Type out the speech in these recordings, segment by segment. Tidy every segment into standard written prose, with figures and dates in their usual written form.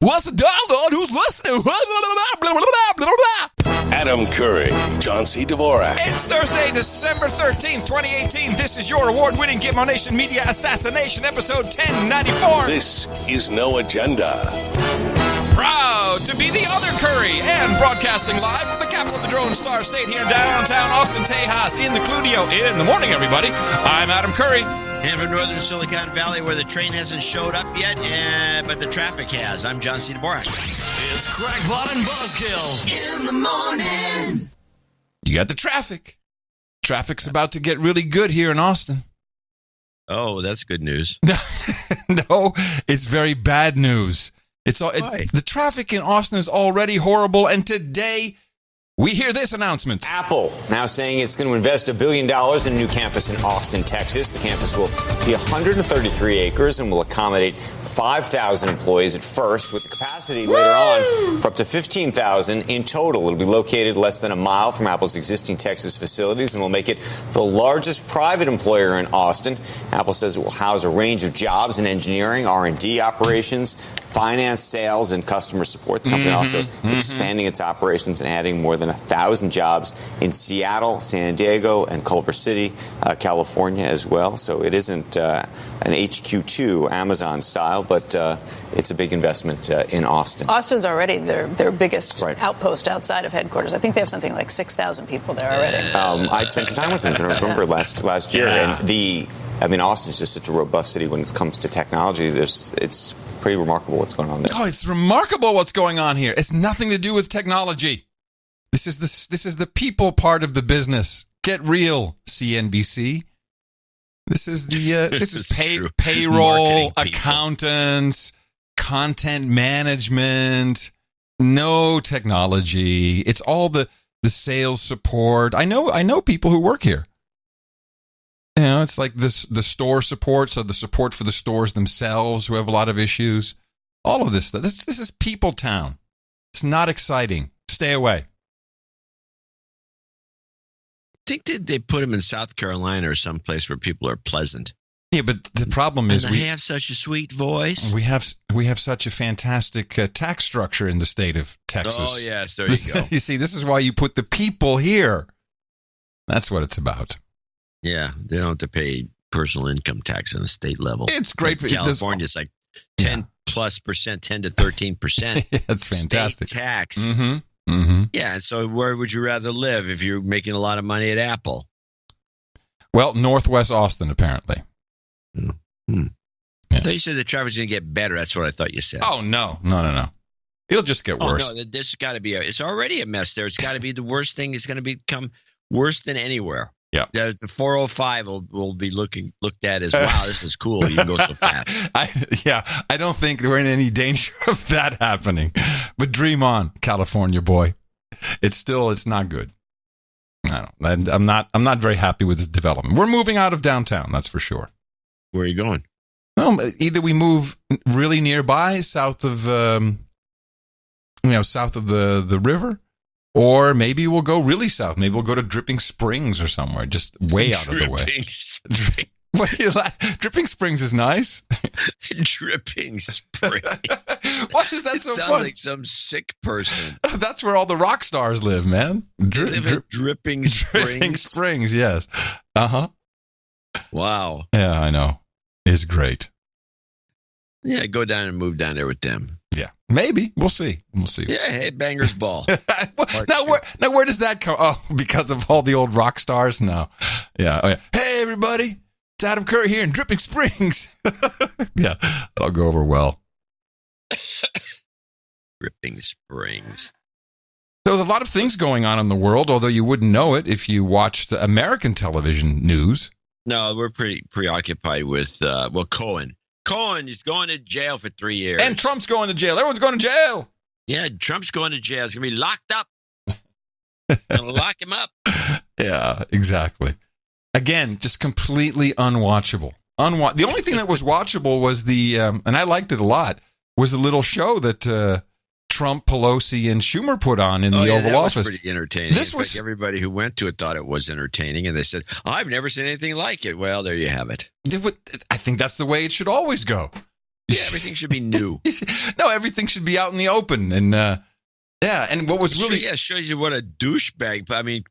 What's the dialogue? Who's listening? Adam Curry, John C. Dvorak. It's Thursday, December 13th, 2018. This is your award-winning Gitmo Nation Media Assassination, episode 1094. This is No Agenda. Proud to be the other Curry and broadcasting live from the capital of the Drone Star State here in downtown Austin, Tejas, in the Cludio. In the morning, everybody. I'm Adam Curry. And from northern Silicon Valley, where the train hasn't showed up yet, but the traffic has. I'm John C. Dvorak. It's Crackpot and Buzzkill in the morning. You got the traffic. Traffic's about to get really good here in Austin. Oh, that's good news. No, it's very bad news. The traffic in Austin is already horrible, and today we hear this announcement. Apple now saying it's going to invest $1 billion in a new campus in Austin, Texas. The campus will be 133 acres and will accommodate 5,000 employees at first, with the capacity later on for up to 15,000 in total. It'll be located less than a mile from Apple's existing Texas facilities and will make it the largest private employer in Austin. Apple says it will house a range of jobs in engineering, R&D operations, finance, sales, and customer support. The company also expanding its operations and adding more than 1,000 jobs in Seattle, San Diego, and Culver City, California as well. So it isn't an HQ2 Amazon style, but it's a big investment in Austin. Austin's already their biggest outpost outside of headquarters. I think they have something like 6,000 people there already. I spent some time with them, I remember, last year. And Austin's just such a robust city when it comes to technology. It's pretty remarkable what's going on there. Oh, it's remarkable what's going on here. It's nothing to do with technology. This is the people part of the business. Get real, CNBC. This is payroll, accountants, content management, no technology. It's all the sales support. I know people who work here. You know, it's like the store support, so the support for the stores themselves who have a lot of issues. All of this stuff. This is people town. It's not exciting. Stay away. I think they put them in South Carolina or someplace where people are pleasant. Yeah, but the problem is we have such a sweet voice. We have such a fantastic tax structure in the state of Texas. Oh, yes, there you go. You see, this is why you put the people here. That's what it's about. Yeah, they don't have to pay personal income tax on the state level. It's great. Like California, it's like 10 plus percent, 10 to 13%. Yeah, it's fantastic. State tax. Mm-hmm. Mm-hmm. Yeah, so where would you rather live if you're making a lot of money at Apple? Well, Northwest Austin, apparently. Mm-hmm. Yeah. I thought you said the traffic's going to get better. That's what I thought you said. Oh, no. It'll just get worse. No, this has got to be it's already a mess there. It's got to be the worst thing. It's going to become worse than anywhere. Yeah. The 405 will be looked at as, wow, this is cool. You can go so fast. I don't think we're in any danger of that happening. But dream on, California boy. It's not good. I'm not very happy with this development. We're moving out of downtown, that's for sure. Where are you going? Well, either we move really nearby, south of the river. Or maybe we'll go really south. Maybe we'll go to Dripping Springs or somewhere, just way out of the way. Dripping Springs is nice. Dripping Springs. Why is that so fun? Sounds like some sick person. That's where all the rock stars live, man. Dripping Springs. Dripping Springs, yes. Uh-huh. Wow. Yeah, I know. It's great. Yeah, go down and move down there with them. Yeah, maybe. We'll see. Yeah, hey, Banger's Ball. Now, where does that come? Oh, because of all the old rock stars? No. Yeah. Oh, yeah. Hey, everybody. It's Adam Curry here in Dripping Springs. Yeah, that'll go over well. Dripping Springs. There's a lot of things going on in the world, although you wouldn't know it if you watched American television news. No, we're pretty preoccupied with, Cohen. Cohen is going to jail for 3 years. And Trump's going to jail. Everyone's going to jail. Yeah, Trump's going to jail. He's going to be locked up. Going to lock him up. Yeah, exactly. Again, just completely unwatchable. The only thing that was watchable was and I liked it a lot, was the little show that Trump, Pelosi, and Schumer put on in the Oval Office. Was pretty entertaining. Everybody who went to it thought it was entertaining, and they said, I've never seen anything like it. Well, there you have it. I think that's the way it should always go. Yeah, everything should be new. No, everything should be out in the open. And and what was really shows you what a douchebag. I mean,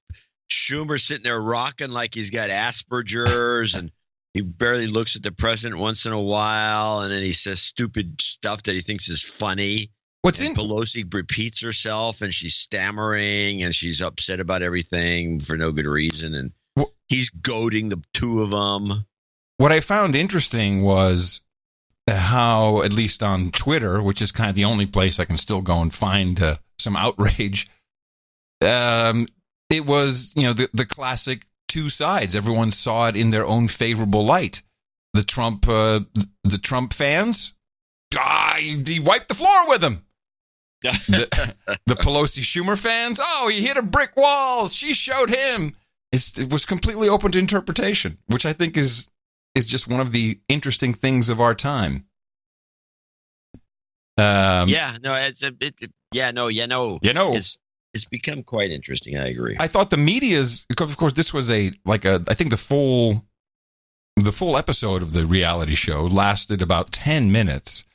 Schumer's sitting there rocking like he's got Asperger's, and he barely looks at the president once in a while, and then he says stupid stuff that he thinks is funny. Pelosi repeats herself, and she's stammering, and she's upset about everything for no good reason, and he's goading the two of them. What I found interesting was how, at least on Twitter, which is kind of the only place I can still go and find some outrage, it was, the classic two sides. Everyone saw it in their own favorable light. The Trump fans, he wiped the floor with him. The Pelosi Schumer fans, he hit a brick wall. She showed him. It was completely open to interpretation, which I think is just one of the interesting things of our time. It's become quite interesting. I agree. I thought the media's, of course, this was I think the full episode of the reality show lasted about 10 minutes.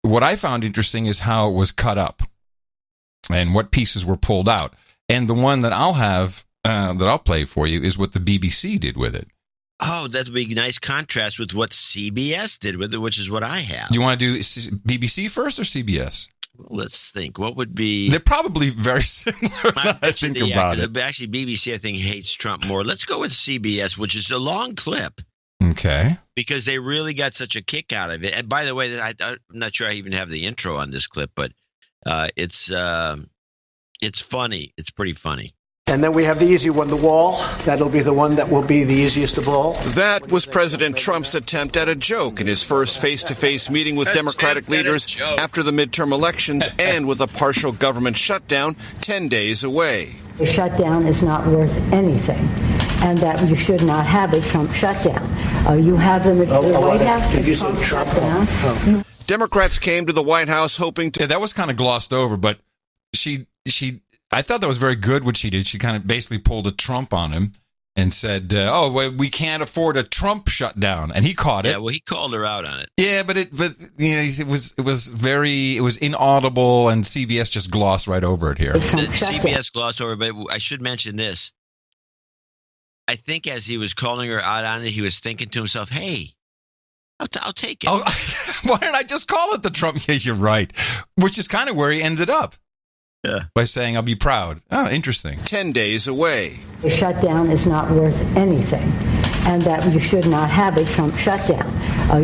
What I found interesting is how it was cut up and what pieces were pulled out. And the one that I'll play for you is what the BBC did with it. Oh, that would be a nice contrast with what CBS did with it, which is what I have. Do you want to do BBC first or CBS? Well, let's think. What would be... They're probably very similar. I think about it. Actually, BBC, I think, hates Trump more. Let's go with CBS, which is a long clip. Okay. Because they really got such a kick out of it. And by the way, I'm not sure I even have the intro on this clip, but it's funny. It's pretty funny. And then we have the easy one, the wall. That'll be the one that will be the easiest of all. That was President Trump's attempt at a joke in his first face-to-face meeting with Democratic leaders after the midterm elections and with a partial government shutdown 10 days away. The shutdown is not worth anything, and that you should not have a Trump shutdown. You have them at the White House. Did you say Trump shutdown? Democrats came to the White House hoping to... Yeah, that was kind of glossed over, but I thought that was very good what she did. She kind of basically pulled a Trump on him and said, we can't afford a Trump shutdown. And he caught it. Yeah, well, he called her out on it. Yeah, but it was inaudible, and CBS just glossed right over it here. CBS glossed over, but I should mention this. I think as he was calling her out on it, he was thinking to himself, hey, I'll take it. Why didn't I just call it the Trump? Yeah, you're right. Which is kind of where he ended up. Yeah. By saying, I'll be proud. Oh, interesting. 10 days away. The shutdown is not worth anything, and that you should not have a Trump shutdown.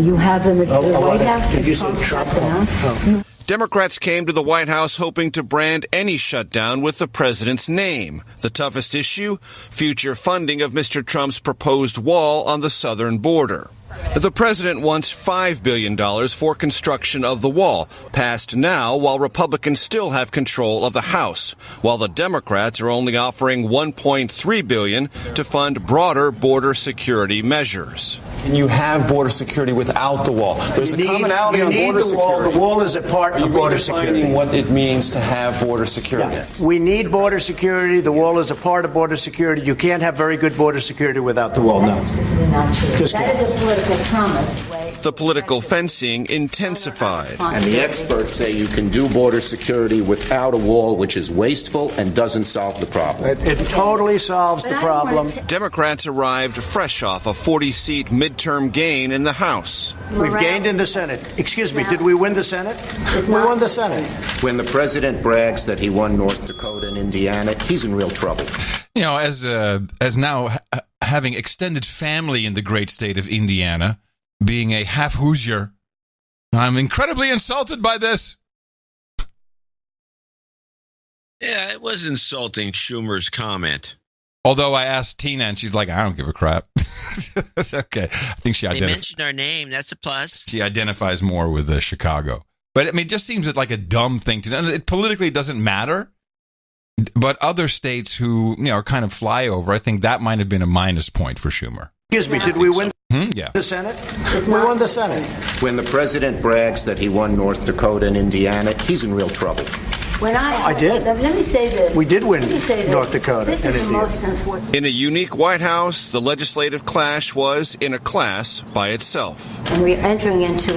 You have them at the White House. Did you say Trump shutdown? Democrats came to the White House hoping to brand any shutdown with the president's name. The toughest issue? Future funding of Mr. Trump's proposed wall on the southern border. The president wants $5 billion for construction of the wall, passed now while Republicans still have control of the House, while the Democrats are only offering $1.3 billion to fund broader border security measures. Can you have border security without the wall? There's a commonality on border security. The wall is a part of border security. Are you redefining what it means to have border security? Yeah. We need border security. The wall is a part of border security. You can't have very good border security without the wall. No. That is a political promise. The political fencing intensified. And the experts say you can do border security without a wall, which is wasteful and doesn't solve the problem. It totally solves the problem. Democrats arrived fresh off a 40-seat midterm gain in the House. We've gained in the Senate. Excuse me, did we win the Senate? We won the Senate. When the president brags that he won North Dakota and Indiana, he's in real trouble. As now having extended family in the great state of Indiana, being a half Hoosier, I'm incredibly insulted by this. Yeah, it was insulting, Schumer's comment. Although I asked Tina, and she's like, I don't give a crap. That's okay. I think They mentioned our name. That's a plus. She identifies more with Chicago. But, it just seems like a dumb thing to do. It politically doesn't matter. But other states who, are kind of flyover, I think that might have been a minus point for Schumer. Excuse me, did we win the Senate? We won the Senate. When the president brags that he won North Dakota and Indiana, he's in real trouble. I did. Let me say this. We did win Let me say this. North Dakota This and is the Indiana. most unfortunate. In a unique White House, the legislative clash was in a class by itself. And we're entering into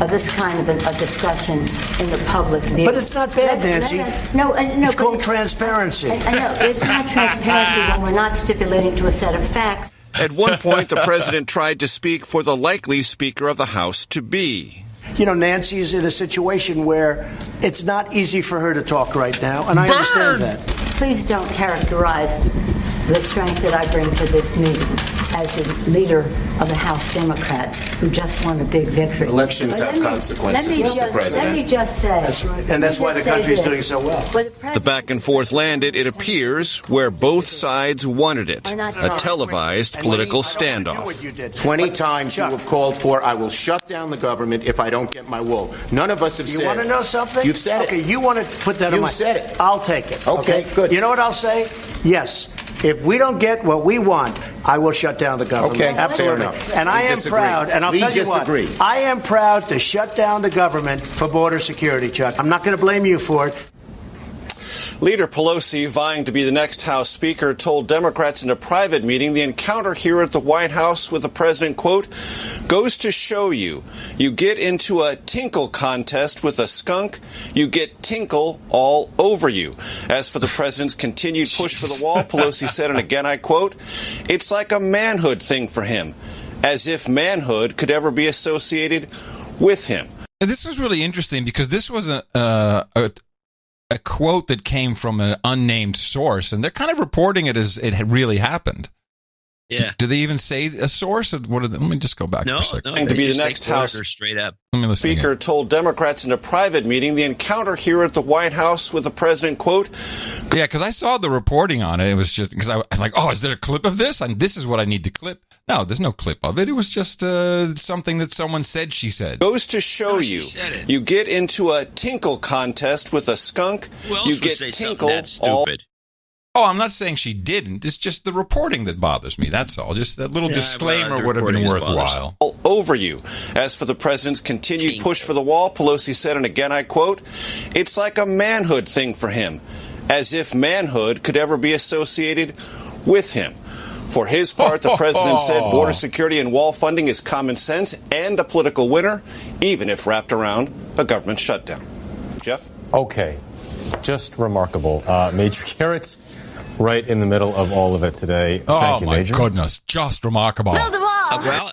this kind of a discussion in the public view. But it's not bad, Nancy. No, It's called transparency. I know it's not transparency when we're not stipulating to a set of facts. At one point, the president tried to speak for the likely Speaker of the House to be. You know, Nancy's in a situation where it's not easy for her to talk right now, and I understand that. Please don't characterize the strength that I bring to this meeting as the leader of the House Democrats who just won a big victory. Elections have consequences, Mr. President. Let me just say. And that's why the country's doing so well. The back and forth landed, it appears, where both sides wanted it. A televised political standoff. 20 times you have called for, I will shut down the government if I don't get my wool. None of us have said. You want to know something? You've said okay, it. you want to put that on You my... said it. I'll take it. Okay, good. You know what I'll say? Yes. If we don't get what we want, I will shut down the government. Okay, absolutely. fair enough. And I am disagree. proud, and I'll We tell you disagree. what, I am proud to shut down the government for border security, Chuck. I'm not going to blame you for it. Leader Pelosi, vying to be the next House Speaker, told Democrats in a private meeting the encounter here at the White House with the president, quote, goes to show you, you get into a tinkle contest with a skunk, you get tinkle all over you. As for the president's continued push for the wall, Pelosi said, and again I quote, it's like a manhood thing for him, as if manhood could ever be associated with him. This was really interesting because this was a quote that came from an unnamed source, and they're kind of reporting it as it had really happened. Yeah. Do they even say a source? Or what? Let me just go back for a second. No, to be the next House straight up. Let me listen Speaker again. told Democrats in a private meeting the encounter here at the White House with the president, quote, Yeah, because I saw the reporting on it. It was just because I was like, oh, is there a clip of this? And this is what I need to clip. No, there's no clip of it. It was just something that someone said she said. goes to show you, you get into a tinkle contest with a skunk, Who else you would get say something tinkle that all stupid? Oh, I'm not saying she didn't. It's just the reporting that bothers me. That's all. Just that little disclaimer the would have been reporting is worthwhile. all over you. As for the president's continued push for the wall, Pelosi said, and again I quote, it's like a manhood thing for him, as if manhood could ever be associated with him. For his part, the president said border security and wall funding is common sense and a political winner, even if wrapped around a government shutdown. Jeff? Okay. Just remarkable. Major Garrett's right in the middle of all of it today. Thank you, Major. Oh, my goodness. Just remarkable. Well,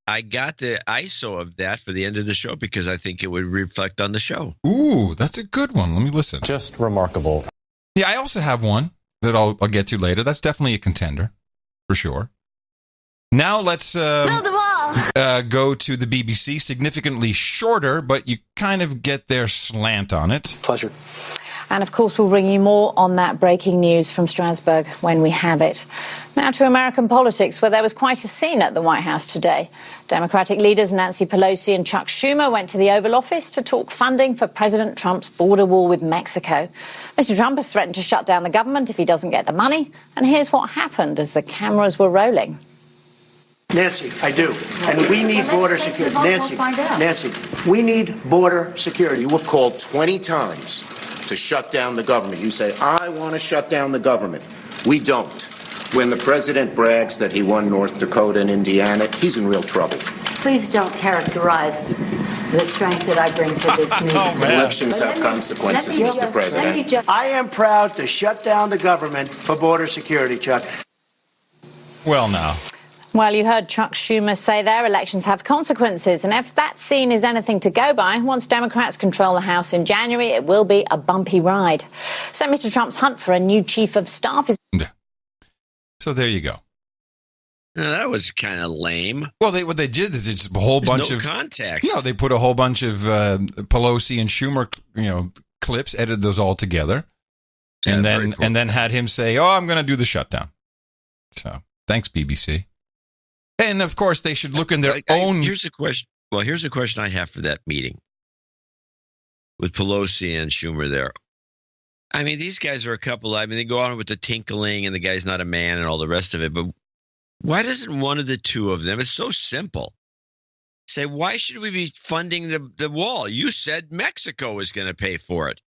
I got the ISO of that for the end of the show because I think it would reflect on the show. Ooh, that's a good one. Let me listen. Just remarkable. Yeah, I also have one that I'll get to later. That's definitely a contender, for sure. Now let's go to the BBC. Significantly shorter, but you kind of get their slant on it. Pleasure. And of course, we'll bring you more on that breaking news from Strasbourg when we have it. Now to American politics, where there was quite a scene at the White House today. Democratic leaders Nancy Pelosi and Chuck Schumer went to the Oval Office to talk funding for President Trump's border wall with Mexico. Mr. Trump has threatened to shut down the government if he doesn't get the money. And here's what happened as the cameras were rolling. Nancy, I do. And we need border security. Nancy, we need border security. You have called 20 times to shut down the government. You say, I want to shut down the government. We don't. When the president brags that he won North Dakota and Indiana, he's in real trouble. Please don't characterize the strength that I bring to this meeting. Elections have consequences, Mr. President. I am proud to shut down the government for border security, Chuck. Well, now. Well, you heard Chuck Schumer say there, elections have consequences. And if that scene is anything to go by, once Democrats control the House in January, it will be a bumpy ride. So Mr. Trump's hunt for a new chief of staff is... So there you go. Now, that was kind of lame. Well, what they did is just a whole bunch of context. Yeah, they put a whole bunch of Pelosi and Schumer, clips, edited those all together, and then had him say, "Oh, I'm going to do the shutdown." So thanks, BBC. And of course, they should look in their own. Here's the question. Well, here's the question I have for that meeting with Pelosi and Schumer there. I mean, these guys are a couple. I mean, they go on with the tinkling and the guy's not a man and all the rest of it. But why doesn't one of the two of them, it's so simple, say, why should we be funding the wall? You said Mexico is going to pay for it.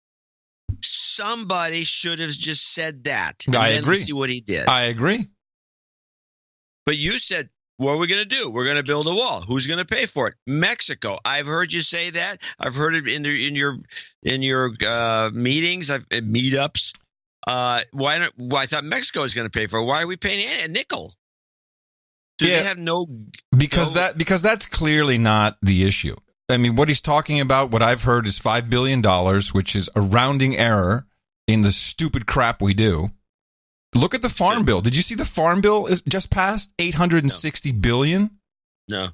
Somebody should have just said that. I then agree. See what he did. I agree. But you said, what are we going to do? We're going to build a wall. Who's going to pay for it? Mexico. I've heard you say that. I've heard it in your meetings, meetups. I thought Mexico was going to pay for it. Why are we paying a nickel? Do they have no? Because that's clearly not the issue. I mean, what he's talking about, what I've heard is $5 billion, which is a rounding error in the stupid crap we do. Look at the farm bill. Did you see the farm bill is just passed? $860 billion? No.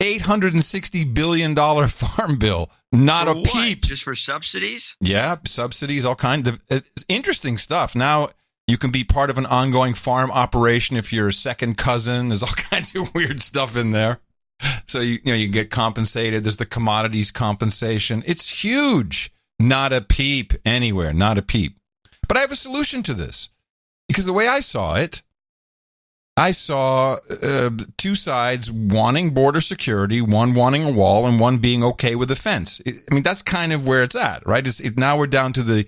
$860 billion farm bill. Not for a peep. What? Just for subsidies? Yeah, subsidies, all kinds of it's interesting stuff. Now you can be part of an ongoing farm operation if you're a second cousin. There's all kinds of weird stuff in there. So you get compensated. There's the commodities compensation. It's huge. Not a peep anywhere. Not a peep. But I have a solution to this. Because the way I saw it, I saw two sides wanting border security, one wanting a wall, and one being okay with a fence. I mean, that's kind of where it's at, right? Now we're down to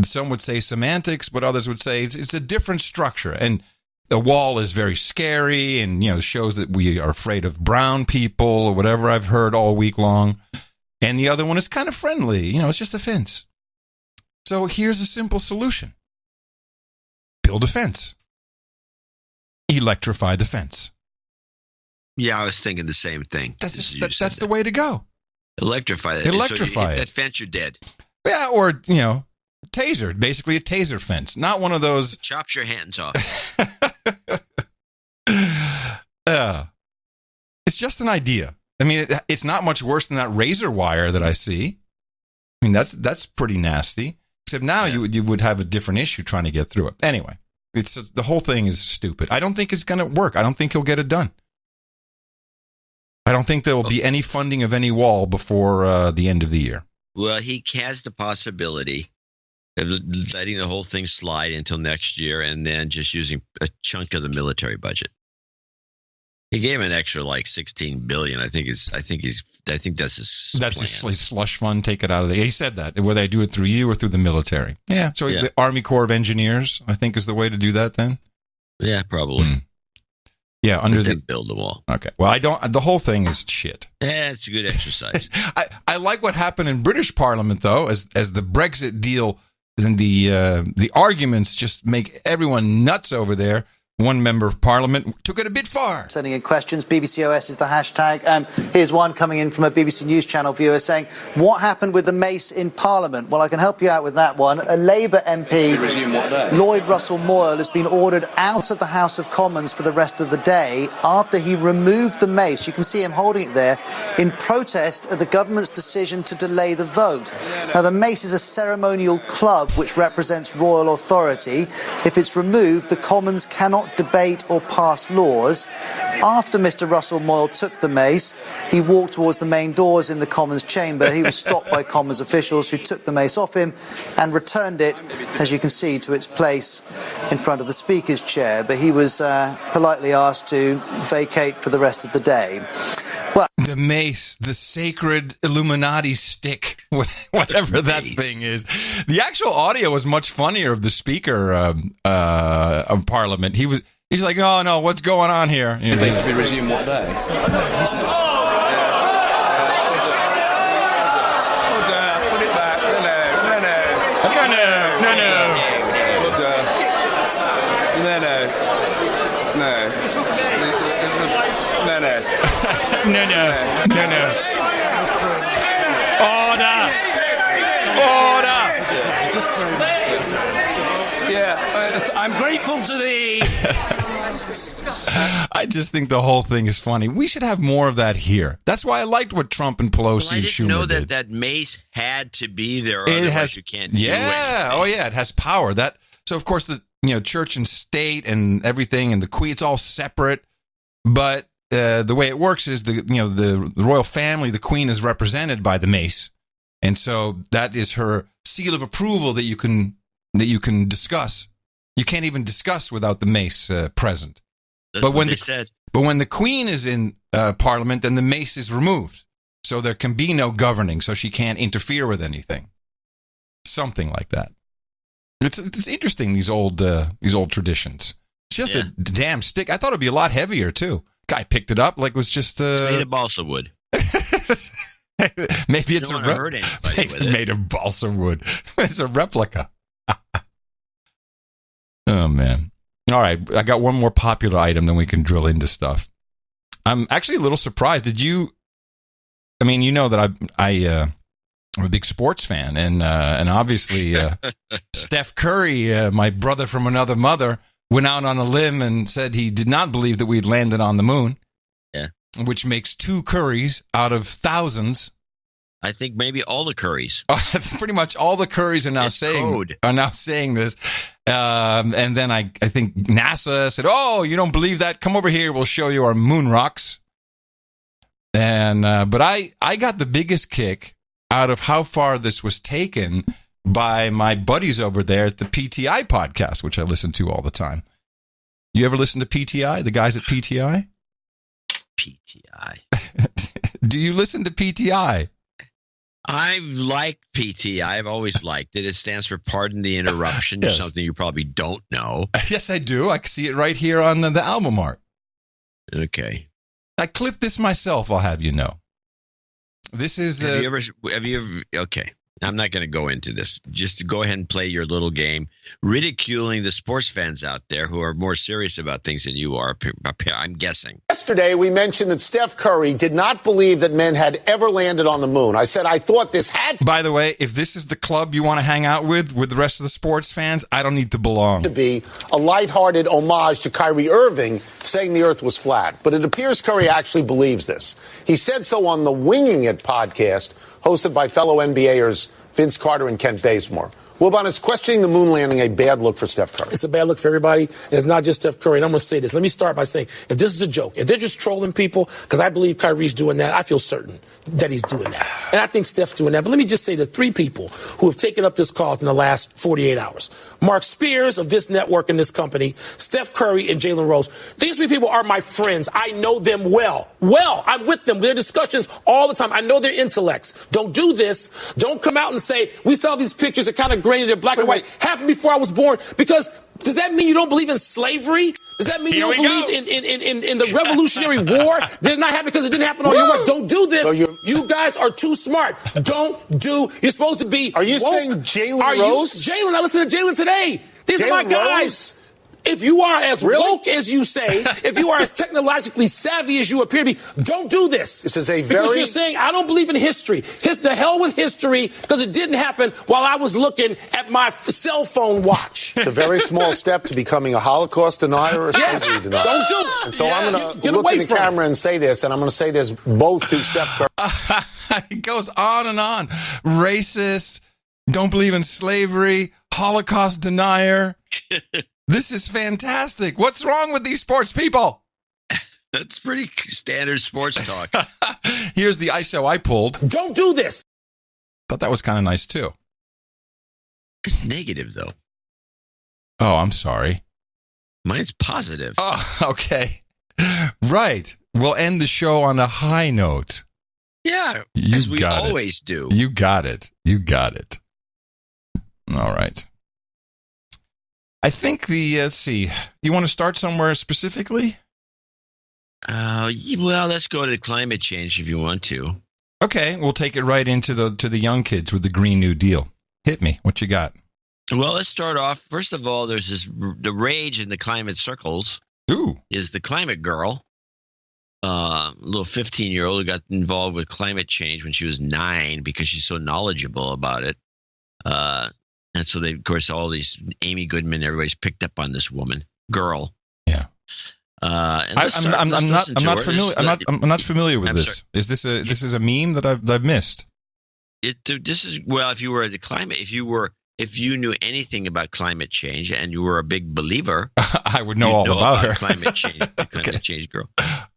some would say semantics, but others would say it's a different structure. And the wall is very scary and, shows that we are afraid of brown people or whatever I've heard all week long. And the other one is kind of friendly. It's just a fence. So here's a simple solution. Build a fence. Electrify the fence. Yeah, I was thinking the same thing. That's the way to go. Electrify it. Electrify it. That fence, you're dead. Yeah, or, taser. Basically a taser fence. Not one of those. Chops your hands off. It's just an idea. I mean, it's not much worse than that razor wire that I see. I mean, that's pretty nasty. Except now you would have a different issue trying to get through it. Anyway, the whole thing is stupid. I don't think it's going to work. I don't think he'll get it done. I don't think there will be any funding of any wall before the end of the year. Well, he has the possibility of letting the whole thing slide until next year and then just using a chunk of the military budget. He gave him an extra like $16 billion. I think that's his. That's plan. his slush fund. Take it out of there. He said that whether they do it through you or through the military. Yeah. So the Army Corps of Engineers, I think, is the way to do that. Then. Yeah, probably. Yeah, under the build the wall. Okay. Well, I don't. The whole thing is shit. Yeah, it's a good exercise. I like what happened in British Parliament though, as the Brexit deal and the arguments just make everyone nuts over there. One member of Parliament took it a bit far. Sending in questions. BBCOS is the hashtag. Here's one coming in from a BBC News Channel viewer saying, what happened with the mace in Parliament? Well, I can help you out with that one. A Labour MP, Lloyd Russell Moyle, has been ordered out of the House of Commons for the rest of the day after he removed the mace. You can see him holding it there in protest at the government's decision to delay the vote. Now, the mace is a ceremonial club which represents royal authority. If it's removed, the Commons cannot debate or pass laws. After Mr. Russell Moyle took the mace, he walked towards the main doors in the Commons chamber. He was stopped by Commons officials who took the mace off him and returned it, as you can see, to its place in front of the Speaker's chair. But he was politely asked to vacate for the rest of the day. Well, the mace, the sacred Illuminati stick, whatever that thing is. The actual audio was much funnier of the Speaker of Parliament. He's like, oh no, what's going on here? It needs to be resumed what day? Put it back. No. Order. Yeah, I'm grateful to thee. I just think the whole thing is funny. We should have more of that here. That's why I liked what Trump and Pelosi and Schumer did. I didn't know that mace had to be there, otherwise you can't do anything. Oh yeah, it has power. So of course the church and state and everything and the Queen, it's all separate. But the way it works is the royal family, the Queen is represented by the mace, and so that is her seal of approval that you can discuss. You can't even discuss without the mace present. That's what they said. But when the Queen is in Parliament, then the mace is removed, so there can be no governing. So she can't interfere with anything. Something like that. It's interesting, these old traditions. It's just a damn stick. I thought it'd be a lot heavier too. Guy picked it up like it was just It's made of balsa wood. Maybe it's made of balsa wood. It's a replica. Oh man. All right, I got one more popular item, then we can drill into stuff. I'm actually a little surprised. Did you? I mean, you know that I'm a big sports fan, and obviously Steph Curry, my brother from another mother, went out on a limb and said he did not believe that we'd landed on the moon. Yeah, which makes 2 Currys out of thousands. I think maybe all the Currys. Pretty much all the Currys are now saying this. And then I think NASA said, "Oh, you don't believe that? Come over here. We'll show you our moon rocks." And but I got the biggest kick out of how far this was taken by my buddies over there at the PTI podcast, which I listen to all the time. You ever listen to PTI? The guys at PTI? PTI. Do you listen to PTI? I like PTI. I've always liked it. It stands for Pardon the Interruption. Yes. Something you probably don't know. Yes, I do. I can see it right here on the album art. Okay. I clipped this myself, I'll have you know. This is... Have you ever... Okay. I'm not going to go into this. Just go ahead and play your little game, ridiculing the sports fans out there who are more serious about things than you are, I'm guessing. Yesterday, we mentioned that Steph Curry did not believe that men had ever landed on the moon. I said I thought this had... By the way, if this is the club you want to hang out with the rest of the sports fans, I don't need to belong. ...to be a lighthearted homage to Kyrie Irving saying the earth was flat. But it appears Curry actually believes this. He said so on the Winging It podcast, hosted by fellow NBAers Vince Carter and Kent Bazemore. Wilbon, is questioning the moon landing a bad look for Steph Curry? It's a bad look for everybody, and it's not just Steph Curry. And I'm going to say this. Let me start by saying, if this is a joke, if they're just trolling people, because I believe Kyrie's doing that, I feel certain that he's doing that. And I think Steph's doing that. But let me just say the 3 people who have taken up this cause in the last 48 hours. Mark Spears of this network and this company, Steph Curry and Jalen Rose. These 3 people are my friends. I know them well. I'm with them. Their discussions all the time. I know their intellects. Don't do this. Don't come out and say, we saw these pictures are kind of grainy, they're black and white. Happened before I was born. Because does that mean you don't believe in slavery? Does that mean you don't believe in the Revolutionary War? Did it not happen because it didn't happen on your watch? Don't do this. So you guys are too smart. You're supposed to be Are you woke. saying Jalen Rose? Jalen, I listened to Jalen today. These are my guys. Rose? If you are as woke as you say, if you are as technologically savvy as you appear to be, don't do this. This is a Because you're saying, I don't believe in history. The hell with history, because it didn't happen while I was looking at my cell phone watch. It's a very small step to becoming a Holocaust denier or a slavery denier. Don't do it. And so I'm going to look in the camera and say this, and I'm going to say this both to Steph Curry. It goes on and on. Racist, don't believe in slavery, Holocaust denier. This is fantastic. What's wrong with these sports people? That's pretty standard sports talk. Here's the ISO I pulled. Don't do this. Thought that was kind of nice, too. It's negative, though. Oh, I'm sorry. Mine's positive. Oh, okay. Right. We'll end the show on a high note. Yeah, as we always do. You got it. All right. I think let's see. You want to start somewhere specifically? Well, let's go to climate change if you want to. Okay, we'll take it right into the young kids with the Green New Deal. Hit me. What you got? Well, let's start off. First of all, there's the rage in the climate circles. Ooh. Is the climate girl, little 15-year-old who got involved with climate change when she was 9 because she's so knowledgeable about it. And so they, of course, all these Amy Goodman, everybody's picked up on this girl. Yeah. I'm not familiar with this. Is this a meme that I've missed? This is, well, if you were if you knew anything about climate change and you were a big believer, I would know all about her. Climate change, the climate change girl.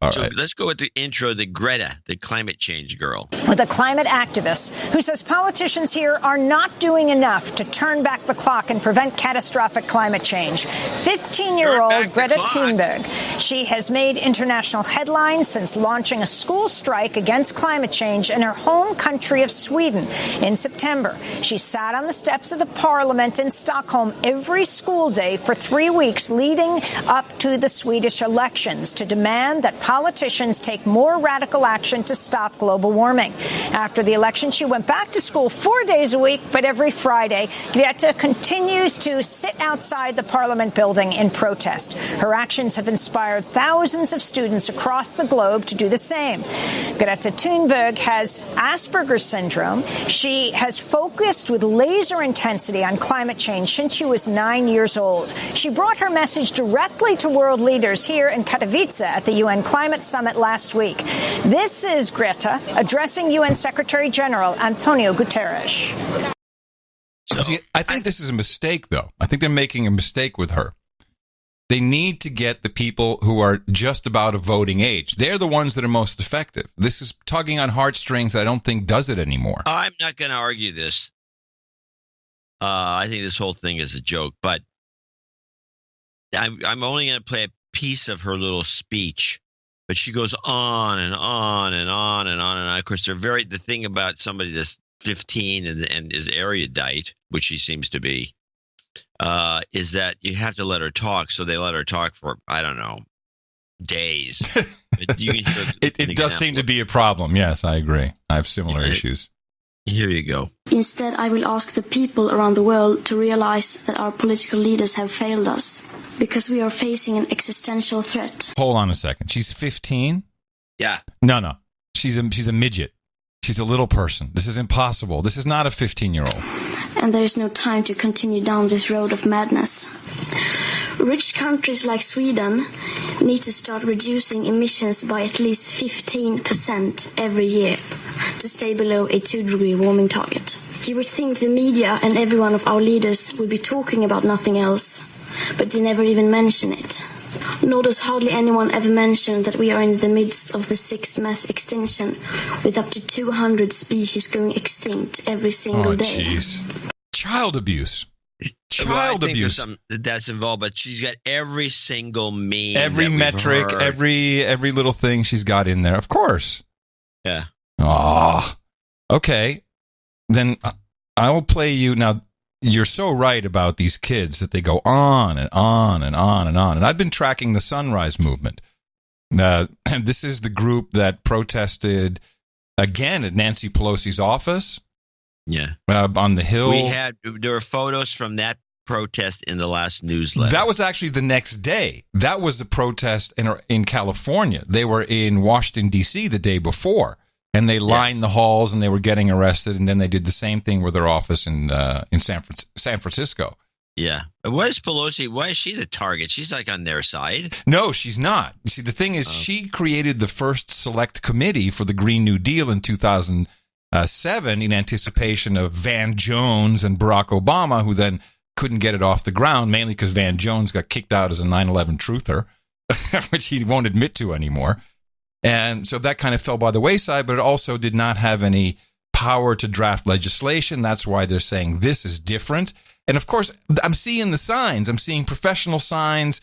All so right. let's go with the intro, the Greta, the climate change girl. With a climate activist who says politicians here are not doing enough to turn back the clock and prevent catastrophic climate change. 15-year-old Greta Thunberg. She has made international headlines since launching a school strike against climate change in her home country of Sweden in September. She sat on the steps of the parliament in Stockholm every school day for 3 weeks leading up to the Swedish elections to demand that politicians take more radical action to stop global warming. After the election, she went back to school 4 days a week, but every Friday, Greta continues to sit outside the parliament building in protest. Her actions have inspired thousands of students across the globe to do the same. Greta Thunberg has Asperger's syndrome. She has focused with laser intensity on climate change since she was 9 years old. She brought her message directly to world leaders here in Katowice at the UN Climate Summit last week. This is Greta addressing UN Secretary General Antonio Guterres. See, I think this is a mistake, though. I think they're making a mistake with her. They need to get the people who are just about of voting age. They're the ones that are most effective. This is tugging on heartstrings that I don't think does it anymore. I'm not going to argue this. I think this whole thing is a joke, but I'm only going to play a piece of her little speech. But she goes on and on and on and on and on. Of course, the thing about somebody that's 15 and is erudite, which she seems to be, is that you have to let her talk. So they let her talk for, I don't know, days. You can hear it does seem to be a problem. Yes, I agree. I have similar issues. Here you go. Instead, I will ask the people around the world to realize that our political leaders have failed us because we are facing an existential threat. Hold on a second. She's 15? Yeah. No. She's a midget. She's a little person. This is impossible. This is not a 15-year-old. And there is no time to continue down this road of madness. Rich countries like Sweden need to start reducing emissions by at least 15% every year to stay below a 2-degree warming target. You would think the media and every one of our leaders would be talking about nothing else, but they never even mention it. Nor does hardly anyone ever mention that we are in the midst of the 6th mass extinction, with up to 200 species going extinct every single day. Jeez. Child abuse. Child abuse. That's involved, but she's got every single meme, every metric, every little thing she's got in there. Of course. Yeah. Oh. Okay. Then I will play you now. You're so right about these kids that they go on and on and on and on. And I've been tracking the Sunrise Movement. This is the group that protested again at Nancy Pelosi's office. Yeah. On the Hill. There were photos from that protest in the last newsletter. That was actually the next day. That was a protest in California. They were in Washington, D.C. the day before. And they lined the halls and they were getting arrested. And then they did the same thing with their office in San Francisco. Yeah. Why is she the target? She's like on their side. No, she's not. You see, the thing is, she created the first select committee for the Green New Deal in 2007 in anticipation of Van Jones and Barack Obama, who then couldn't get it off the ground, mainly because Van Jones got kicked out as a 9/11 truther, which he won't admit to anymore. And so that kind of fell by the wayside, but it also did not have any power to draft legislation. That's why they're saying this is different. And of course, I'm seeing the signs. I'm seeing professional signs.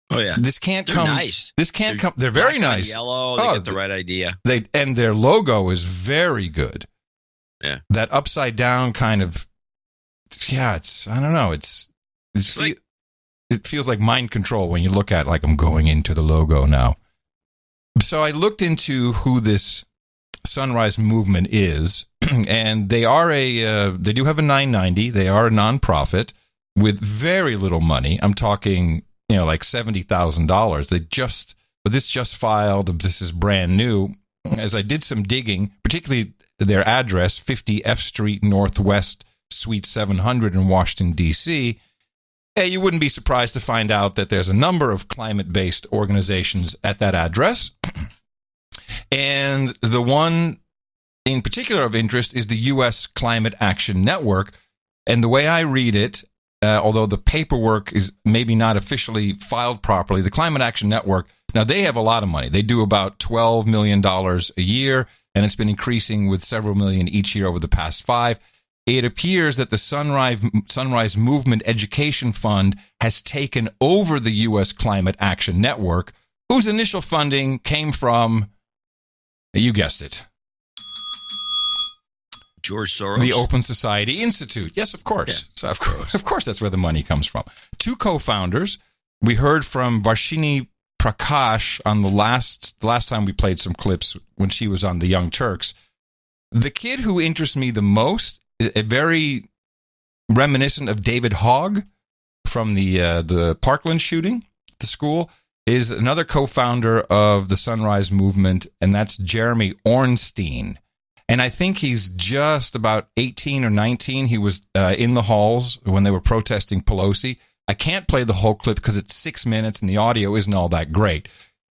Oh yeah, this can't They're come. Nice. This can't come. They're very nice. Yellow. They get the right idea. And their logo is very good. Yeah, that upside down kind of. Yeah, I don't know. It feels like mind control when you look at it, like I'm going into the logo now. So I looked into who this Sunrise Movement is, and they are they do have a 990. They are a nonprofit with very little money. I'm talking, like $70,000. But this just filed. This is brand new. As I did some digging, particularly their address, 50 F Street Northwest, Suite 700 in Washington, D.C., you wouldn't be surprised to find out that there's a number of climate-based organizations at that address. And the one in particular of interest is the U.S. Climate Action Network, And the way I read it, although the paperwork is maybe not officially filed properly, the Climate Action Network, now they have a lot of money. They do about $12 million a year, and it's been increasing with several million each year over the past 5. It appears that the Sunrise Movement Education Fund has taken over the U.S. Climate Action Network, whose initial funding came from, you guessed it, George Soros. The Open Society Institute. Yes, of course. Yeah. So of course, that's where the money comes from. 2 co-founders. We heard from Varshini Prakash on the last time we played some clips when she was on the Young Turks. The kid who interests me the most, a very reminiscent of David Hogg from the Parkland shooting at the school, is another co-founder of the Sunrise Movement, and that's Jeremy Ornstein. And I think he's just about 18 or 19. He was in the halls when they were protesting Pelosi. I can't play the whole clip because it's 6 minutes and the audio isn't all that great.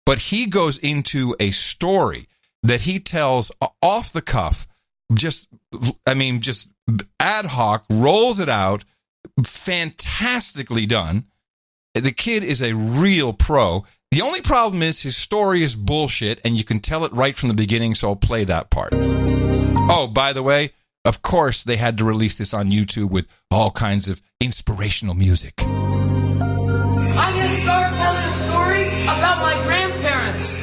But he goes into a story that he tells off the cuff, just ad hoc, rolls it out, fantastically done. The kid is a real pro. The only problem is his story is bullshit, and you can tell it right from the beginning, so I'll play that part. Oh, by the way, of course, they had to release this on YouTube with all kinds of inspirational music. I'm going to start telling a story about my grandparents.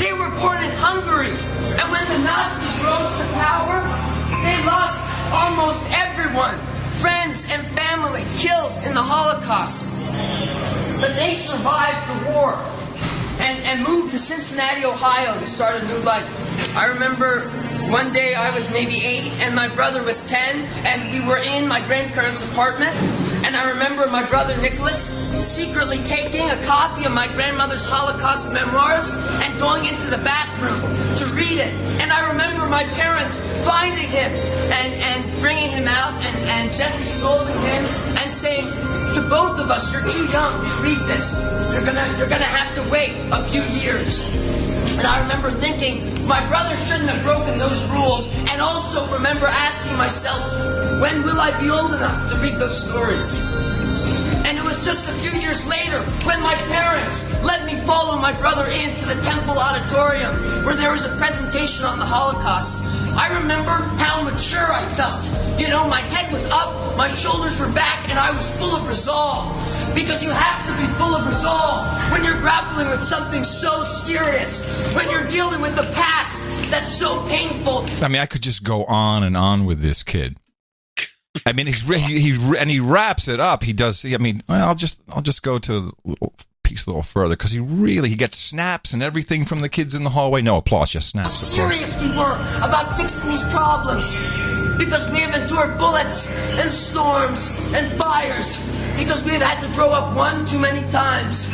They were born in Hungary, and when the Nazis rose to power, they lost almost everyone, friends and family, killed in the Holocaust. But they survived the war and moved to Cincinnati, Ohio to start a new life. I remember one day I was maybe 8 and my brother was 10, and we were in my grandparents' apartment, and I remember my brother Nicholas secretly taking a copy of my grandmother's Holocaust memoirs and going into the bathroom to read it. And I remember my parents finding him and bringing him out and gently scolding him and saying to both of us, "You're too young to read this. You're gonna have to wait a few years." And I remember thinking, my brother shouldn't have broken those rules, and also remember asking myself, when will I be old enough to read those stories? And it was just a few years later when my parents let me follow my brother into the Temple Auditorium where there was a presentation on the Holocaust. I remember how mature I felt. You know, my head was up, my shoulders were back, and I was full of resolve. Because you have to be full of resolve when you're grappling with something so serious, when you're dealing with the past that's so painful. I mean, I could just go on and on with this kid. I mean, he wraps it up. He does. I mean, I'll just go to a piece a little further because he gets snaps and everything from the kids in the hallway. No applause, just snaps. Of course. Serious we were about fixing these problems because we have endured bullets and storms and fires because we've had to grow up one too many times.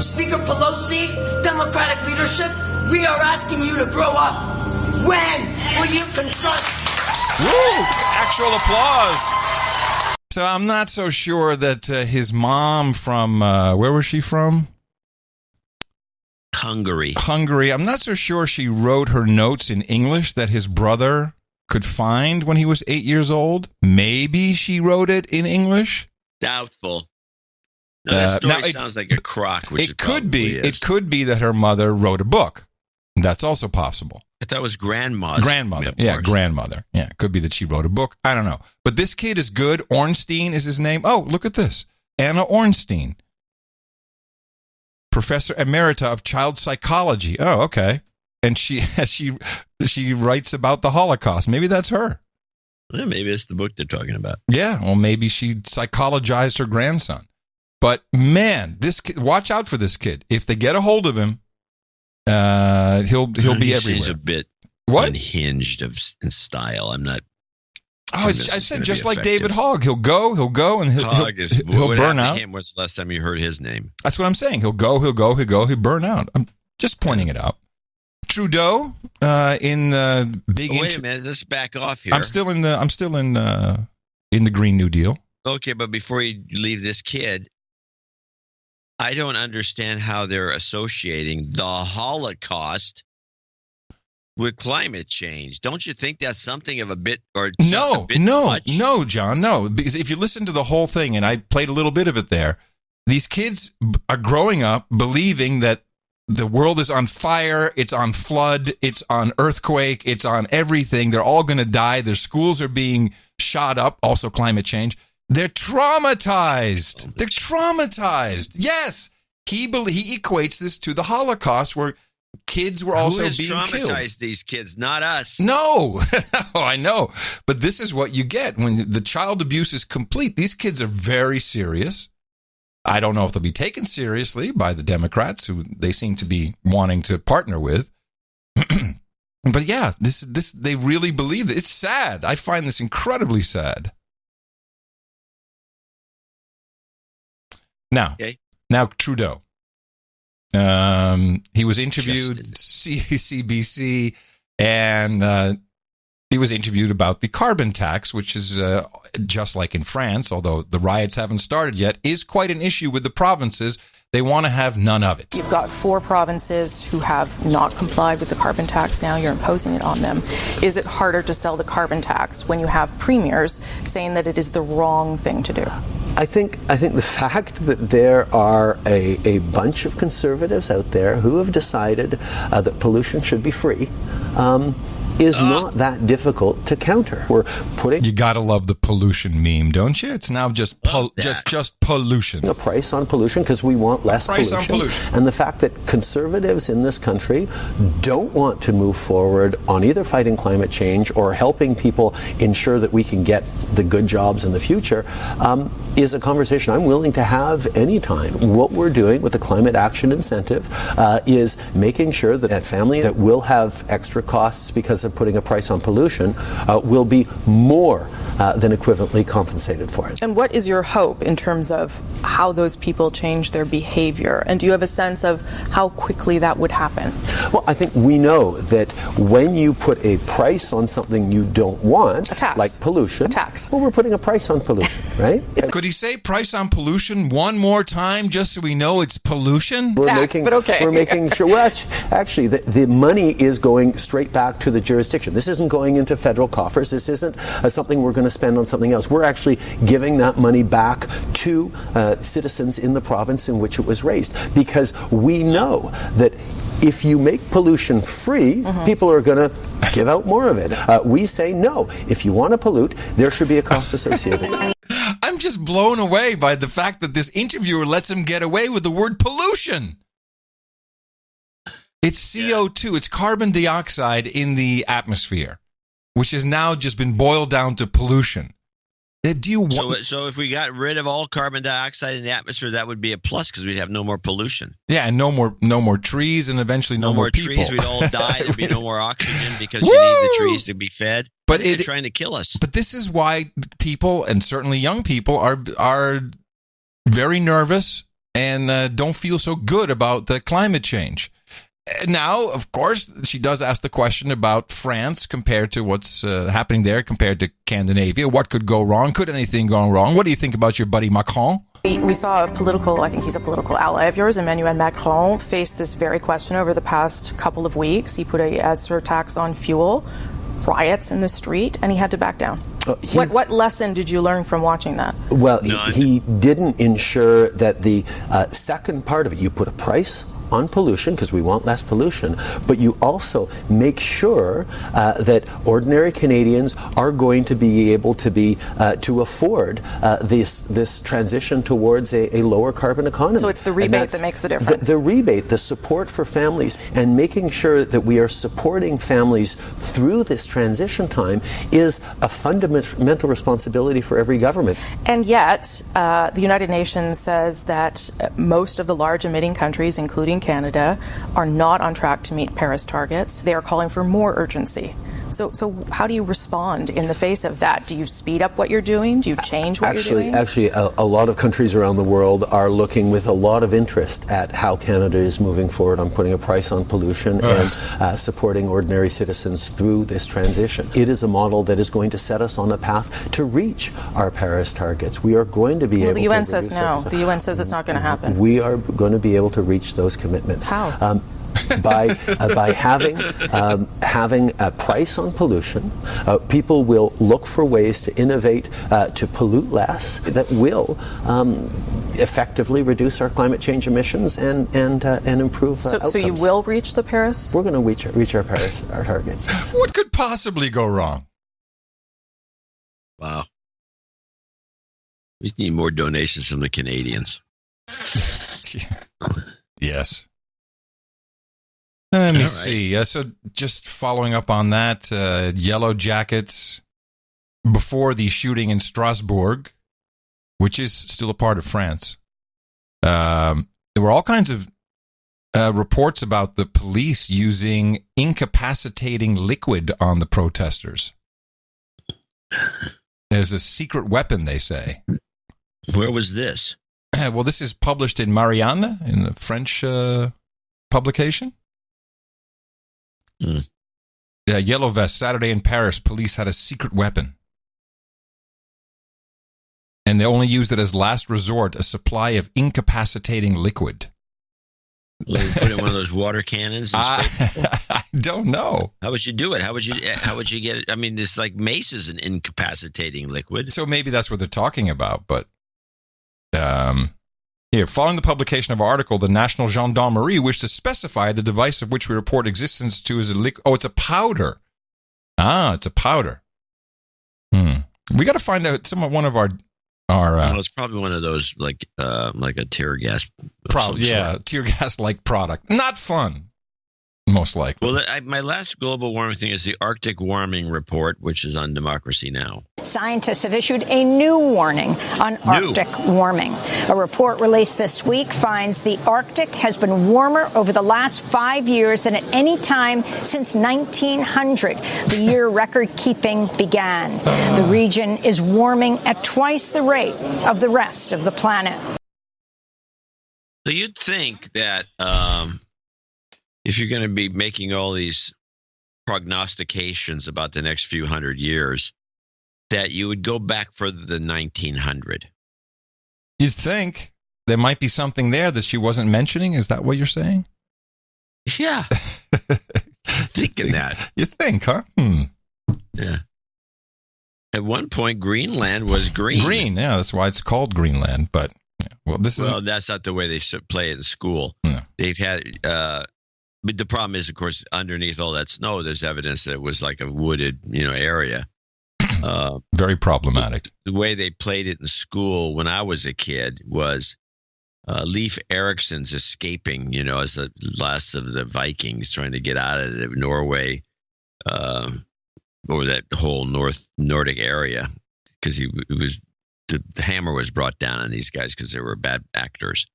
Speaker Pelosi, Democratic leadership, we are asking you to grow up. When will you confront? Woo! Actual applause. So I'm not so sure that his mom from, where was she from? Hungary. I'm not so sure she wrote her notes in English that his brother could find when he was 8 years old. Maybe she wrote it in English. Doubtful. No, that story sounds like a crock. Which it could be. It could be that her mother wrote a book. That's also possible. I thought it was grandmother. Grandmother. Yeah, grandmother. Yeah, it could be that she wrote a book. I don't know. But this kid is good. Ornstein is his name. Oh, look at this. Anna Ornstein. Professor Emerita of Child Psychology. Oh, okay. And she writes about the Holocaust. Maybe that's her. Yeah, maybe it's the book they're talking about. Yeah, well, maybe she psychologized her grandson. But, man, this kid, watch out for this kid. If they get a hold of him, he'll be everywhere. He's a bit unhinged in style. I'm not. Oh, I said just like David Hogg. He'll go, and he'll burn out. When's the last time you heard his name? That's what I'm saying. He'll burn out. I'm just pointing it out. Trudeau in the big. Wait a minute, let's back off here. I'm still in the Green New Deal. Okay, but before you leave this kid, I don't understand how they're associating the Holocaust with climate change. Don't you think that's something of a bit or No, a bit no, much? no, John, no. Because if you listen to the whole thing, and I played a little bit of it there, these kids are growing up believing that the world is on fire, it's on flood, it's on earthquake, it's on everything. They're all going to die. Their schools are being shot up, also climate change. They're traumatized. They're traumatized. Yes. He equates this to the Holocaust, where kids were also being killed. Who has traumatized these kids? Not us. No. Oh, I know. But this is what you get when the child abuse is complete. These kids are very serious. I don't know if they'll be taken seriously by the Democrats, who they seem to be wanting to partner with. But yeah, this they really believe it. It's sad. I find this incredibly sad. Now Trudeau. He was interviewed CBC, and he was interviewed about the carbon tax, which is just like in France, although the riots haven't started yet, is quite an issue with the provinces. They want to have none of it. You've got 4 provinces who have not complied with the carbon tax. Now you're imposing it on them. Is it harder to sell the carbon tax when you have premiers saying that it is the wrong thing to do? I think the fact that there are a bunch of conservatives out there who have decided that pollution should be free is not that difficult to counter. We're putting You gotta love the pollution meme, don't you? It's now just pollution. A price on pollution because we want less price pollution. on pollution. And the fact that conservatives in this country don't want to move forward on either fighting climate change or helping people ensure that we can get the good jobs in the future is a conversation I'm willing to have anytime. What we're doing with the Climate Action Incentive is making sure that a family that will have extra costs because of putting a price on pollution will be more than equivalently compensated for it. And what is your hope in terms of how those people change their behavior? And do you have a sense of how quickly that would happen? Well, I think we know that when you put a price on something you don't want, like pollution, well, we're putting a price on pollution, right? Could he say price on pollution one more time just so we know it's pollution? We're making sure. Well, actually, the money is going straight back to the jurisdiction. This isn't going into federal coffers. This isn't something we're going to spend on something else. We're actually giving that money back to citizens in the province in which it was raised, because we know that if you make pollution free, people are going to give out more of it. We say no. If you want to pollute, there should be a cost associated. I'm just blown away by the fact that this interviewer lets him get away with the word pollution. It's CO2, it's carbon dioxide in the atmosphere, which has now just been boiled down to pollution. Do you want? So if we got rid of all carbon dioxide in the atmosphere, that would be a plus because we'd have no more pollution. Yeah, and no more trees, and eventually no more people. Trees. We'd all die. There'd be no more oxygen because you need the trees to be fed. But they're trying to kill us. But this is why people, and certainly young people, are very nervous and don't feel so good about the climate change. Now, of course, she does ask the question about France compared to what's happening there, compared to Scandinavia. What could go wrong? Could anything go wrong? What do you think about your buddy Macron? We saw I think he's a political ally of yours, Emmanuel Macron, face this very question over the past couple of weeks. He put a surtax on fuel, riots in the street, and he had to back down. What lesson did you learn from watching that? Well, he didn't ensure that the second part of it, you put a price on pollution because we want less pollution, but you also make sure that ordinary Canadians are going to be able to be to afford this transition towards a lower carbon economy. So it's the rebate that makes the difference. The rebate, the support for families, and making sure that we are supporting families through this transition time is a fundamental responsibility for every government. And yet, the United Nations says that most of the large emitting countries, including Canada, are not on track to meet Paris targets. They are calling for more urgency. So how do you respond in the face of that? Do you speed up what you're doing? Do you change what you're doing? Actually, a lot of countries around the world are looking with a lot of interest at how Canada is moving forward on putting a price on pollution and supporting ordinary citizens through this transition. It is a model that is going to set us on a path to reach our Paris targets. We are going to be able to... The UN says no. The UN says it's not going to happen. We are going to be able to reach those commitments. How? by having a price on pollution. People will look for ways to innovate to pollute less that will effectively reduce our climate change emissions and improve outcomes. So you will reach the Paris? We're going to reach our Paris targets. Yes. What could possibly go wrong? Wow. We need more donations from the Canadians. Yes. Let me see. So just following up on that, Yellow Jackets, before the shooting in Strasbourg, which is still a part of France, there were all kinds of reports about the police using incapacitating liquid on the protesters. As a secret weapon, they say. Where was this? Well, this is published in Marianne, in the French publication. Yellow Vest, Saturday in Paris, police had a secret weapon. And they only used it as last resort, a supply of incapacitating liquid. Like put in one of those water cannons? I don't know. How would you do it? How would you get it? I mean, this like mace is an incapacitating liquid. So maybe that's what they're talking about. But here, following the publication of our article, the National Gendarmerie wished to specify the device of which we report existence to as a liquid. Oh, it's a powder. It's a powder. We got to find out one of our. Well, it's probably one of those like a tear gas. Probably, yeah, tear gas like product. Not fun, most likely. Well, my last global warming thing is the Arctic Warming Report, which is on Democracy Now! Scientists have issued a new warning on Arctic warming. A report released this week finds the Arctic has been warmer over the last 5 years than at any time since 1900, the year record keeping began. The region is warming at twice the rate of the rest of the planet. So you'd think that if you're going to be making all these prognostications about the next few hundred years, that you would go back further than 1900. You'd think there might be something there that she wasn't mentioning. Is that what you're saying? Yeah. Thinking that. You think, huh? Yeah. At one point, Greenland was green. Green, yeah. That's why it's called Greenland. But, that's not the way they play it in school. No. They've had... but the problem is, of course, underneath all that snow, there's evidence that it was like a wooded, area. Very problematic. The way they played it in school when I was a kid was Leif Erikson's escaping, as the last of the Vikings trying to get out of Norway or that whole Nordic area, because the hammer was brought down on these guys because they were bad actors,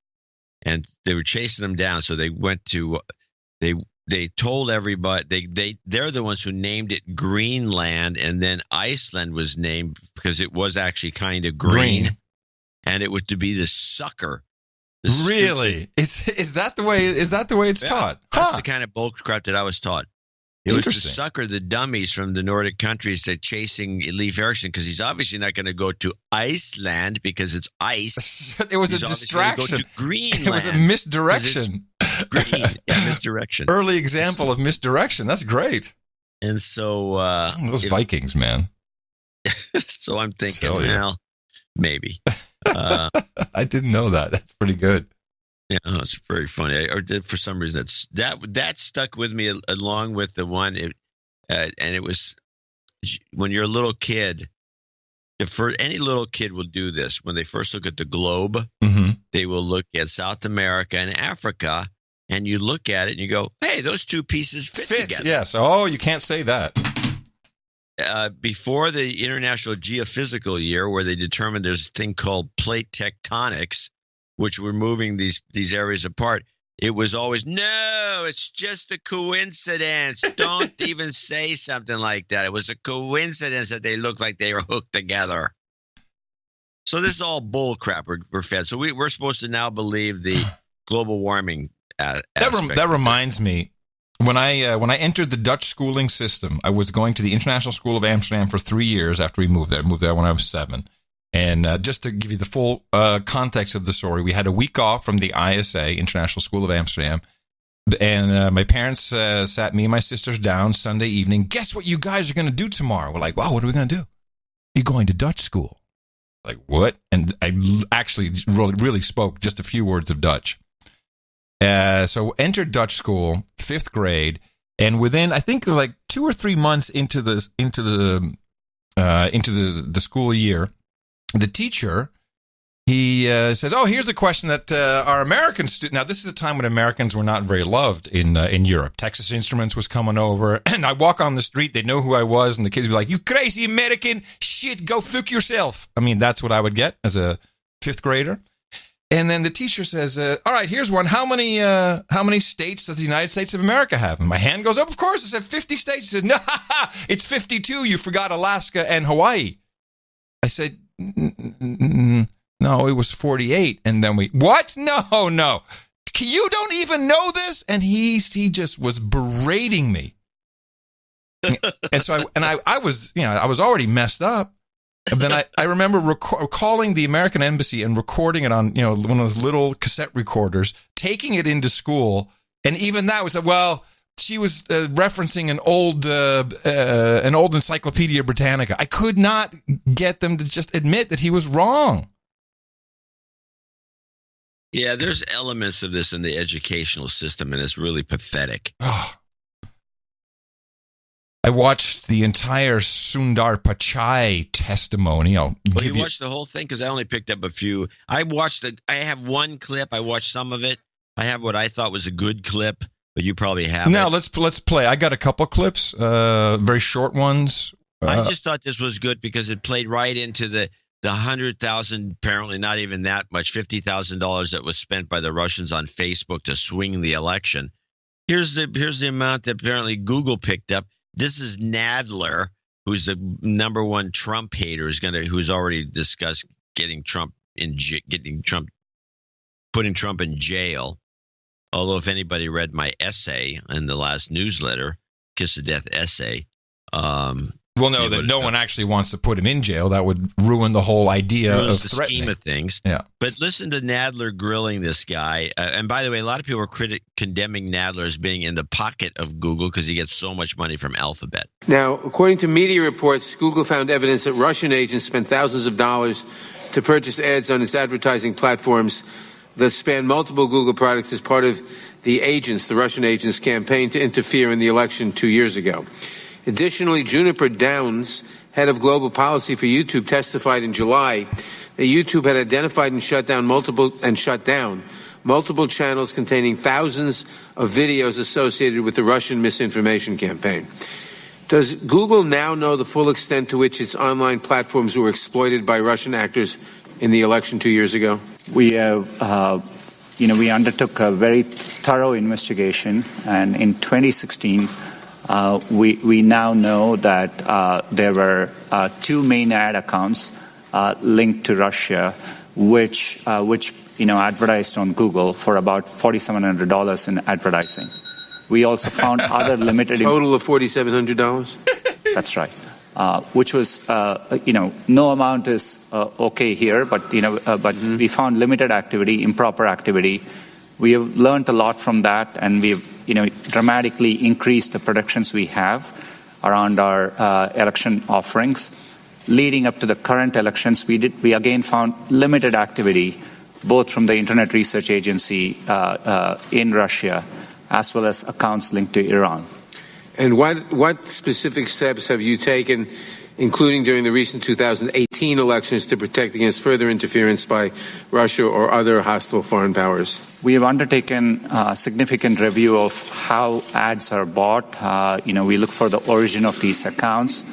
and they were chasing them down. So they went to They told everybody they're the ones who named it Greenland, and then Iceland was named because it was actually kind of green. And it was to be the sucker. Really? Is that the way it's taught? That's the kind of bull crap that I was taught. It was to sucker the dummies from the Nordic countries that chasing Leif Erikson, because he's obviously not going to go to Iceland because it's ice. It was a distraction. Go to Greenland. It was a misdirection. Green, misdirection. Early example of misdirection. That's great. And so those Vikings, man. So I'm thinking, well, maybe. I didn't know that. That's pretty good. Yeah, it's very funny. For some reason, that stuck with me along with the one, and it was when you're a little kid. Any little kid will do this when they first look at the globe. Mm-hmm. They will look at South America and Africa, and you look at it and you go, "Hey, those two pieces fit together." Yes. Oh, you can't say that. Before the International Geophysical Year, where they determined there's a thing called plate tectonics, which were moving these areas apart, it was always, no, it's just a coincidence. Don't even say something like that. It was a coincidence that they looked like they were hooked together. So this is all bull crap we're fed. So we're supposed to now believe the global warming aspect. That reminds me, when I entered the Dutch schooling system, I was going to the International School of Amsterdam for 3 years after we moved there. I moved there when I was 7. And just to give you the full context of the story, we had a week off from the ISA, International School of Amsterdam, And my parents sat me and my sisters down Sunday evening. Guess what you guys are going to do tomorrow? We're like, wow, what are we going to do? You're going to Dutch school. Like, what? And I actually really spoke just a few words of Dutch. So entered Dutch school, 5th grade, and within, I think, like 2 or 3 months into the school year, the teacher, he says, "Oh, here's a question that our American students." Now, this is a time when Americans were not very loved in Europe. Texas Instruments was coming over, and I walk on the street, they know who I was, and the kids would be like, "You crazy American shit, go fuck yourself." I mean, that's what I would get as a 5th grader. And then the teacher says, "All right, here's one. How many states does the United States of America have?" And my hand goes up. Of course, I said 50 states. He said, "No, it's 52. You forgot Alaska and Hawaii." I said, "No, it was 48." And then what? No. You don't even know this? And he just was berating me. And so I was already messed up. And then I remember calling the American embassy and recording it on, one of those little cassette recorders, taking it into school. And even that was, she was referencing an old Encyclopedia Britannica. I could not get them to just admit that he was wrong. Yeah, there's elements of this in the educational system, and it's really pathetic. Oh. I watched the entire Sundar Pichai testimony. You watched the whole thing? Because I only picked up a few. I have one clip. I watched some of it. I have what I thought was a good clip, but you probably have it. Let's play. I got a couple clips, very short ones. I just thought this was good because it played right into the $100,000, apparently not even that much, $50,000 that was spent by the Russians on Facebook to swing the election. Here's the amount that apparently Google picked up. This is Nadler, who's the number one Trump hater, who's already discussed putting Trump in jail. Although if anybody read my essay in the last newsletter, Kiss of Death essay, we'll know that no one actually wants to put him in jail. That would ruin the whole idea of the threatening. scheme of things. Yeah. But listen to Nadler grilling this guy. And by the way, a lot of people are condemning Nadler as being in the pocket of Google because he gets so much money from Alphabet. Now, according to media reports, Google found evidence that Russian agents spent thousands of dollars to purchase ads on its advertising platforms that span multiple Google products as part of the Russian agents' campaign to interfere in the election 2 years ago. Additionally, Juniper Downs, head of global policy for YouTube, testified in July that YouTube had identified and shut down multiple channels containing thousands of videos associated with the Russian misinformation campaign. Does Google now know the full extent to which its online platforms were exploited by Russian actors in the election 2 years ago? We have, we undertook a very thorough investigation, and in 2016, we now know that there were 2 main ad accounts linked to Russia, which advertised on Google for about $4,700 in advertising. We also found other limited total of $4,700. That's right. Which was no amount is okay here, but we found limited activity, improper activity. We have learned a lot from that, and we've dramatically increased the protections we have around our election offerings. Leading up to the current elections, we again found limited activity, both from the Internet Research Agency in Russia, as well as accounts linked to Iran. And what specific steps have you taken, including during the recent 2018 elections, to protect against further interference by Russia or other hostile foreign powers? We have undertaken a significant review of how ads are bought. We look for the origin of these accounts.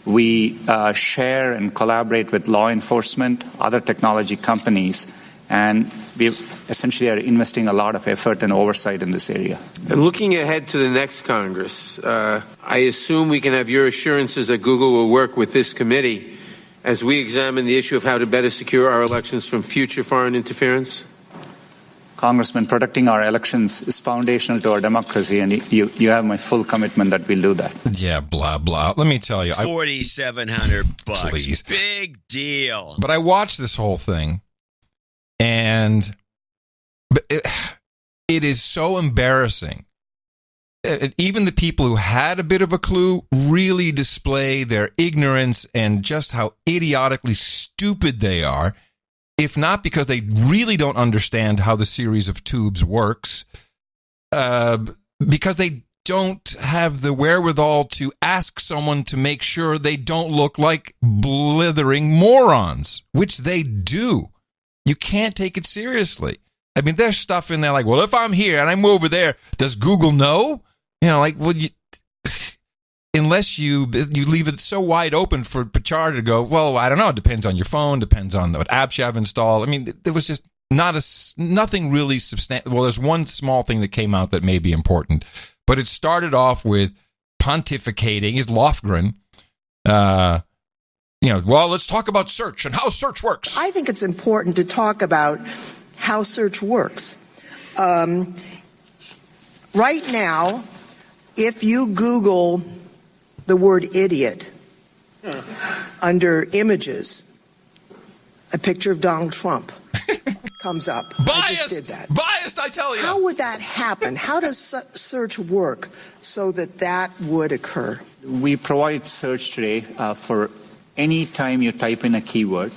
We share and collaborate with law enforcement, other technology companies, and we essentially are investing a lot of effort and oversight in this area. And looking ahead to the next Congress, I assume we can have your assurances that Google will work with this committee as we examine the issue of how to better secure our elections from future foreign interference? Congressman, protecting our elections is foundational to our democracy, and you have my full commitment that we'll do that. Yeah, blah, blah. Let me tell you. $4,700. Please. Big deal. But I watched this whole thing, and it is so embarrassing. Even the people who had a bit of a clue really display their ignorance and just how idiotically stupid they are, if not because they really don't understand how the series of tubes works, because they don't have the wherewithal to ask someone to make sure they don't look like blithering morons, which they do. You can't take it seriously. I mean, there's stuff in there like, well, if I'm here and I move over there, does Google know? You know, like, well, unless you leave it so wide open for Pachar to go, well, I don't know. It depends on your phone, depends on what apps you have installed. I mean, there was just nothing really substantial. Well, there's one small thing that came out that may be important, but it started off with pontificating. Is Lofgren, well, let's talk about search and how search works. I think it's important to talk about how search works. Right now, if you Google the word idiot under images, a picture of Donald Trump comes up. Biased! I just did that. Biased, I tell you. How would that happen? How does search work so that would occur? We provide search today for any time you type in a keyword.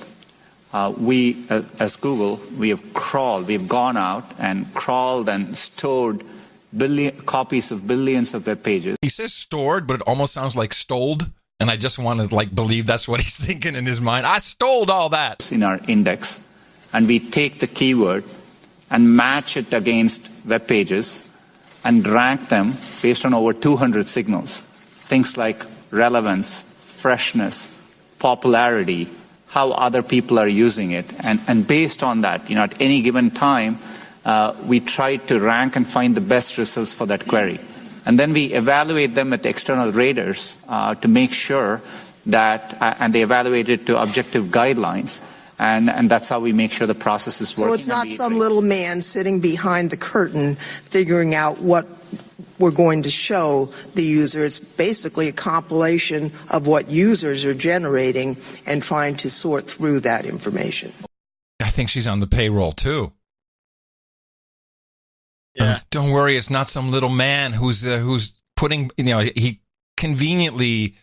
We, as Google, we've gone out and crawled and stored copies of billions of web pages. He says stored, but it almost sounds like stoled. And I just want to believe that's what he's thinking in his mind. I stole all that. In our index. And we take the keyword and match it against web pages and rank them based on over 200 signals. Things like relevance, freshness, popularity, how other people are using it. And based on that, at any given time, we try to rank and find the best results for that query. And then we evaluate them with external raters to make sure that, and they evaluate it to objective guidelines. And that's how we make sure the process is working. So it's not some little man sitting behind the curtain figuring out what we're going to show the user. It's basically a compilation of what users are generating and trying to sort through that information. I think she's on the payroll, too. Yeah. Don't worry, it's not some little man who's putting, he conveniently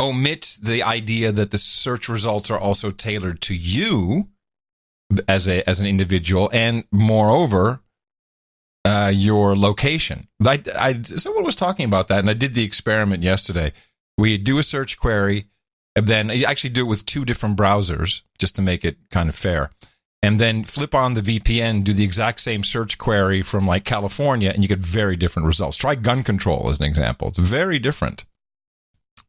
omits the idea that the search results are also tailored to you as an individual, and moreover, your location. Someone was talking about that, and I did the experiment yesterday. We do a search query, and then you actually do it with two different browsers just to make it kind of fair. And then flip on the VPN, do the exact same search query from California, and you get very different results. Try gun control as an example. It's very different.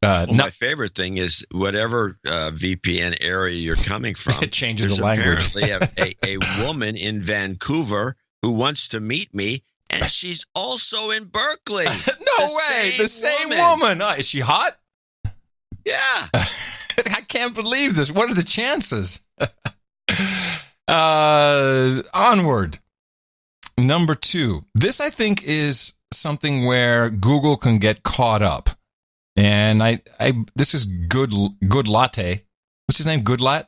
My favorite thing is whatever VPN area you're coming from. It changes the language. Apparently a woman in Vancouver who wants to meet me, and she's also in Berkeley. No way! The same woman. Is she hot? Yeah. I can't believe this. What are the chances? Onward. Number 2. This, I think, is something where Google can get caught up. And this is good latte. What's his name? Good lat?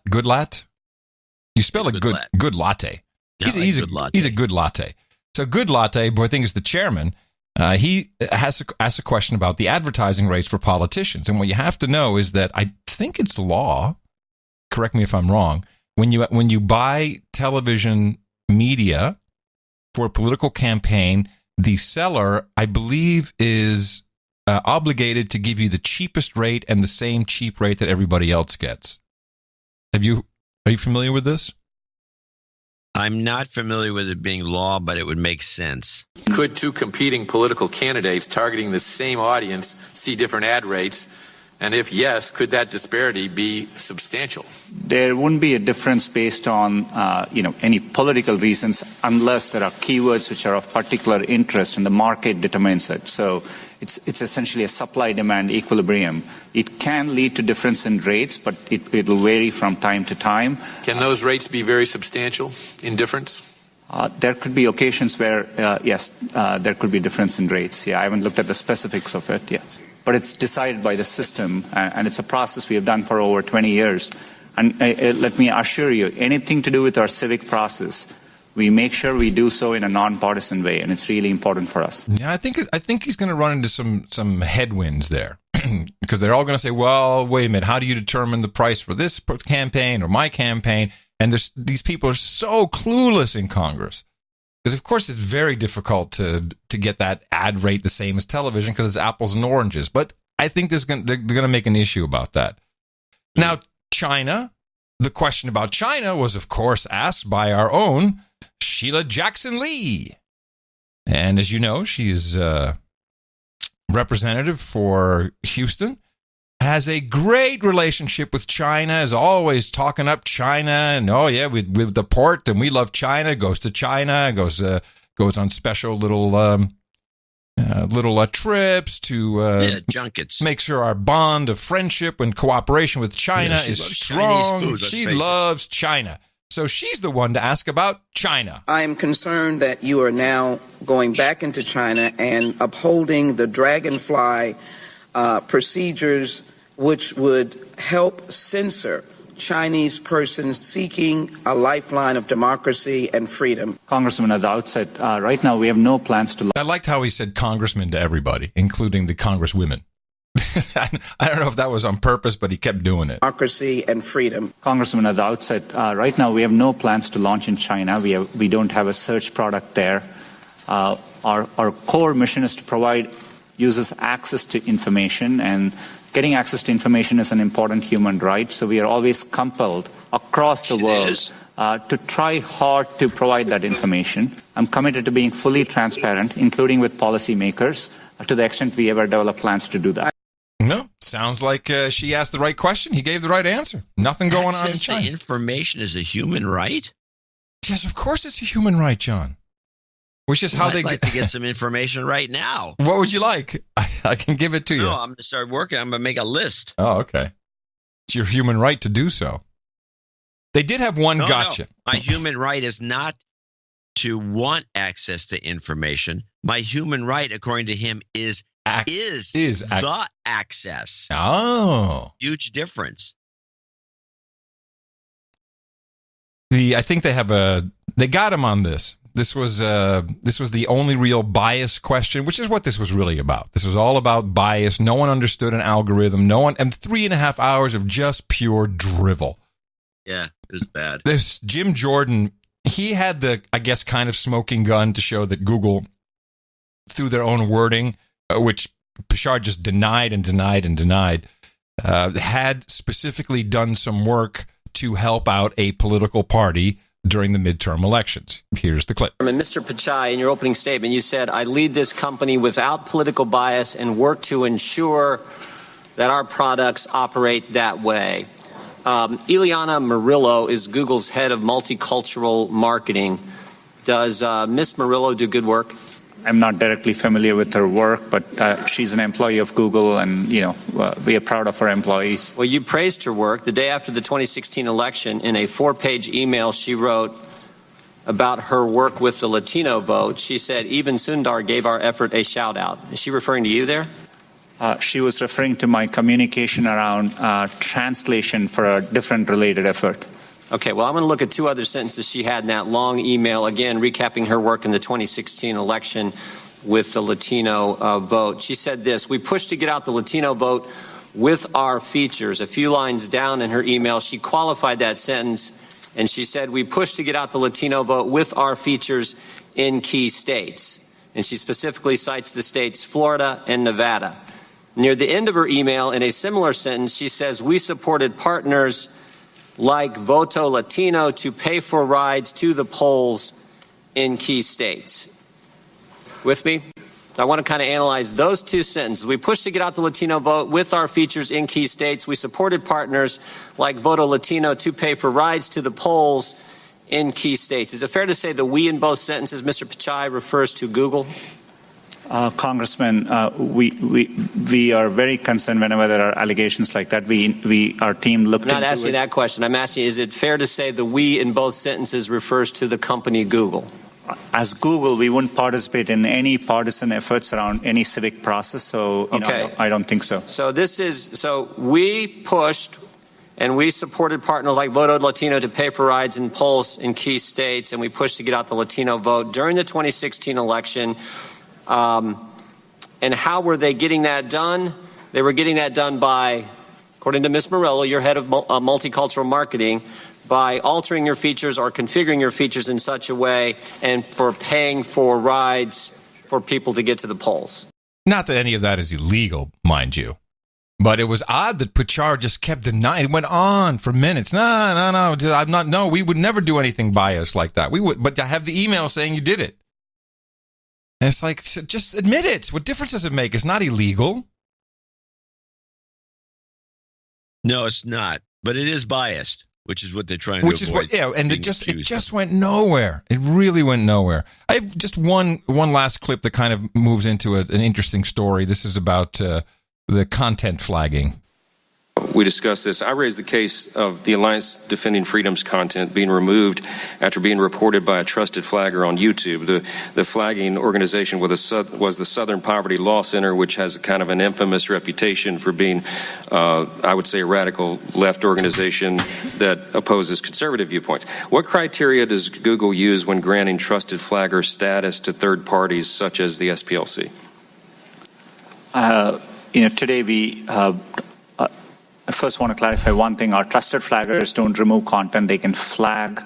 You spell it good latte. He's a good latte. So good latte, who I think is the chairman, he has asked a question about the advertising rates for politicians. And what you have to know is that I think it's law. Correct me if I'm wrong. When you buy television media for a political campaign, the seller, I believe, is obligated to give you the cheapest rate and the same cheap rate that everybody else gets. Are you familiar with this? I'm not familiar with it being law, but it would make sense. Could two competing political candidates targeting the same audience see different ad rates? And if yes, could that disparity be substantial? There wouldn't be a difference based on any political reasons unless there are keywords which are of particular interest and the market determines it. So it's essentially a supply-demand equilibrium. It can lead to difference in rates, but it will vary from time to time. Can those rates be very substantial in difference? There could be occasions where, yes, there could be difference in rates. Yeah, I haven't looked at the specifics of it. Yes. But it's decided by the system, and it's a process we have done for over 20 years. And let me assure you, anything to do with our civic process, we make sure we do so in a nonpartisan way, and it's really important for us. Yeah, I think he's going to run into some headwinds there because they're all going to say, well, wait a minute, how do you determine the price for this campaign or my campaign? And these people are so clueless in Congress. Because, of course, it's very difficult to get that ad rate the same as television because it's apples and oranges. But I think they're going to make an issue about that. Now, China, the question about China was, of course, asked by our own Sheila Jackson Lee. And as you know, she's representative for Houston, has a great relationship with China, is always talking up China, and with the port, and we love China, goes to China, goes on special little trips to junkets. Make sure our bond of friendship and cooperation with China is strong. Food, she loves China. So she's the one to ask about China. I am concerned that you are now going back into China and upholding the dragonfly procedures which would help censor Chinese persons seeking a lifeline of democracy and freedom. Congressman, at the outset, right now we have no plans to... I liked how he said congressman to everybody, including the congresswomen. I don't know if that was on purpose, but he kept doing it. Democracy and freedom. Congressman, at the outset, right now we have no plans to launch in China. We don't have a search product there. Our core mission is to provide users access to information, and getting access to information is an important human right. So we are always compelled across the world to try hard to provide that information. I'm committed to being fully transparent, including with policymakers, to the extent we ever develop plans to do that. No, sounds like she asked the right question. He gave the right answer. Nothing going on in China. Information is a human right? Yes, of course it's a human right, John. Which is how I'd like to get some information right now. What would you like? I can give it to you. No, I'm going to start working. I'm going to make a list. Oh, okay. It's your human right to do so. They did have one gotcha. No. My human right is not to want access to information. My human right, according to him, is the access. Oh. Huge difference. I think they got him on this. This was the only real bias question, which is what this was really about. This was all about bias. No one understood an algorithm. And 3.5 hours of just pure drivel. Yeah, it was bad. This Jim Jordan, he had the, I guess, kind of smoking gun to show that Google, through their own wording, which Bashar just denied, had specifically done some work to help out a political party during the midterm elections. Here's the clip. Mr. Pichai, in your opening statement, you said, I lead this company without political bias and work to ensure that our products operate that way. Ileana Murillo is Google's head of multicultural marketing. Does Ms. Murillo do good work? I'm not directly familiar with her work, but she's an employee of Google, and we are proud of her employees. Well, you praised her work. The day after the 2016 election, in a 4-page email she wrote about her work with the Latino vote, she said, even Sundar gave our effort a shout-out. Is she referring to you there? She was referring to my communication around translation for a different related effort. Okay, well, I'm going to look at 2 other sentences she had in that long email, again, recapping her work in the 2016 election with the Latino vote. She said this: we pushed to get out the Latino vote with our features. A few lines down in her email, she qualified that sentence, and she said, we pushed to get out the Latino vote with our features in key states. And she specifically cites the states Florida and Nevada. Near the end of her email, in a similar sentence, she says, we supported partners like Voto Latino to pay for rides to the polls in key states. With me? I want to kind of analyze those 2 sentences. We pushed to get out the Latino vote with our features in key states. We supported partners like Voto Latino to pay for rides to the polls in key states. Is it fair to say the we in both sentences, Mr. Pichai, refers to Google? Congressman, we are very concerned whenever there are allegations like that. Our team looked into it. I'm not asking that question. I'm asking, is it fair to say the we in both sentences refers to the company Google? As Google, we wouldn't participate in any partisan efforts around any civic process. So, I don't think so. So we pushed And we supported partners like Voto Latino to pay for rides in polls in key states, and we pushed to get out the Latino vote during the 2016 election. And how were they getting that done? They were getting that done by, according to Ms. Morello, your head of multicultural marketing, by altering your features or configuring your features in such a way and for paying for rides for people to get to the polls. Not that any of that is illegal, mind you. But it was odd that Pichar just kept denying. It went on for minutes. No, I'm not. No, we would never do anything biased like that. We would, but I have the email saying you did it. And it's like, just admit it. What difference does it make? It's not illegal. No, it's not. But it is biased, which is what they're trying to avoid. Which is what, yeah, and it just went nowhere. It really went nowhere. I have just one last clip that kind of moves into an interesting story. This is about the content flagging. We discussed this. I raised the case of the Alliance Defending Freedom's content being removed after being reported by a trusted flagger on YouTube. The flagging organization was the Southern Poverty Law Center, which has kind of an infamous reputation for being, I would say, a radical left organization that opposes conservative viewpoints. What criteria does Google use when granting trusted flagger status to third parties such as the SPLC? Today we... I first want to clarify one thing. Our trusted flaggers don't remove content. They can flag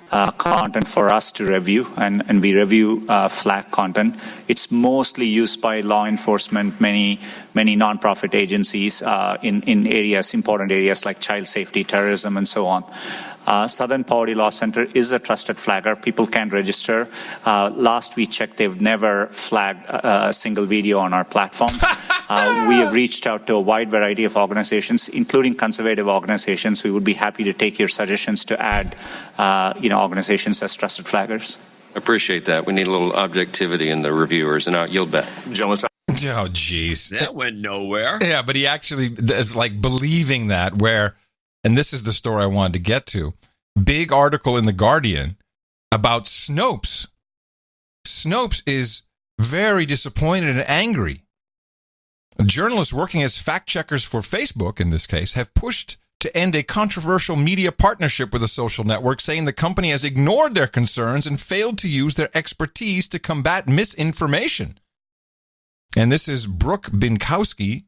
content for us to review, and we review flag content. It's mostly used by law enforcement, many nonprofit agencies in areas, important areas like child safety, terrorism, and so on. Southern Poverty Law Center is a trusted flagger. People can register. Last we checked, they've never flagged a single video on our platform. We have reached out to a wide variety of organizations, including conservative organizations. We would be happy to take your suggestions to add, organizations as trusted flaggers. I appreciate that. We need a little objectivity in the reviewers, and I'll yield back. Oh, jeez. That went nowhere. Yeah, but he actually is like believing that where, and this is the story I wanted to get to, big article in The Guardian about Snopes. Snopes is very disappointed and angry. Journalists working as fact-checkers for Facebook, in this case, have pushed to end a controversial media partnership with a social network, saying the company has ignored their concerns and failed to use their expertise to combat misinformation. And this is Brooke Binkowski,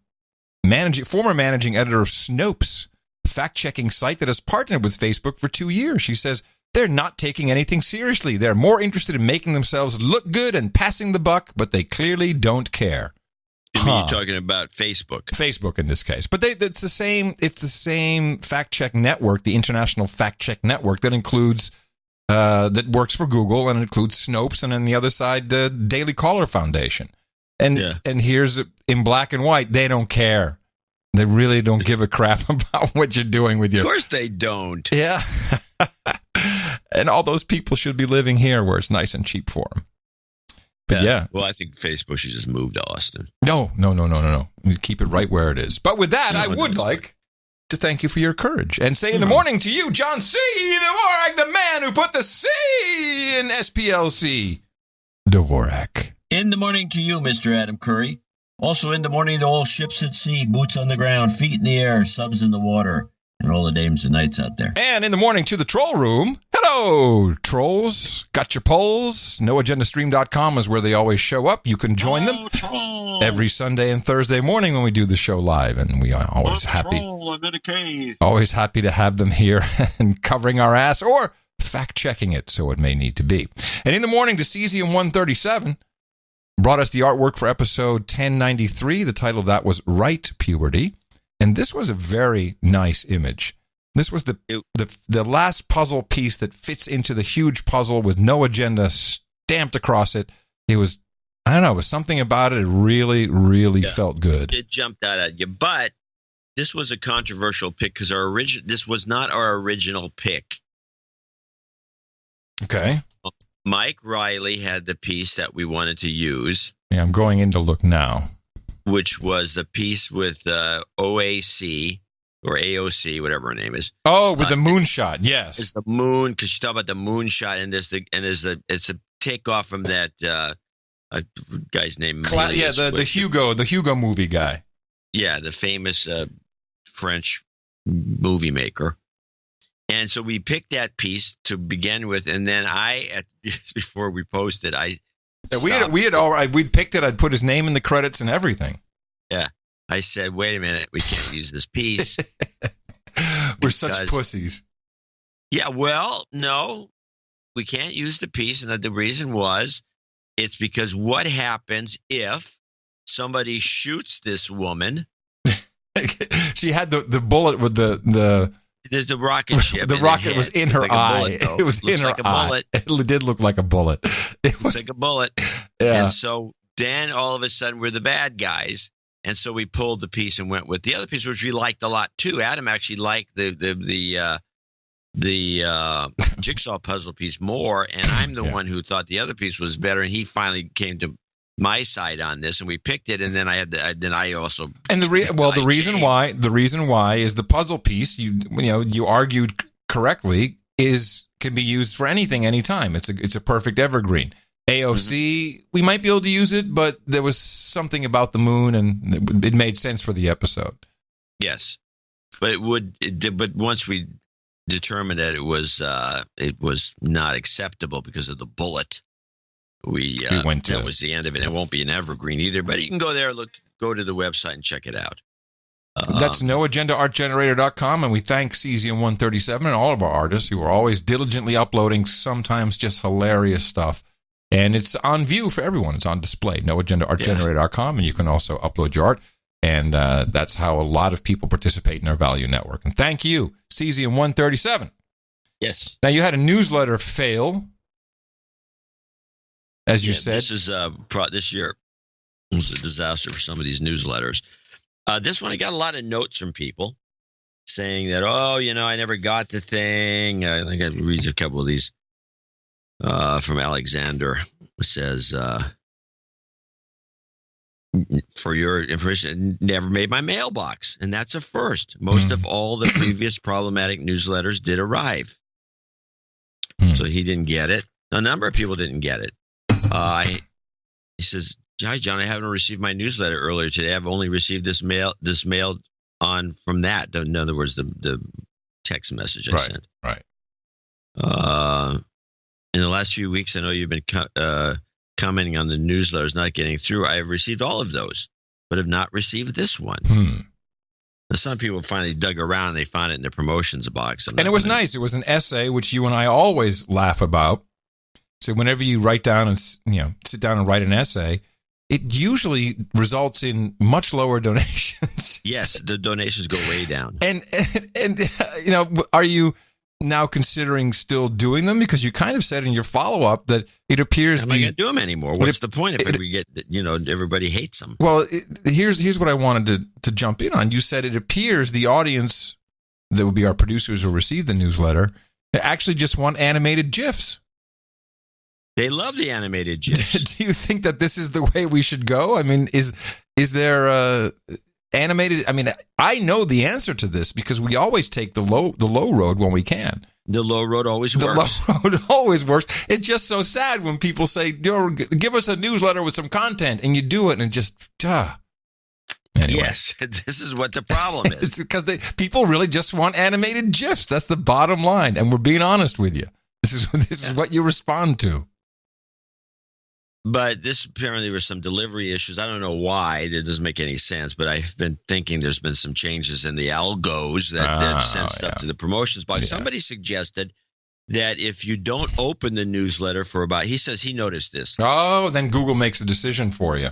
former managing editor of Snopes, a fact-checking site that has partnered with Facebook for 2 years. She says they're not taking anything seriously. They're more interested in making themselves look good and passing the buck, but they clearly don't care. You're talking about Facebook. Facebook in this case. But it's the same fact-check network, the International Fact-Check Network, that includes, that works for Google and includes Snopes, and on the other side, the Daily Caller Foundation. And here's, in black and white, they don't care. They really don't give a crap about what you're doing with your... Of course they don't. Yeah. And all those people should be living here where it's nice and cheap for them. But yeah. Well, I think Facebook should just move to Austin. No. We keep it right where it is. But with that, I would like to thank you for your courage and say in the morning to you, John C. Dvorak, the man who put the C in SPLC. Dvorak. In the morning to you, Mr. Adam Curry. Also in the morning to all ships at sea, boots on the ground, feet in the air, subs in the water, and all the dames and knights out there. And in the morning to the troll room. Hello, trolls. Got your polls? NoAgendaStream.com is where they always show up. You can join them every Sunday and Thursday morning when we do the show live, and we are always happy. I'm in a cave. Always happy to have them here and covering our ass or fact-checking it, so it may need to be. And in the morning to Cesium 137 brought us the artwork for episode 1093. The title of that was Right Puberty. And this was a very nice image. This was the last puzzle piece that fits into the huge puzzle with no agenda stamped across it. It was, I don't know, it was something about it. It really, really felt good. It jumped out at you. But this was a controversial pick because this was not our original pick. Okay. Mike Riley had the piece that we wanted to use. Yeah, I'm going in to look now. Which was the piece with OAC or AOC, whatever her name is. Oh, with the moonshot, yes. It's the moon, because you talk about the moonshot, and it's a takeoff from that guy's name. The Hugo movie guy. Yeah, the famous French movie maker. And so we picked that piece to begin with, and then before we posted, we'd picked it. I'd put his name in the credits and everything. Yeah, I said, wait a minute, we can't use this piece. We're such pussies. Yeah, well, no, we can't use the piece, and the reason was, it's because what happens if somebody shoots this woman? She had the bullet with There's the rocket ship. The rocket was in her eye. It was in her eye. It did look like a bullet. It looks like a bullet. Yeah. And so then all of a sudden we're the bad guys. And so we pulled the piece and went with the other piece, which we liked a lot too. Adam actually liked the jigsaw puzzle piece more, and I'm the one who thought the other piece was better. And he finally came to my side on this, and we picked it. And then I also and the reason why is the puzzle piece. You argued correctly can be used for anything, anytime. It's a perfect evergreen. AOC, we might be able to use it, but there was something about the moon, and it made sense for the episode. Yes, but but once we determined that it was not acceptable because of the bullet, that was the end of it. It won't be an evergreen either, but you can go there, go to the website and check it out. That's noagendaartgenerator.com, and we thank Cesium-137 and all of our artists who are always diligently uploading sometimes just hilarious stuff. And it's on view for everyone. It's on display, noagendaartgenerator.com, and you can also upload your art. And that's how a lot of people participate in our value network. And thank you, Cesium-137. Yes. Now, you had a newsletter fail, as you said. This year was a disaster for some of these newsletters. This one, I got a lot of notes from people saying that, I never got the thing. I think I read a couple of these. From Alexander, it says, for your information, never made my mailbox. And that's a first. Most of all the previous problematic newsletters did arrive. So he didn't get it. A number of people didn't get it. He says, hi, John, I haven't received my newsletter earlier today. I've only received this mail from that. In other words, the text message I sent. Right. In the last few weeks, I know you've been commenting on the newsletters not getting through. I have received all of those, but have not received this one. Now, some people finally dug around and they found it in the promotions box. And it was nice. It was an essay, which you and I always laugh about. So whenever you write down and sit down and write an essay, it usually results in much lower donations. Yes, the donations go way down. And are you now considering still doing them? Because you kind of said in your follow-up that it appears I'm not going to do them anymore. What's the point if we get, everybody hates them? Well, here's what I wanted to jump in on. You said it appears the audience, that would be our producers who receive the newsletter, actually just want animated GIFs. They love the animated GIFs. Do you think that this is the way we should go? I mean, is there animated? I mean, I know the answer to this because we always take the low road when we can. The low road always works. The low road always works. It's just so sad when people say, give us a newsletter with some content, and you do it, and it just, Anyway. Yes, this is what the problem is. It's because people really just want animated GIFs. That's the bottom line, and we're being honest with you. This is what you respond to. But this apparently was some delivery issues. I don't know why. It doesn't make any sense. But I've been thinking there's been some changes in the algos that send stuff to the promotions box. Yeah. Somebody suggested that if you don't open the newsletter he says he noticed this. Oh, then Google makes a decision for you.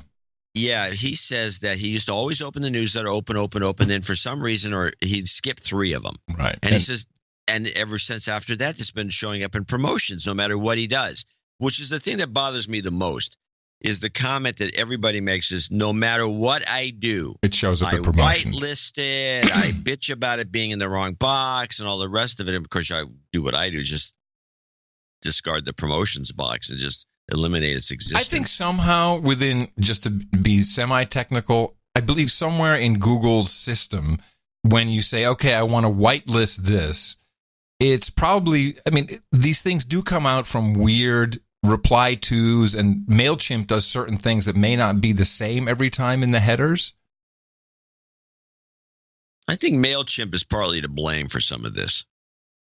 Yeah, he says that he used to always open the newsletter, open. Then for some reason, or he'd skip 3 of them. Right. And he says, and ever since after that, it's been showing up in promotions no matter what he does. Which is the thing that bothers me the most, is the comment that everybody makes is, no matter what I do, it shows up in promotions. I whitelist it, I bitch about it being in the wrong box and all the rest of it. And of course, I do what I do, just discard the promotions box and just eliminate its existence. I think somehow within, just to be semi-technical, I believe somewhere in Google's system, when you say, okay, I want to whitelist this, it's probably, I mean, these things do come out from weird reply tos, and MailChimp does certain things that may not be the same every time in the headers. I think MailChimp is partly to blame for some of this.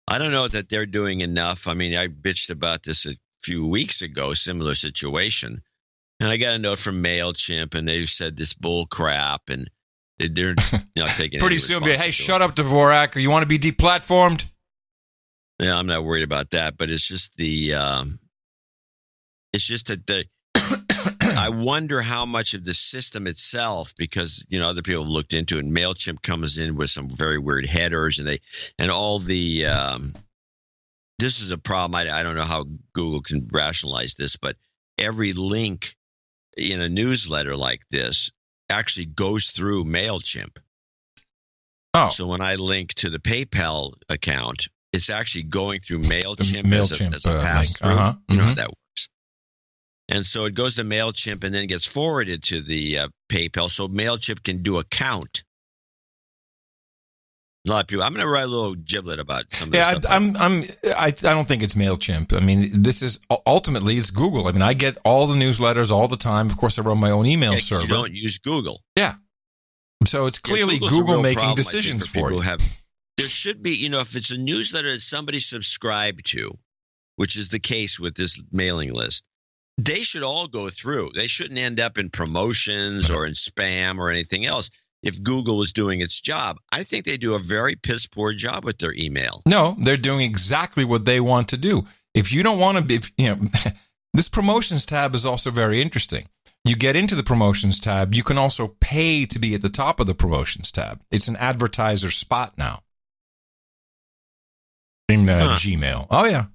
I don't know that they're doing enough. I mean, I bitched about this a few weeks ago, similar situation. And I got a note from MailChimp, and they said this bull crap, and they're not taking Pretty soon, hey, shut up, Dvorak, or you want to be deplatformed? Yeah, I'm not worried about that, but it's just that I wonder how much of the system itself, because other people have looked into it, and MailChimp comes in with some very weird headers, and all the this is a problem. I don't know how Google can rationalize this, but every link in a newsletter like this actually goes through MailChimp. Oh, so when I link to the PayPal account, it's actually going through MailChimp, as a pass-through. You know how that works. And so it goes to MailChimp and then gets forwarded to the PayPal, so MailChimp can do a count. A lot of people. I'm going to write a little giblet about some of this stuff. I don't think it's MailChimp. I mean, this is ultimately it's Google. I mean, I get all the newsletters all the time. Of course, I run my own email server. You don't use Google. Yeah. So it's clearly Google making decisions for you. There should be, if it's a newsletter that somebody subscribed to, which is the case with this mailing list, they should all go through. They shouldn't end up in promotions or in spam or anything else. If Google was doing its job, I think they do a very piss poor job with their email. No, they're doing exactly what they want to do. If you don't want to be, this promotions tab is also very interesting. You get into the promotions tab, you can also pay to be at the top of the promotions tab. It's an advertiser spot now. In Gmail. Oh, yeah.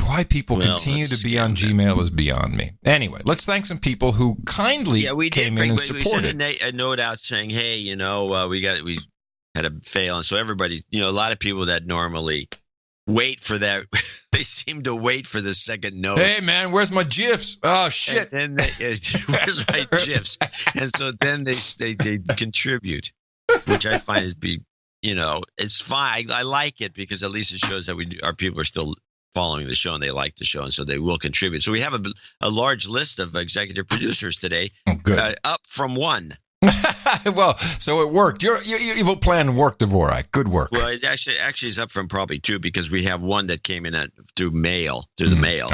Why people continue to be on Gmail is beyond me. Anyway, let's thank some people who kindly came in and supported. We sent a note out saying, hey, we had a fail. And so everybody, a lot of people that normally wait for that, they seem to wait for the second note. Hey, man, where's my GIFs? Oh, shit. And then where's my GIFs? And so then they contribute, which I find to be, it's fine. I like it because at least it shows that our people are still following the show and they like the show, and so they will contribute. So we have a large list of executive producers today, up from one. Well, so it worked. Your evil plan worked, Dvorak. Good work. Well, it actually is up from probably two, because we have one that came in through the mail,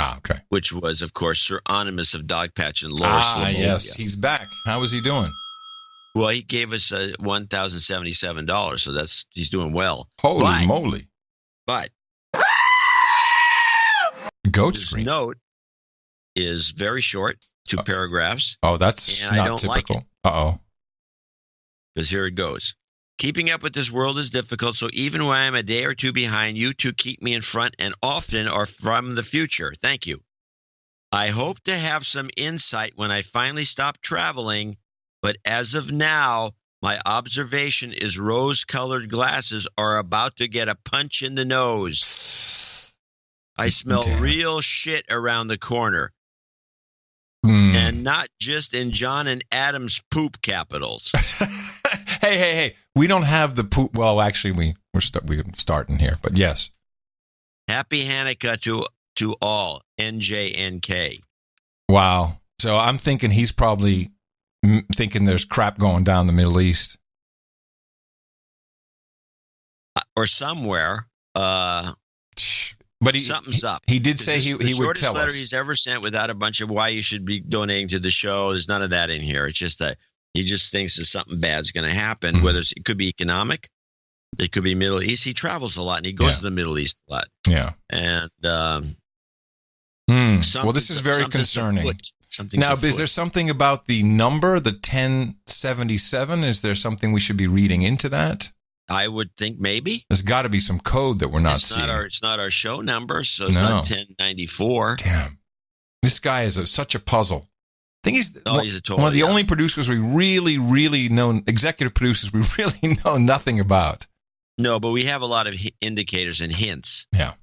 which was, of course, Sir Anonymous of Dogpatch and Lower Slobovia. Yes, he's back. How is he doing? Well, he gave us $1,077, so he's doing well. Holy moly! But Goat His screen. note is very short, 2 paragraphs. Oh, that's and not I don't typical. Like it. Uh-oh. Because here it goes. Keeping up with this world is difficult, so even when I'm a day or two behind, you two keep me in front and often are from the future. Thank you. I hope to have some insight when I finally stop traveling, but as of now, my observation is rose-colored glasses are about to get a punch in the nose. I smell real shit around the corner. And not just in John and Adam's poop capitals. Hey. We don't have the poop. Well, actually, we're starting here, but yes. Happy Hanukkah to all. NJNK. Wow. So I'm thinking he's probably thinking there's crap going down the Middle East. Or somewhere. But something's up. He did say he would tell us. The shortest letter he's ever sent without a bunch of why you should be donating to the show. There's none of that in here. It's just that he just thinks that something bad's going to happen. Mm-hmm. Whether it could be economic, it could be Middle East. He travels a lot and he goes to the Middle East a lot. Yeah. And well, this is very concerning. Now, is there something about the number, the 1077? Is there something we should be reading into that? I would think maybe. There's got to be some code that we're not seeing. It's not our show number, so it's not 1094. Damn. This guy is such a puzzle. I think he's he's one of the only producers we really, really know, executive producers we really know nothing about. No, but we have a lot of indicators and hints. Yeah.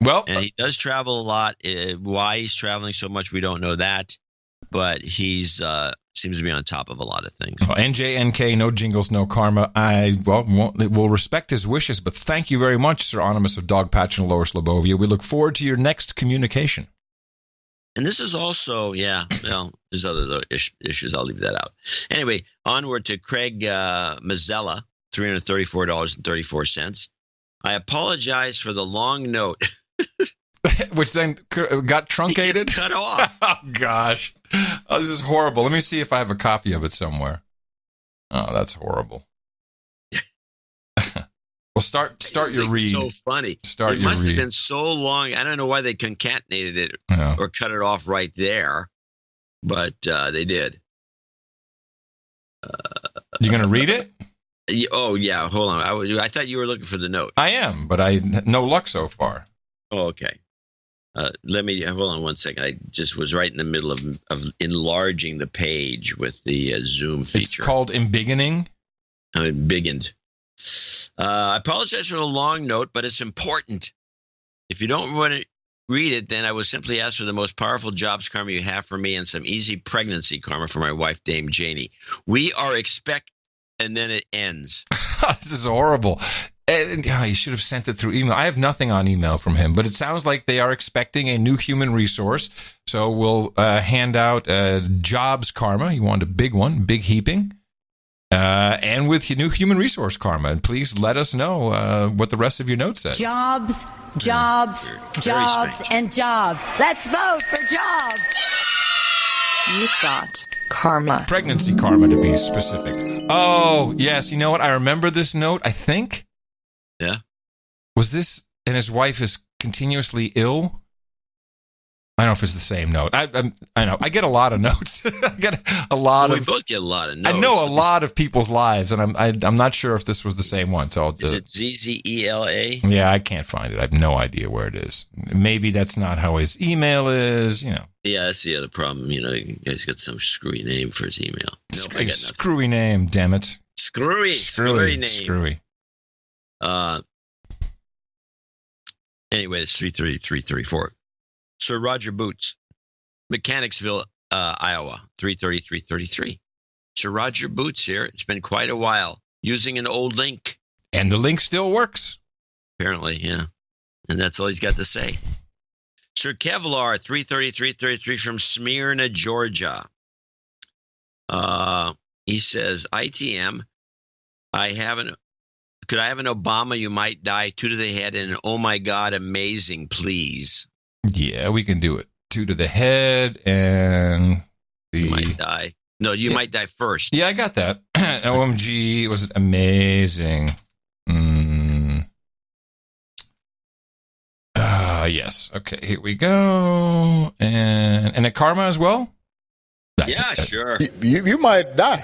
Well, and he does travel a lot. Why he's traveling so much, we don't know that. But he's seems to be on top of a lot of things. Well, NJNK, no jingles, no karma. We'll respect his wishes, but thank you very much, Sir Anonymous of Dogpatch and Lower Slobovia. We look forward to your next communication. And this is also, there's other issues. I'll leave that out. Anyway, onward to Craig Mazzella, $334.34. I apologize for the long note. Which then got truncated? Cut off. Oh, gosh. Oh, this is horrible. Let me see if I have a copy of it somewhere. Oh, that's horrible. Well, start your read. So funny. It must have been so long. I don't know why they concatenated it or cut it off right there, but they did. You going to read it? Oh, yeah. Hold on. I thought you were looking for the note. I am, but no luck so far. Oh, okay. Let me hold on one second. I just was right in the middle of enlarging the page with the Zoom feature. It's called embiggening. Embiggened. I apologize for the long note, but it's important. If you don't want to read it, then I will simply ask for the most powerful jobs karma you have for me and some easy pregnancy karma for my wife, Dame Janie. We are and then it ends. This is horrible. You should have sent it through email. I have nothing on email from him, but it sounds like they are expecting a new human resource. So we'll hand out jobs karma. You want a big one, big heaping. And with your new human resource karma. And please let us know what the rest of your note says. Jobs, and jobs. Let's vote for jobs. You've got karma. Pregnancy karma, to be specific. Oh, yes. You know what? I remember this note, I think. Yeah. Was this, and his wife is continuously ill? I don't know if it's the same note. I know. I get a lot of notes. I get a lot We both get a lot of notes. I know a lot of people's lives, and I'm not sure if this was the same one. So is it ZZELA? Yeah, I can't find it. I have no idea where it is. Maybe that's not how his email is. Yeah, that's the other problem. You guys got some screwy name for his email. Screwy name, damn it. Screwy name. Screwy. Anyway, it's 33334. Sir Roger Boots, Mechanicsville, Iowa, 33333. Sir Roger Boots here. It's been quite a while. Using an old link. And the link still works. Apparently, yeah. And that's all he's got to say. Sir Kevlar, 33333 from Smyrna, Georgia. He says, ITM, could I have an Obama, you might die, 2 to the head, and an oh my God, amazing, please. Yeah, we can do it. 2 to the head, and You might die. No, you might die first. Yeah, I got that. OMG, was it amazing? Yes. Okay, here we go. And a karma as well? Yeah, sure. You might die.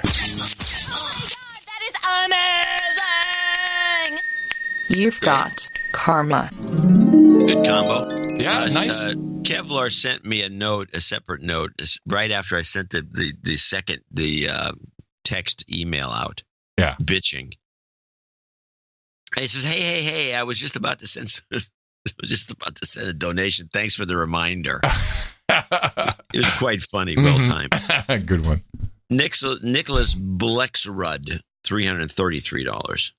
You've got karma. Good combo. Yeah, nice. Kevlar sent me a separate note, right after I sent the second text email out. Yeah, bitching. He says, "Hey! I was just about to send a donation. Thanks for the reminder." It was quite funny. Well timed. Good one. Nicholas Blexrud, $333.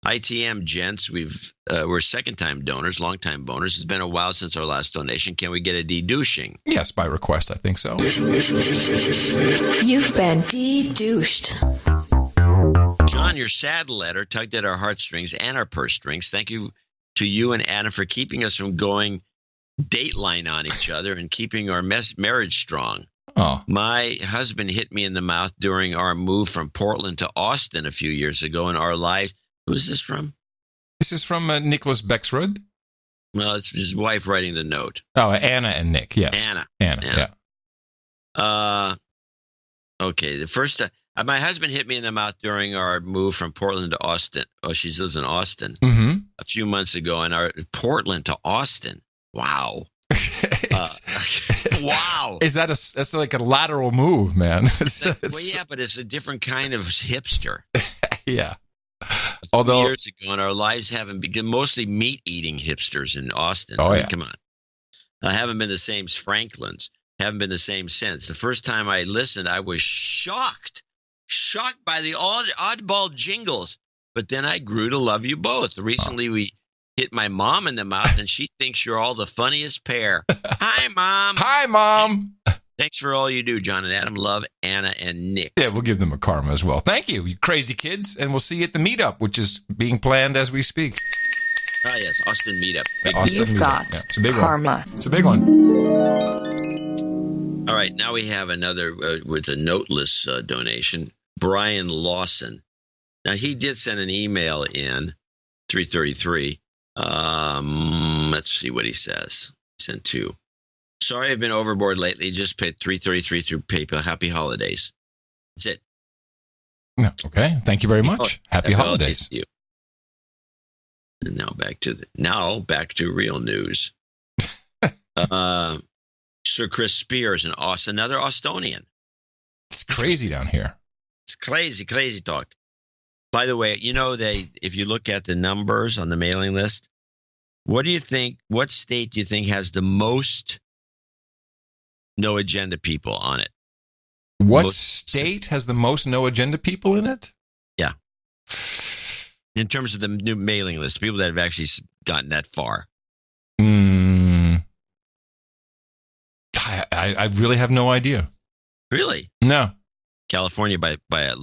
ITM, gents, we're second-time donors, long-time boners. It's been a while since our last donation. Can we get a de-douching? Yes, by request, I think so. You've been de-douched. John, your sad letter tugged at our heartstrings and our purse strings. Thank you to you and Adam for keeping us from going dateline on each other and keeping our marriage strong. Oh. My husband hit me in the mouth during our move from Portland to Austin a few years ago, and our life. Who is this from? This is from Nicholas Bexrud. Well, it's his wife writing the note. Oh, Anna and Nick, yes. Anna. Yeah. Okay, the first time. My husband hit me in the mouth during our move from Portland to Austin. Oh, she lives in Austin. Mm-hmm. A few months ago, and our Portland to Austin. Wow. Wow. That's like a lateral move, man. Well, yeah, but it's a different kind of hipster. Yeah. Although years ago, and our lives haven't been mostly meat-eating hipsters in Austin. Oh, yeah. Come on. I haven't been the same as Franklin's. Haven't been the same since. The first time I listened, I was shocked by the oddball jingles. But then I grew to love you both. Recently, we hit my mom in the mouth, and she thinks you're all the funniest pair. Hi, Mom. Hi, Mom. Thanks for all you do, John and Adam. Love, Anna and Nick. Yeah, we'll give them a karma as well. Thank you, you crazy kids. And we'll see you at the meetup, which is being planned as we speak. Oh, yes, Austin Meetup. You've got it's a big karma. one. It's a big one. All right, now we have another with a noteless donation. Brian Lawson. Now, he did send an email in, 333. Let's see what he says. He sent 2. Sorry I've been overboard lately. Just paid $3.33 through PayPal. Happy holidays. That's it. Okay. Thank you very much. Happy holidays. To you. And now back to real news. Sir Chris Spears in Austin, another Austonian. It's crazy down here. It's crazy talk. By the way, if you look at the numbers on the mailing list, what state do you think has the most no agenda people on it? What state has the most no agenda people in it? Yeah. In terms of the new mailing list, people that have actually gotten that far. I really have no idea. Really? No. California by a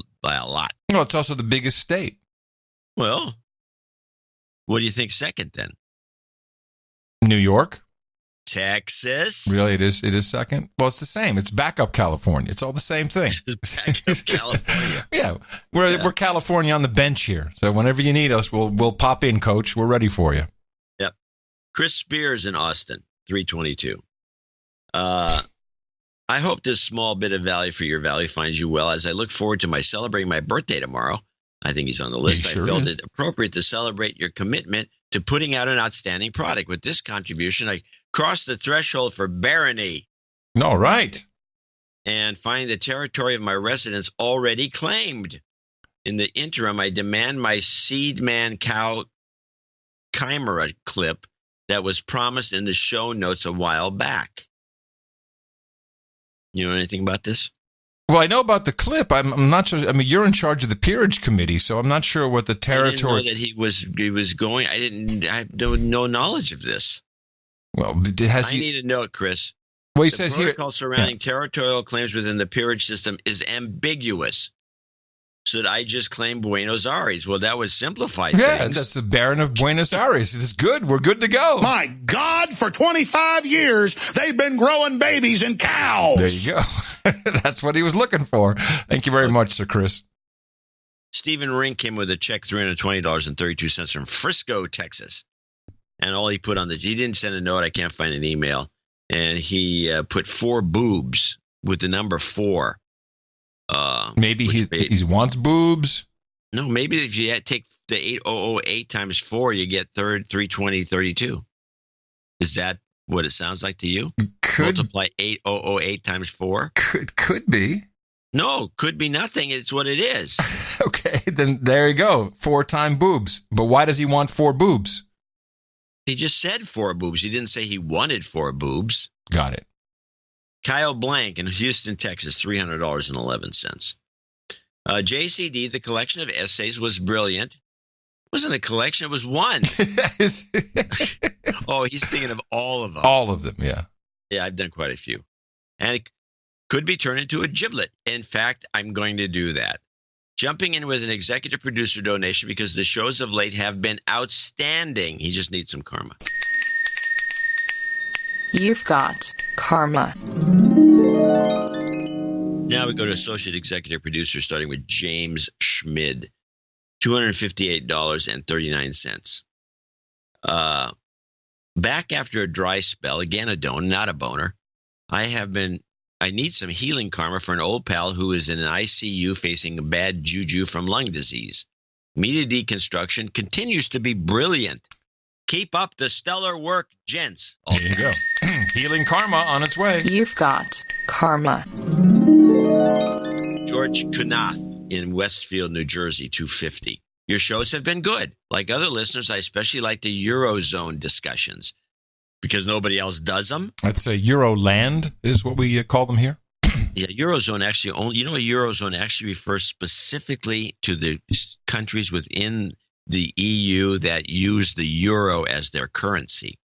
lot. Well, it's also the biggest state. Well, what do you think second then? New York? Texas? Really, it is second? Well, it's the same. It's backup California. It's all the same thing. Backup California. Yeah. We're California on the bench here. So whenever you need us, we'll pop in, Coach. We're ready for you. Yep. Chris Spears in Austin, 322. I hope this small bit of value for your value finds you well as I look forward to my celebrating my birthday tomorrow. I think he's on the list. I felt it appropriate to celebrate your commitment to putting out an outstanding product. With this contribution, I crossed the threshold for barony. All right. And find the territory of my residence already claimed. In the interim, I demand my Seedman Cow Chimera clip that was promised in the show notes a while back. You know anything about this? Well, I know about the clip. I'm not sure. I mean, you're in charge of the peerage committee, so I'm not sure what the territory. I didn't know that he was going. I have no knowledge of this. Well, I need to know it, Chris. Well, he the says protocol surrounding territorial claims within the peerage system is ambiguous. Should I just claim Buenos Aires? Well, that would simplify things. Yeah, that's the Baron of Buenos Aires. It's good. We're good to go. My God, for 25 years, they've been growing babies in cows. There you go. That's what he was looking for. Thank you very much, Sir Chris. Stephen Rink came with a check, $320.32 from Frisco, Texas. And all he put on he didn't send a note. I can't find an email. And he put 4 boobs with the number 4. Maybe he wants boobs. No, maybe if you take the 8008 times 4, you get 320.32. Is that what it sounds like to you? Multiply 8008 times 4? Could be. No, could be nothing. It's what it is. Okay, then there you go. 4-time boobs. But why does he want 4 boobs? He just said 4 boobs. He didn't say he wanted 4 boobs. Got it. Kyle Blank in Houston, Texas, $300.11. JCD, the collection of essays was brilliant. It wasn't a collection, it was one. Oh, he's thinking of all of them. All of them, yeah. Yeah, I've done quite a few. And it could be turned into a giblet. In fact, I'm going to do that. Jumping in with an executive producer donation because the shows of late have been outstanding. He just needs some karma. You've got karma. Now we go to associate executive producer, starting with James Schmid, $258.39. Back after a dry spell, again a donor, not a boner. I need some healing karma for an old pal who is in an ICU facing bad juju from lung disease. Media deconstruction continues to be brilliant. Keep up the stellar work, gents. There you go. Healing karma on its way. You've got karma. George Knath in Westfield, New Jersey, 250. Your shows have been good. Like other listeners, I especially like the Eurozone discussions because nobody else does them. That's a Euroland is what we call them here. Yeah, Eurozone actually only, Eurozone actually refers specifically to the countries within the EU that use the euro as their currency.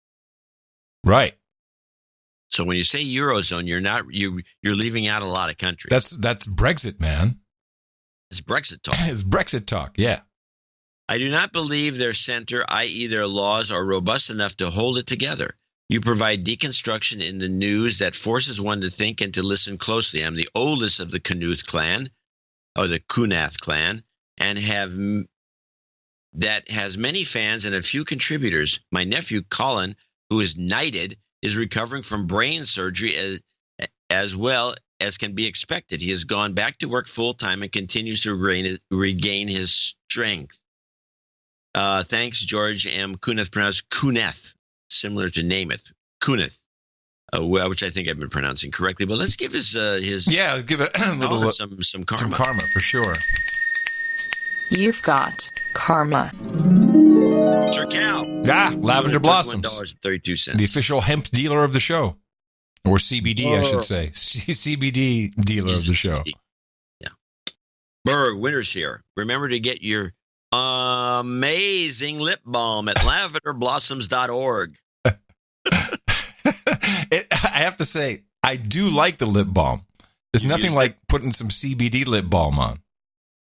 Right. So when you say Eurozone, you're leaving out a lot of countries. That's Brexit, man. It's Brexit talk. It's Brexit talk, yeah. I do not believe their center, i.e. their laws, are robust enough to hold it together. You provide deconstruction in the news that forces one to think and to listen closely. I'm the oldest of the Knuth clan, or the Kunath clan, and that has many fans and a few contributors. My nephew, Colin, who is knighted, is recovering from brain surgery as well as can be expected. He has gone back to work full-time and continues to regain his strength. Thanks, George M. Kunath, pronounced Kuneth, similar to Namath. Kuneth, which I think I've been pronouncing correctly. But let's give his give it a little some karma. Some karma for sure. You've got karma. Sir Cal. Lavender Blossoms. $1.32. The official hemp dealer of the show. Or CBD, I should say. CBD dealer of the show. Yeah. Berg, winter's here. Remember to get your amazing lip balm at lavenderblossoms.org. I have to say, I do like the lip balm. There's nothing like putting some CBD lip balm on.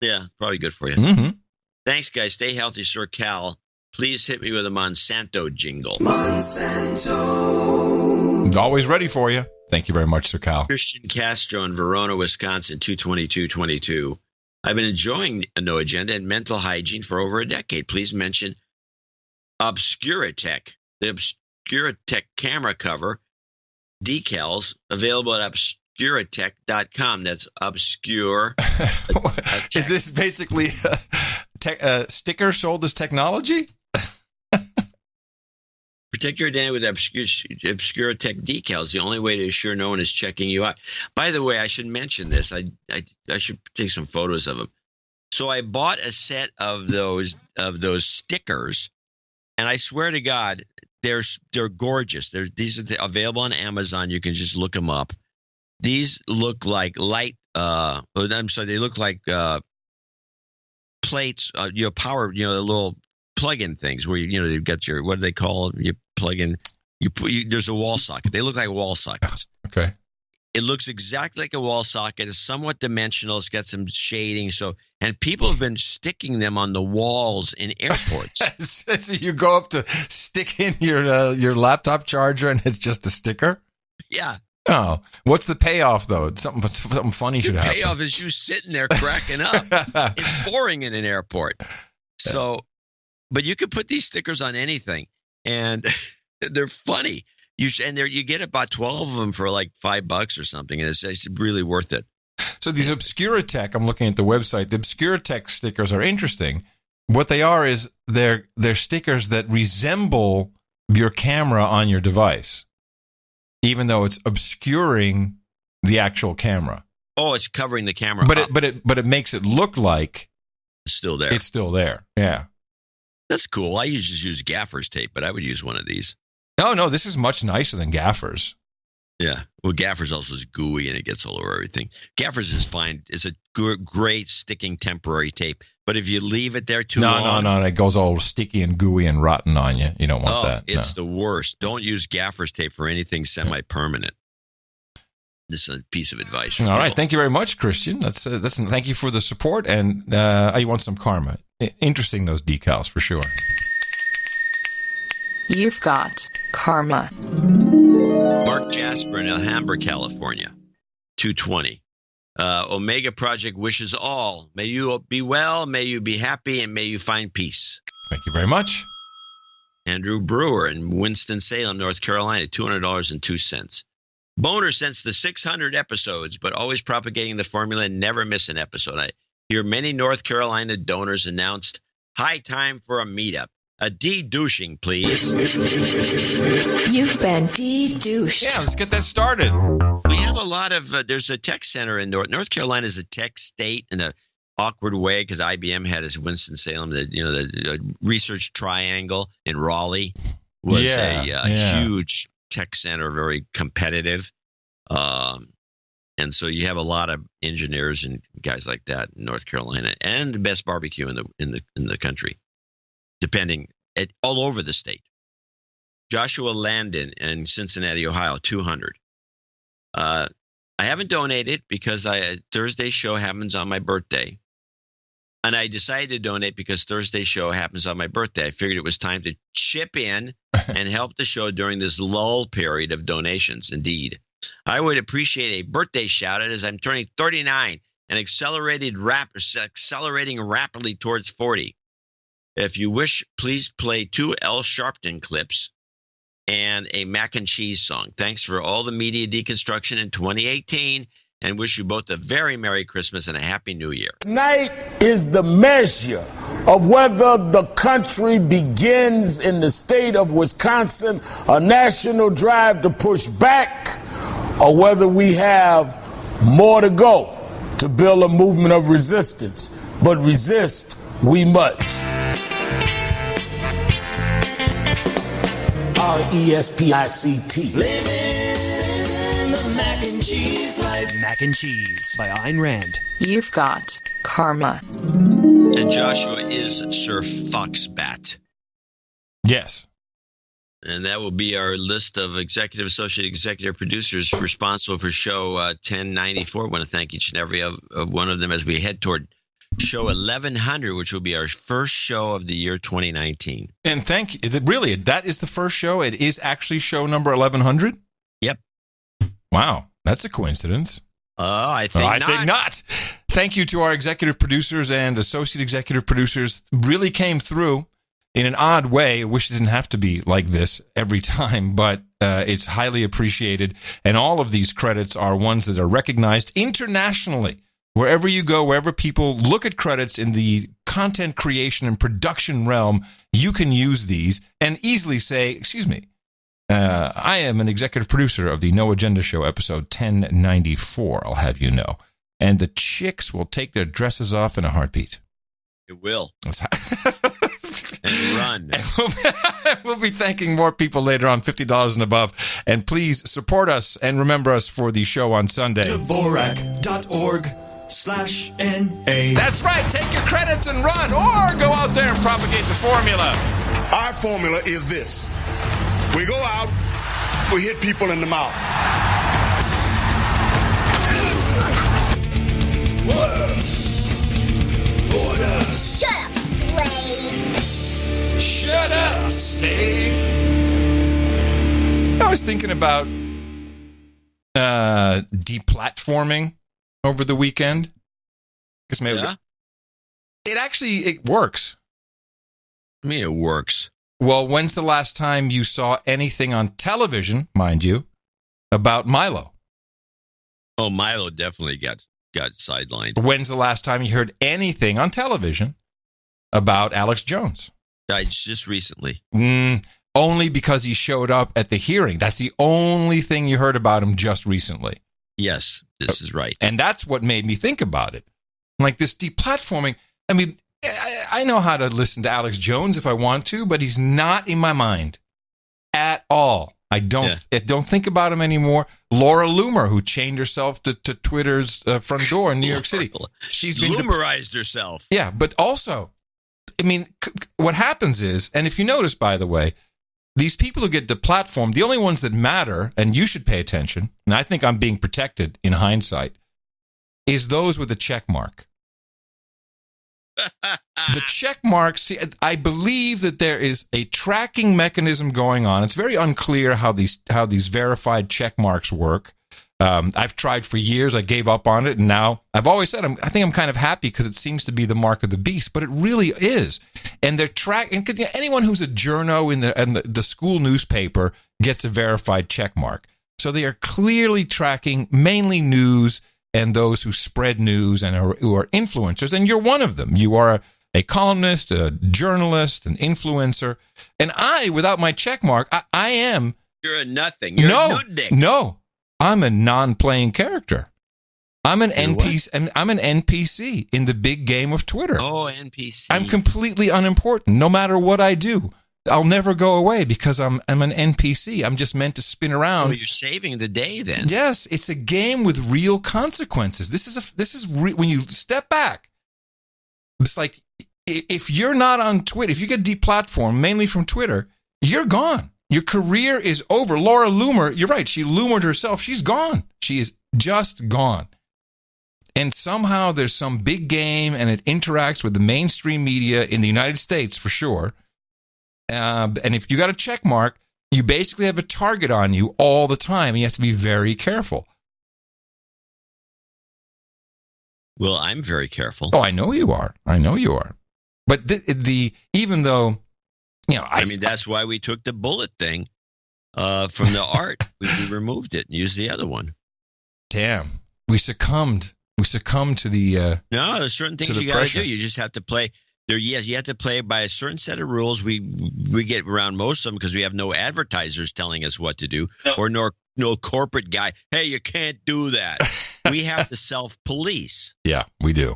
Yeah, probably good for you. Mm-hmm. Thanks, guys. Stay healthy, Sir Cal. Please hit me with a Monsanto jingle. Monsanto. Always ready for you. Thank you very much, Sir Cal. Christian Castro in Verona, Wisconsin, 22222. I've been enjoying a No Agenda and mental hygiene for over a decade. Please mention Obscuratech, the Obscuratech camera cover decals available at obscuratech.com. That's obscure. Is this basically a sticker sold as technology? Protect your identity with Obscuratech decals. The only way to assure no one is checking you out. By the way, I should mention this. I should take some photos of them. So I bought a set of those stickers, and I swear to God, they're gorgeous. These are available on Amazon. You can just look them up. These look like light. They look like plates. Power. The little plug-in things where you've got your, what do they call it? You plug in. There's a wall socket. They look like wall sockets. Okay. It looks exactly like a wall socket. It's somewhat dimensional. It's got some shading. And people have been sticking them on the walls in airports. So you go up to stick in your laptop charger, and it's just a sticker? Yeah. Oh, what's the payoff though? Something funny should happen. The payoff is you sitting there cracking up. It's boring in an airport. So, but you could put these stickers on anything, and they're funny. You get about 12 of them for like $5 or something, and it's really worth it. So these Obscuratech, I'm looking at the website. The Obscuratech stickers are interesting. What they are is they're stickers that resemble your camera on your device, even though it's obscuring the actual camera. Oh, it's covering the camera. But it makes it look like it's still there. It's still there. Yeah. That's cool. I just use gaffer's tape, but I would use one of these. No, this is much nicer than Gaffer's. Yeah. Well, Gaffer's also is gooey and it gets all over everything. Gaffer's is fine. It's a great sticking temporary tape. But if you leave it there too long. No, it goes all sticky and gooey and rotten on you. You don't want that. It's the worst. Don't use Gaffer's tape for anything semi-permanent. This is a piece of advice. All right. Thank you very much, Christian. Thank you for the support. And you want some karma. Interesting, those decals for sure. You've got karma. Mark Jasper in Alhambra, California, 220. Omega Project wishes all. May you be well, may you be happy, and may you find peace. Thank you very much. Andrew Brewer in Winston-Salem, North Carolina, $200.02. Boner since the 600 episodes, but always propagating the formula and never miss an episode. I hear many North Carolina donors announced, high time for a meetup. A de-douching, please. You've been de-douched. Yeah, let's get that started. We have a lot of, there's a tech center in North Carolina is a tech state in an awkward way because IBM had his Winston-Salem, the research triangle in Raleigh was a huge tech center, very competitive. And so you have a lot of engineers and guys like that in North Carolina, and the best barbecue in the country. depending, all over the state. Joshua Landon in Cincinnati, Ohio, 200. I haven't donated because Thursday's show happens on my birthday. And I decided to donate because Thursday's show happens on my birthday. I figured it was time to chip in and help the show during this lull period of donations. Indeed. I would appreciate a birthday shout out as I'm turning 39 and accelerating rapidly towards 40. If you wish, please play 2 Al Sharpton clips and a mac and cheese song. Thanks for all the media deconstruction in 2018 and wish you both a very Merry Christmas and a Happy New Year. Tonight is the measure of whether the country begins in the state of Wisconsin a national drive to push back, or whether we have more to go to build a movement of resistance. But resist we must. RESPICT. Living the mac and cheese life. Mac and Cheese by Ayn Rand. You've got karma. And Joshua is Sir Foxbat. Yes. And that will be our list of executive, associate executive producers responsible for show 1094. I want to thank each and every of one of them as we head toward show 1100, which will be our first show of the year 2019. And thank you. Really, that is the first show? It is actually show number 1100? Yep. Wow. That's a coincidence. I think not. Thank you to our executive producers and associate executive producers. Really came through in an odd way. I wish it didn't have to be like this every time, but it's highly appreciated. And all of these credits are ones that are recognized internationally. Wherever you go, wherever people look at credits in the content creation and production realm, you can use these and easily say, excuse me, I am an executive producer of the No Agenda Show, episode 1094, I'll have you know. And the chicks will take their dresses off in a heartbeat. It will. And run. We'll be thanking more people later on, $50 and above. And please support us and remember us for the show on Sunday. Dvorak.org/NA. That's right. Take your credits and run, or go out there and propagate the formula. Our formula is this. We go out, we hit people in the mouth. Order. Shut up, slave. Shut up, slave. I was thinking about deplatforming over the weekend. Yeah. It works. I mean, it works. Well, when's the last time you saw anything on television, mind you, about Milo? Oh, Milo definitely got sidelined. When's the last time you heard anything on television about Alex Jones? Just recently. Only because he showed up at the hearing. That's the only thing you heard about him just recently. Yes, this is right. And that's what made me think about it. Like this deplatforming. I mean, I know how to listen to Alex Jones if I want to, but he's not in my mind at all. I don't think about him anymore. Laura Loomer, who chained herself to Twitter's front door in New York City. She's been Loomerized herself. Yeah, but also, I mean, what happens is, and if you notice, by the way, these people who get deplatformed, the only ones that matter, and you should pay attention, and I think I'm being protected in hindsight, is those with a check mark. The check marks, I believe that there is a tracking mechanism going on. It's very unclear how these verified check marks work. I've tried for years. I gave up on it, and now I've always said I think I'm kind of happy because it seems to be the mark of the beast, but it really is. And they're tracking. Anyone who's a journo in the school newspaper gets a verified check mark. So they are clearly tracking mainly news and those who spread news and who are influencers, and you're one of them. You are a columnist, a journalist, an influencer, and without my check mark, I am. You're a nothing. You're a nudnik. No, I'm a non-playing character. I'm an NPC, and I'm an NPC in the big game of Twitter. Oh, NPC. I'm completely unimportant. No matter what I do, I'll never go away because I'm an NPC. I'm just meant to spin around. Oh, you're saving the day then. Yes, it's a game with real consequences. This is when you step back. It's like if you're not on Twitter, if you get deplatformed mainly from Twitter, you're gone. Your career is over. Laura Loomer, you're right. She Loomered herself. She's gone. She is just gone. And somehow there's some big game, and it interacts with the mainstream media in the United States for sure. And if you got a check mark, you basically have a target on you all the time. And you have to be very careful. Well, I'm very careful. Oh, I know you are. But even though, I mean, that's why we took the bullet thing from the art. We removed it and used the other one. Damn, we succumbed. We succumbed to the. No, there's certain things you got to do. You just have to play. Yes, you have to play by a certain set of rules. We get around most of them because we have no advertisers telling us what to do, or no corporate guy. Hey, you can't do that. We have to self-police. Yeah, we do.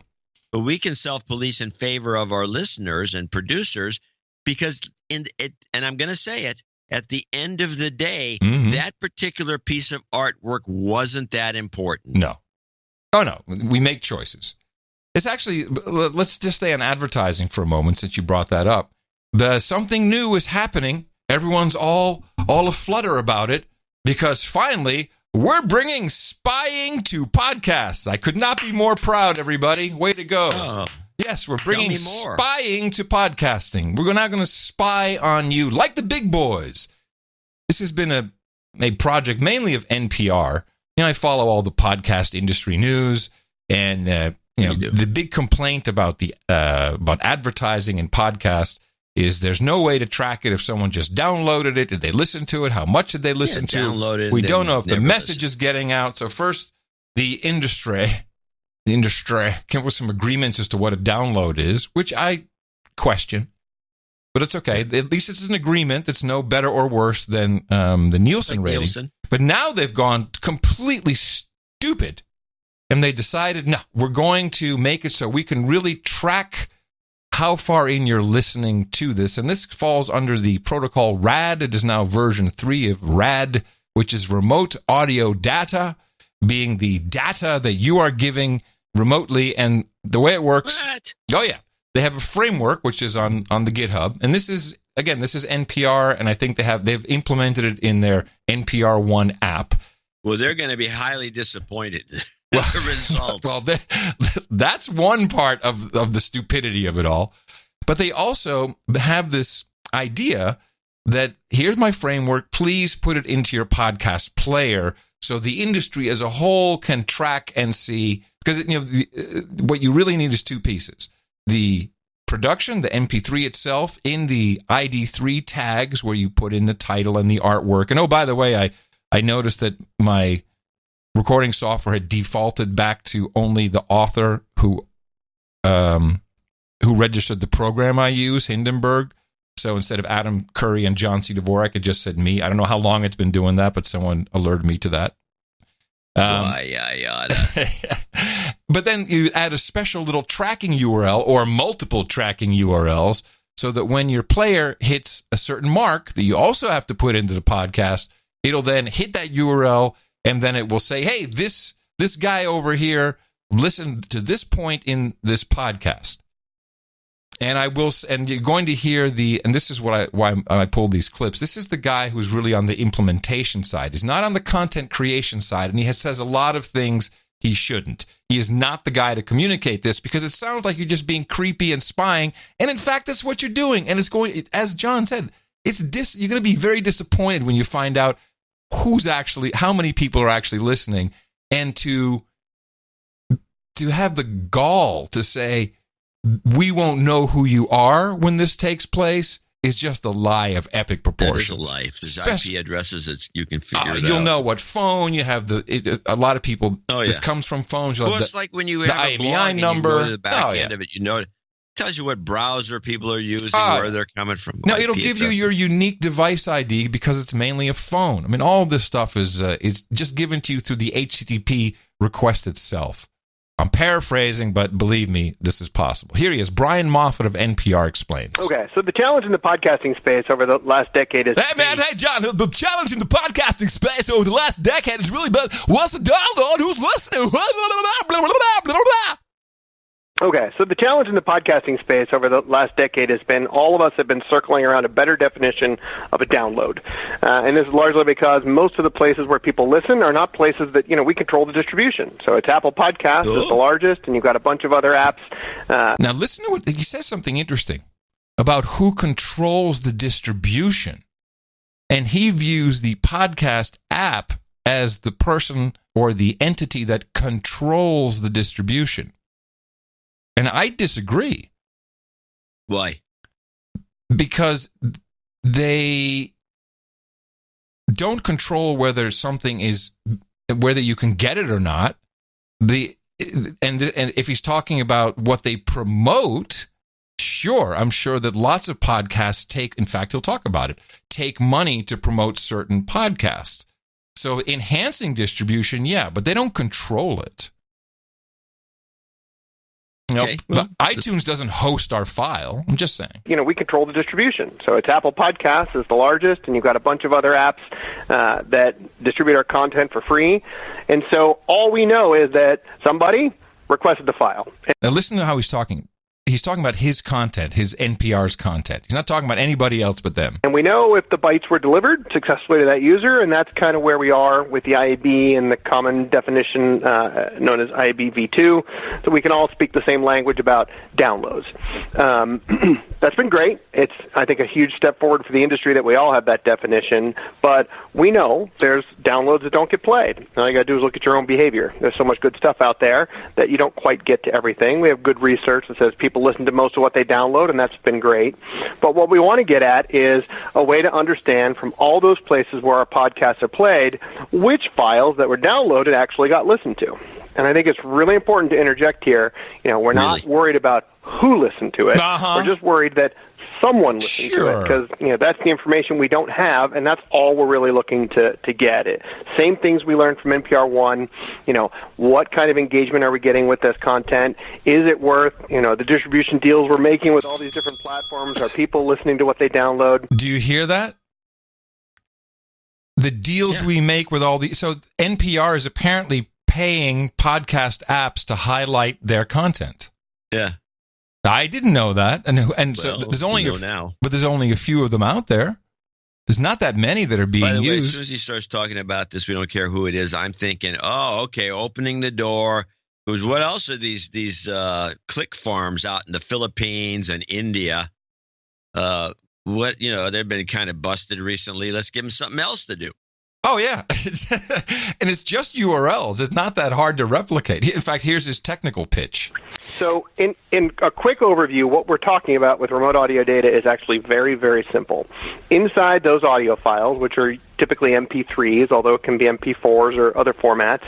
But we can self-police in favor of our listeners and producers because, and I'm going to say it, at the end of the day, that particular piece of artwork wasn't that important. No. Oh, no. We make choices. It's actually, let's just stay on advertising for a moment since you brought that up. Something new is happening. Everyone's all aflutter about it because finally we're bringing spying to podcasts. I could not be more proud, everybody. Way to go. Oh, yes, we're bringing spying to podcasting. We're now going to spy on you like the big boys. This has been a project mainly of NPR. I follow all the podcast industry news and the big complaint about about advertising and podcast is there's no way to track it if someone just downloaded it. Did they listen to it? How much did they listen to? We don't know if the message is getting out. So first, the industry came up with some agreements as to what a download is, which I question. But it's okay. At least it's an agreement that's no better or worse than the Nielsen rating. Nielsen. But now they've gone completely stupid. And they decided, no, we're going to make it so we can really track how far in you're listening to this. And this falls under the protocol RAD. It is now version 3 of RAD, which is remote audio data, being the data that you are giving remotely. And the way it works, oh yeah, they have a framework, which is on the GitHub. And this is NPR, and I think they've implemented it in their NPR One app. Well, they're going to be highly disappointed. The results. Well, that's one part of the stupidity of it all. But they also have this idea that here's my framework. Please put it into your podcast player so the industry as a whole can track and see. Because what you really need is two pieces: the production, the MP3 itself, in the ID3 tags where you put in the title and the artwork. And oh, by the way, I noticed that my recording software had defaulted back to only the author who registered the program I use, Hindenburg. So instead of Adam Curry and John C. Dvorak, it just said me. I don't know how long it's been doing that, but someone alerted me to that. But then you add a special little tracking URL or multiple tracking URLs so that when your player hits a certain mark that you also have to put into the podcast, it'll then hit that URL. And then it will say, hey, this guy over here listened to this point in this podcast. And you're going to hear and this is why I pulled these clips. This is the guy who's really on the implementation side. He's not on the content creation side, and he says a lot of things he shouldn't. He is not the guy to communicate this because it sounds like you're just being creepy and spying. And in fact, that's what you're doing. And it's going, as John said, you're going to be very disappointed when you find out how many people are actually listening, and to have the gall to say we won't know who you are when this takes place is just a lie of epic proportions. That is a lie. There's IP addresses that you can figure it out. You'll know what phone you have. A lot of people. Oh, yeah. This comes from phones. Well, it's like when you have a blog number. And you go to the back end of it. It tells you what browser people are using, where they're coming from. No, it'll give you your unique device ID because it's mainly a phone. I mean, all this stuff is just given to you through the HTTP request itself. I'm paraphrasing, but believe me, this is possible. Here he is. Brian Moffat of NPR explains. Okay, so the challenge in the podcasting space over the last decade is... Hey, John, the challenge in the podcasting space over the last decade is really about what's the download, who's listening, Okay, so the challenge in the podcasting space over the last decade has been all of us have been circling around a better definition of a download. And this is largely because most of the places where people listen are not places that, we control the distribution. So it's Apple Podcasts is the largest, and you've got a bunch of other apps. Now listen to what he says, something interesting about who controls the distribution. And he views the podcast app as the person or the entity that controls the distribution. And I disagree. Why? Because they don't control whether something is, whether you can get it or not. And if he's talking about what they promote, sure, I'm sure that lots of podcasts in fact, he'll talk about it, take money to promote certain podcasts. So enhancing distribution, yeah, but they don't control it. Okay. But iTunes doesn't host our file. I'm just saying. We control the distribution. So it's Apple Podcasts is the largest, and you've got a bunch of other apps that distribute our content for free. And so all we know is that somebody requested the file. Now listen to how he's talking. He's talking about his content, his NPR's content. He's not talking about anybody else but them. And we know if the bytes were delivered successfully to that user, and that's kind of where we are with the IAB and the common definition known as IAB v2, so we can all speak the same language about downloads. That's been great. It's, I think, a huge step forward for the industry that we all have that definition, but we know there's downloads that don't get played. All you got to do is look at your own behavior. There's so much good stuff out there that you don't quite get to everything. We have good research that says people listen to most of what they download, and that's been great. But what we want to get at is a way to understand from all those places where our podcasts are played, which files that were downloaded actually got listened to. And I think it's really important to interject here. We're not worried about who listened to it. We're just worried that someone listened to it, because that's the information we don't have, and that's all we're really looking to get. Same things we learned from NPR One. What kind of engagement are we getting with this content? Is it worth the distribution deals we're making with all these different platforms? Are people listening to what they download? Do you hear that? The deals we make with all these. So NPR is apparently paying podcast apps to highlight their content. Yeah. I didn't know that, and so there's only but there's only a few of them out there. There's not that many that are being By the way, used. as soon as he starts talking about this, we don't care who it is. I'm thinking, okay, opening the door. Because what else are these click farms out in the Philippines and India? They've been kind of busted recently. Let's give them something else to do. Oh, yeah. And it's just URLs. It's not that hard to replicate. In fact, here's his technical pitch. So in a quick overview, what we're talking about with remote audio data is actually very, very simple. Inside those audio files, which are typically MP3s, although it can be MP4s or other formats,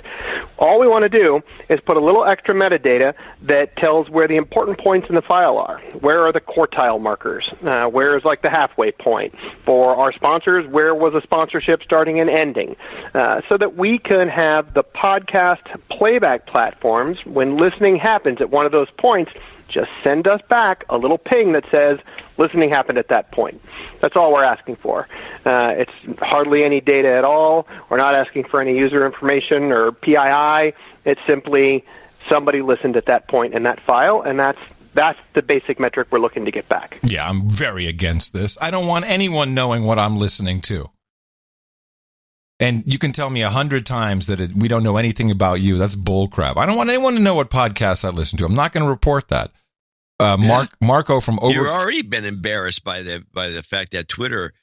all we want to do is put a little extra metadata that tells where the important points in the file are. Where are the quartile markers? Where is like the halfway point? For our sponsors, where was a sponsorship starting and ending? So that we can have the podcast playback platforms, when listening happens at one of those points, just send us back a little ping that says listening happened at that point. That's all we're asking for. It's hardly any data at all. We're not asking for any user information or PII. It's simply somebody listened at that point in that file, and that's the basic metric we're looking to get back. Yeah, I'm very against this. I don't want anyone knowing what I'm listening to. And you can tell me 100 times that we don't know anything about you. That's bullcrap. I don't want anyone to know what podcasts I listen to. I'm not going to report that. Marco from You've already been embarrassed by the fact that Twitter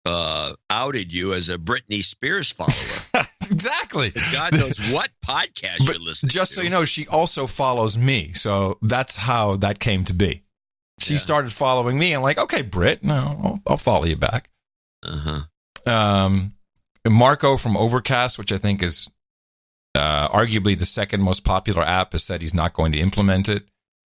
outed you as a Britney Spears follower. Exactly. God knows what podcast you're listening to. Just so you know, she also follows me. So that's how that came to be. She started following me. And like, okay, Brit, no, I'll follow you back. Marco from Overcast, which I think is arguably the second most popular app, has said he's not going to implement it.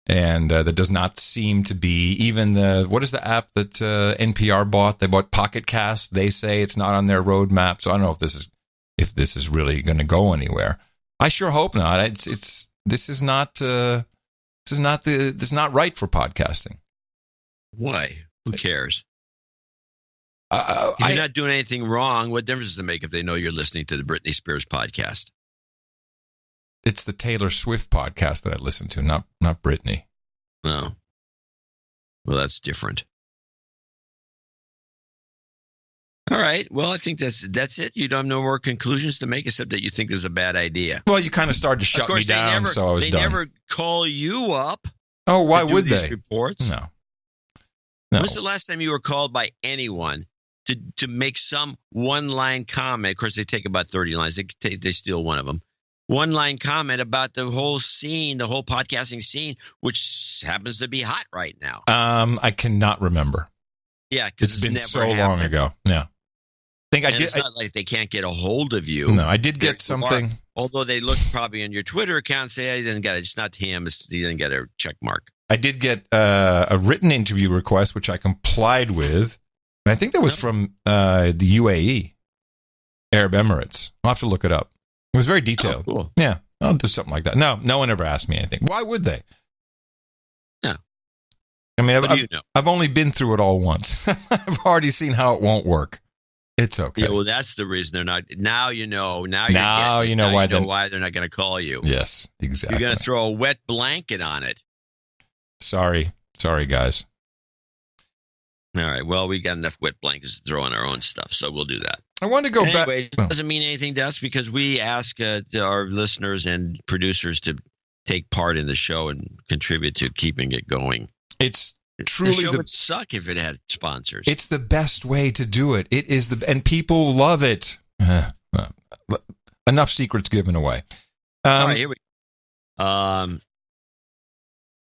And that does not seem to be even what is the app that NPR bought? They bought Pocket Cast. They say it's not on their roadmap. So I don't know if this is really going to go anywhere. I sure hope not. This is not right for podcasting. Why? Who cares? If you're not doing anything wrong, what difference does it make if they know you're listening to the Britney Spears podcast? It's the Taylor Swift podcast that I listen to, not Britney. No. Well, that's different. All right. Well, I think that's it. You don't have no more conclusions to make except that you think this is a bad idea. Well, you kind of started to shut me down, so I was done. They never call you up. Oh, why would these they? Reports? No. When's the last time you were called by anyone to make some one-line comment? Of course, they take about 30 lines. They steal one of them. One-line comment about the whole scene, the whole podcasting scene, which happens to be hot right now. I cannot remember. Yeah, because it's been never so happened. long ago. Yeah. It's not like they can't get a hold of you. No, I did get something. Although they looked probably on your Twitter account and say, hey, he didn't get it. It's not him. He didn't get a check mark. I did get a written interview request, which I complied with. And I think that was from the UAE, Arab Emirates. I'll have to look it up. It was very detailed. Oh, cool. Yeah, I'll do something like that. No one ever asked me anything. Why would they? No. I mean, know? I've only been through it all once. I've already seen how it won't work. It's okay. Yeah, well, that's the reason they're not. Now you know. Now you know why they're not going to call you. Yes, exactly. You're going to throw a wet blanket on it. Sorry, guys. All right. Well, we got enough wet blankets to throw on our own stuff, so we'll do that. I want to go back. It doesn't mean anything to us because we ask our listeners and producers to take part in the show and contribute to keeping it going. It's truly the show would suck if it had sponsors. It's the best way to do it. It is and people love it. Enough secrets given away. All right, here we go.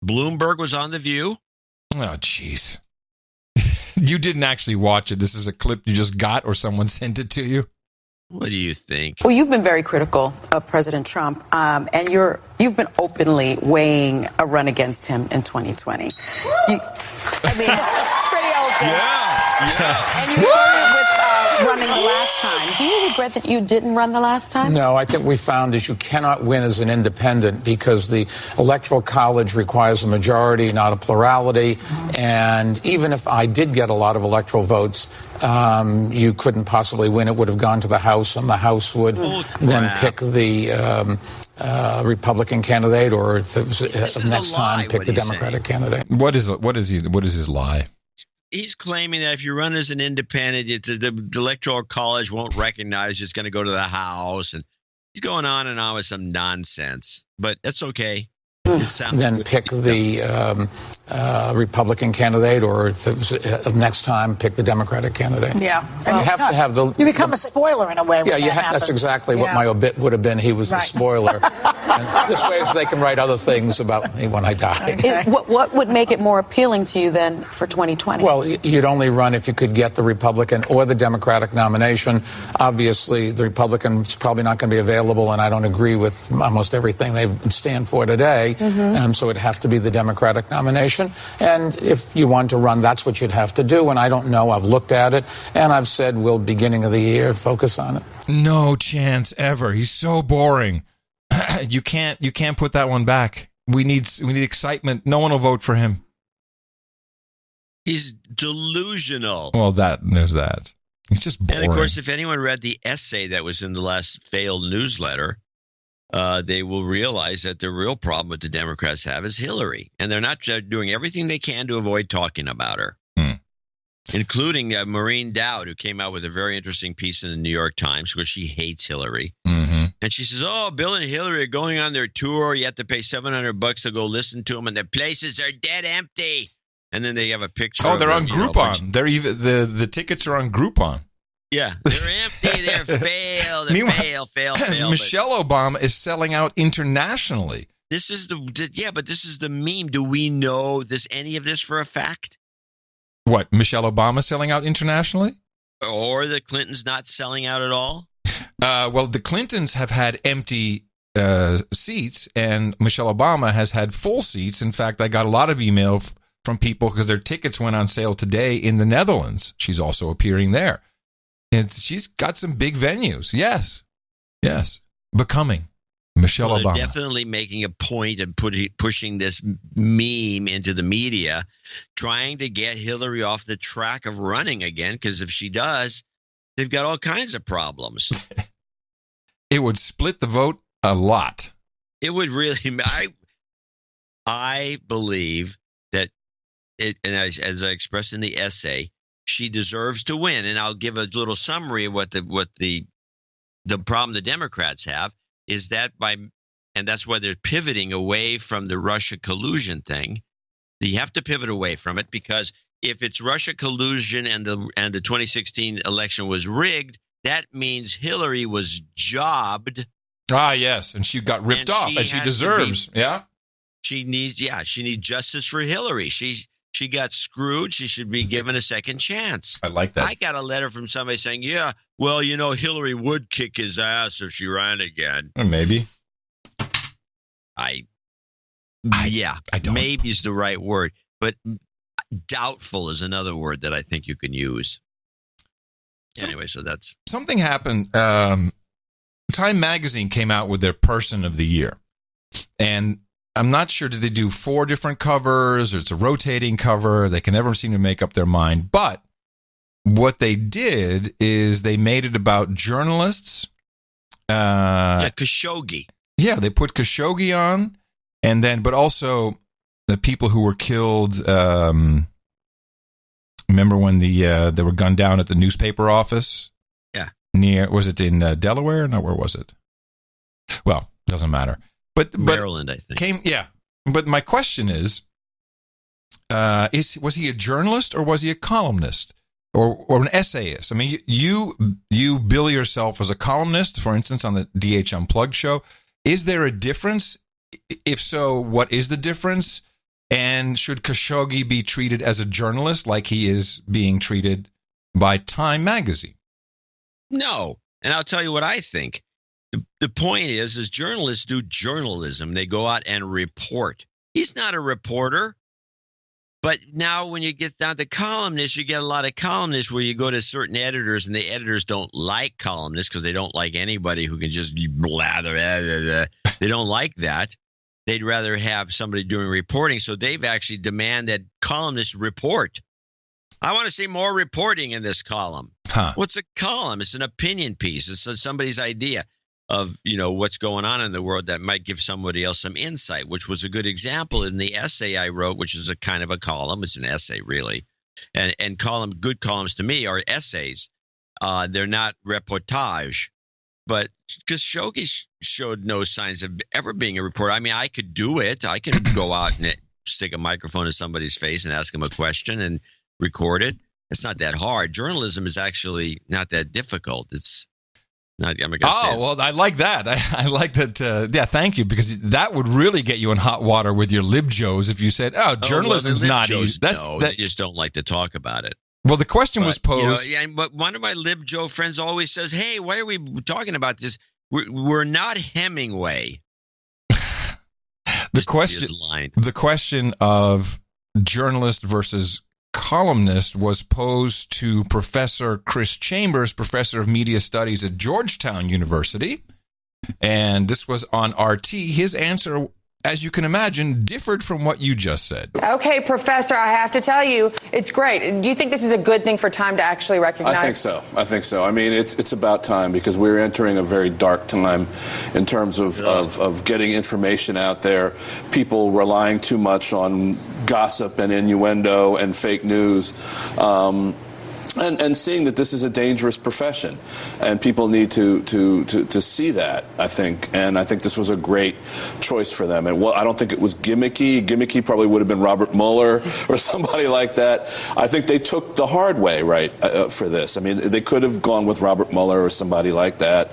Bloomberg was on The View. Oh, jeez. You didn't actually watch it. This is a clip you just got or someone sent it to you? What do you think? Well, you've been very critical of President Trump, and you've been openly weighing a run against him in 2020. I mean, it's pretty open. Yeah. And you started with running the last time. Do you regret that you didn't run the last time? No, I think we found is you cannot win as an independent because the Electoral College requires a majority, not a plurality. And even if I did get a lot of electoral votes, you couldn't possibly win. It would have gone to the House, and the House would then pick the Republican candidate, or if it was next time, pick the Democratic candidate. What is his lie? He's claiming that if you run as an independent, the Electoral College won't recognize you. It's going to go to the House, and he's going on and on with some nonsense. But that's okay. Then pick the Republican candidate, or if it was next time, pick the Democratic candidate. Yeah, and you have to have the. You become a spoiler in a way. When That's exactly what my obit would have been. He was the spoiler. And this way, so they can write other things about me when I die. Okay. What would make it more appealing to you then for 2020? Well, you'd only run if you could get the Republican or the Democratic nomination. Obviously, the Republican's probably not going to be available, and I don't agree with almost everything they stand for today. So it'd have to be the Democratic nomination. And if you want to run, that's what you'd have to do. And I don't know. I've looked at it, and I've said we'll, beginning of the year, focus on it. No chance ever. He's so boring. You can't put that one back. We need excitement. No one will vote for him. He's delusional. Well, there's that. He's just boring. And of course, if anyone read the essay that was in the last failed newsletter, they will realize that the real problem that the Democrats have is Hillary, and they're not doing everything they can to avoid talking about her, including Maureen Dowd, who came out with a very interesting piece in the New York Times where she hates Hillary. And she says, oh, Bill and Hillary are going on their tour. You have to pay $700 to go listen to them, and their places are dead empty. And then they have a picture. Oh, they're on Groupon. They're even the tickets are on Groupon. Yeah, they're empty. They're failed. Fail. Michelle Obama is selling out internationally. This is but this is the meme. Do we know any of this for a fact? What, Michelle Obama selling out internationally? Or the Clintons not selling out at all? Well, the Clintons have had empty seats, and Michelle Obama has had full seats. In fact, I got a lot of email from people because their tickets went on sale today in the Netherlands. She's also appearing there. And she's got some big venues. Yes. Becoming Michelle Obama. They're definitely making a point of pushing this meme into the media, trying to get Hillary off the track of running again, because if she does, they've got all kinds of problems. It would split the vote a lot. It would really. I believe as I expressed in the essay, she deserves to win. And I'll give a little summary of what the problem the Democrats have is that and that's why they're pivoting away from the Russia collusion thing. You have to pivot away from it, because if it's Russia collusion and the 2016 election was rigged, that means Hillary was jobbed. Ah, yes, and she got ripped off, and she deserves. She needs justice for Hillary. She got screwed. She should be given a second chance. I like that. I got a letter from somebody saying, yeah, well, Hillary would kick his ass if she ran again. Maybe. I don't. Maybe is the right word, but doubtful is another word that I think you can use. Anyway, so that's something happened. Time Magazine came out with their Person of the Year, and I'm not sure, did they do 4 different covers, or it's a rotating cover? They can never seem to make up their mind. But what they did is they made it about journalists. Khashoggi. Yeah, they put Khashoggi on, and then, but also the people who were killed. Remember when they were gunned down at the newspaper office? Yeah. Was it in Delaware? No, where was it? Well, doesn't matter. But Maryland, I think. But my question is was he a journalist, or was he a columnist, or an essayist? I mean, you bill yourself as a columnist, for instance, on the DH Unplugged show. Is there a difference? If so, what is the difference? And should Khashoggi be treated as a journalist like he is being treated by Time Magazine? No. And I'll tell you what I think. The point is journalists do journalism. They go out and report. He's not a reporter. But now when you get down to columnists, you get a lot of columnists where you go to certain editors, and the editors don't like columnists because they don't like anybody who can just blather. They don't like that. They'd rather have somebody doing reporting. So they've actually demanded that columnists report. I want to see more reporting in this column. What's a column? It's an opinion piece. It's somebody's idea of, what's going on in the world that might give somebody else some insight, which was a good example in the essay I wrote, which is a kind of a column. It's an essay, really. And good columns to me are essays. They're not reportage. But Khashoggi showed no signs of ever being a reporter. I mean, I could do it. I can go out and stick a microphone in somebody's face and ask them a question and record it. It's not that hard. Journalism is actually not that difficult. It's not. I'm gonna say well, I like that. I like that. Thank you, because that would really get you in hot water with your libjos if you said, journalism's not easy. They just don't like to talk about it. Well, the question was posed. But one of my libjo friends always says, "Hey, why are we talking about this? We're not Hemingway." The question of journalist versus columnist was posed to Professor Chris Chambers, professor of media studies at Georgetown University, and this was on RT. His answer, as you can imagine, differed from what you just said. Okay, Professor, I have to tell you, it's great. Do you think this is a good thing for Time to actually recognize? I think so. I mean, it's about time, because we're entering a very dark time in terms of getting information out there, people relying too much on gossip and innuendo and fake news. And seeing that this is a dangerous profession, and people need to see that, I think. And I think this was a great choice for them. And I don't think it was gimmicky. Gimmicky probably would have been Robert Mueller or somebody like that. I think they took the hard way, for this. I mean, they could have gone with Robert Mueller or somebody like that.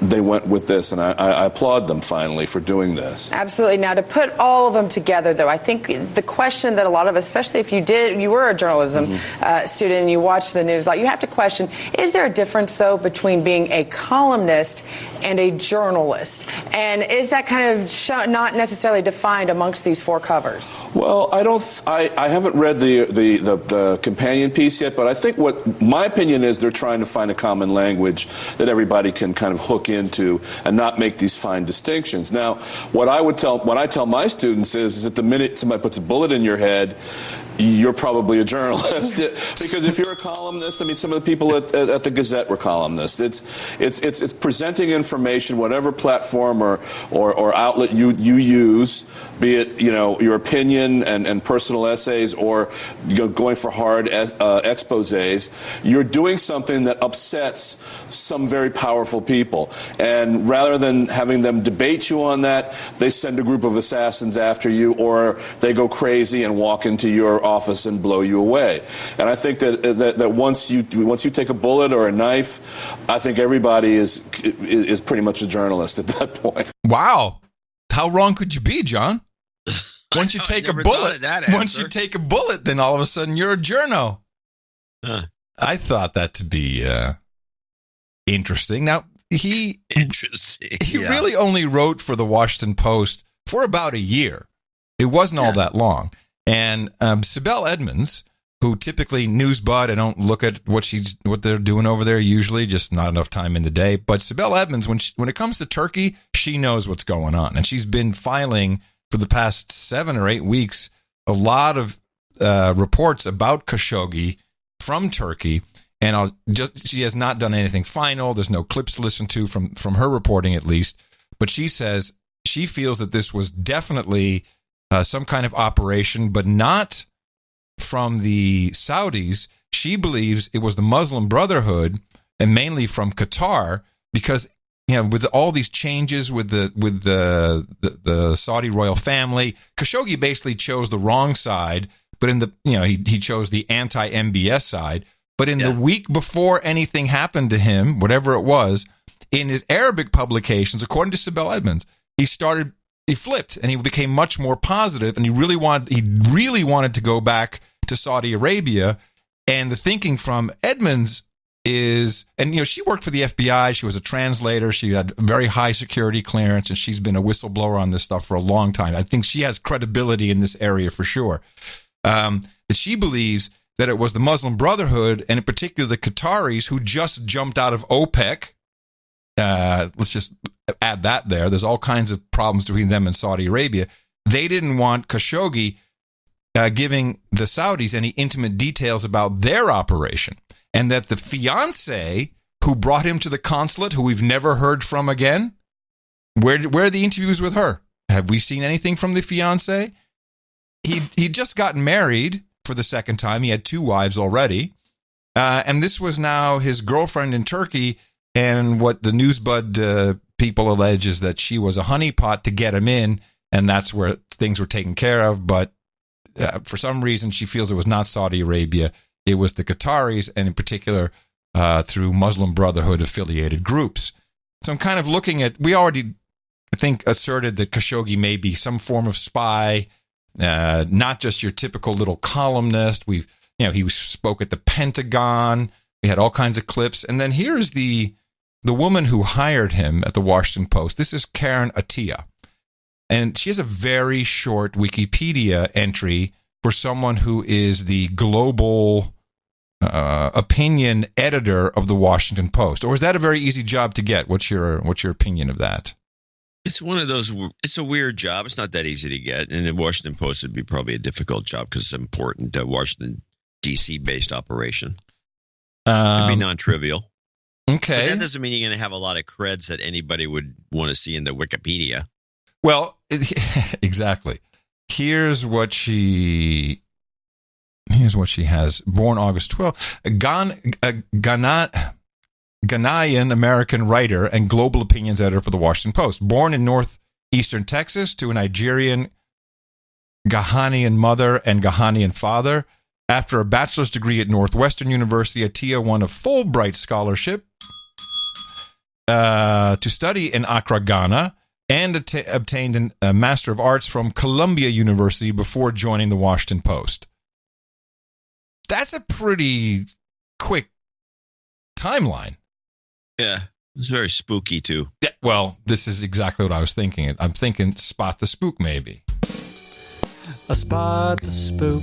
They went with this, and I applaud them finally for doing this. Absolutely. Now, to put all of them together, though, I think the question that a lot of us, especially if you were a journalism student and you watched the news, you have to question, is there a difference, though, between being a columnist and a journalist? And is that kind of not necessarily defined amongst these 4 covers? Well, I haven't read the companion piece yet, but I think what my opinion is, they're trying to find a common language that everybody can kind of hook look into and not make these fine distinctions. Now, what I tell my students is that the minute somebody puts a bullet in your head, you're probably a journalist. Because if you're a columnist, I mean, some of the people at the Gazette were columnists. It's presenting information, whatever platform or outlet you use, be it, your opinion and personal essays or going for hard exposés. You're doing something that upsets some very powerful people. And rather than having them debate you on that, they send a group of assassins after you, or they go crazy and walk into your office and blow you away. And I think that once you take a bullet or a knife, I think everybody is pretty much a journalist at that point. Wow. How wrong could you be, John? Once you take a bullet, then all of a sudden you're a journo. Huh. I thought that to be interesting. Now, he really only wrote for the Washington Post for about a year. It wasn't all that long. And Sibel Edmonds, who typically news bud, I don't look at what they're doing over there usually, just not enough time in the day. But Sibel Edmonds, when it comes to Turkey, she knows what's going on, and she's been filing for the past 7 or 8 weeks a lot of reports about Khashoggi from Turkey, and she has not done anything final. There's no clips to listen to from her reporting, at least. But she says she feels that this was definitely some kind of operation, but not from the Saudis. She believes it was the Muslim Brotherhood, and mainly from Qatar, because with all these changes with the Saudi royal family, Khashoggi basically chose the wrong side. But he chose the anti-MBS side. But in the week before anything happened to him, whatever it was, in his Arabic publications, according to Sibel Edmonds, he flipped and he became much more positive, and he really wanted to go back to Saudi Arabia. And the thinking from Edmonds is, and she worked for the FBI, she was a translator, she had very high security clearance, and she's been a whistleblower on this stuff for a long time. I think she has credibility in this area for sure. That she believes that it was the Muslim Brotherhood, and in particular the Qataris, who just jumped out of OPEC. Let's just add that there. There's all kinds of problems between them and Saudi Arabia. They didn't want Khashoggi giving the Saudis any intimate details about their operation, and that the fiancé who brought him to the consulate, who we've never heard from again, where are the interviews with her? Have we seen anything from the fiancé? He just got married for the second time. He had 2 wives already. And this was now his girlfriend in Turkey. And what the Newsbud people allege is that she was a honeypot to get him in. And that's where things were taken care of. But for some reason, she feels it was not Saudi Arabia. It was the Qataris, and in particular, through Muslim Brotherhood affiliated groups. So I'm kind of looking at, we already, I think, asserted that Khashoggi may be some form of spy. Not just your typical little columnist. He spoke at the Pentagon. We had all kinds of clips. And then here's the woman who hired him at the Washington Post. This is Karen Attiah. And she has a very short Wikipedia entry for someone who is the global opinion editor of the Washington Post. Or is that a very easy job to get? What's your opinion of that? It's one of those, it's a weird job. It's not that easy to get. And the Washington Post would be probably a difficult job because it's important. Washington, D.C. based operation. It'd be non-trivial. Okay. But that doesn't mean you're going to have a lot of creds that anybody would want to see in the Wikipedia. Well, exactly. Here's what she has. Born August 12th. Ghanaian American writer and global opinions editor for the Washington Post. Born in northeastern Texas to a Nigerian Ghanaian mother and Ghanaian father. After a bachelor's degree at Northwestern University, Attiah won a Fulbright scholarship to study in Accra, Ghana, and obtained a Master of Arts from Columbia University before joining the Washington Post. That's a pretty quick timeline. Yeah, it's very spooky, too. Yeah, well, this is exactly what I was thinking. I'm thinking Spot the Spook, maybe. A spot the spook,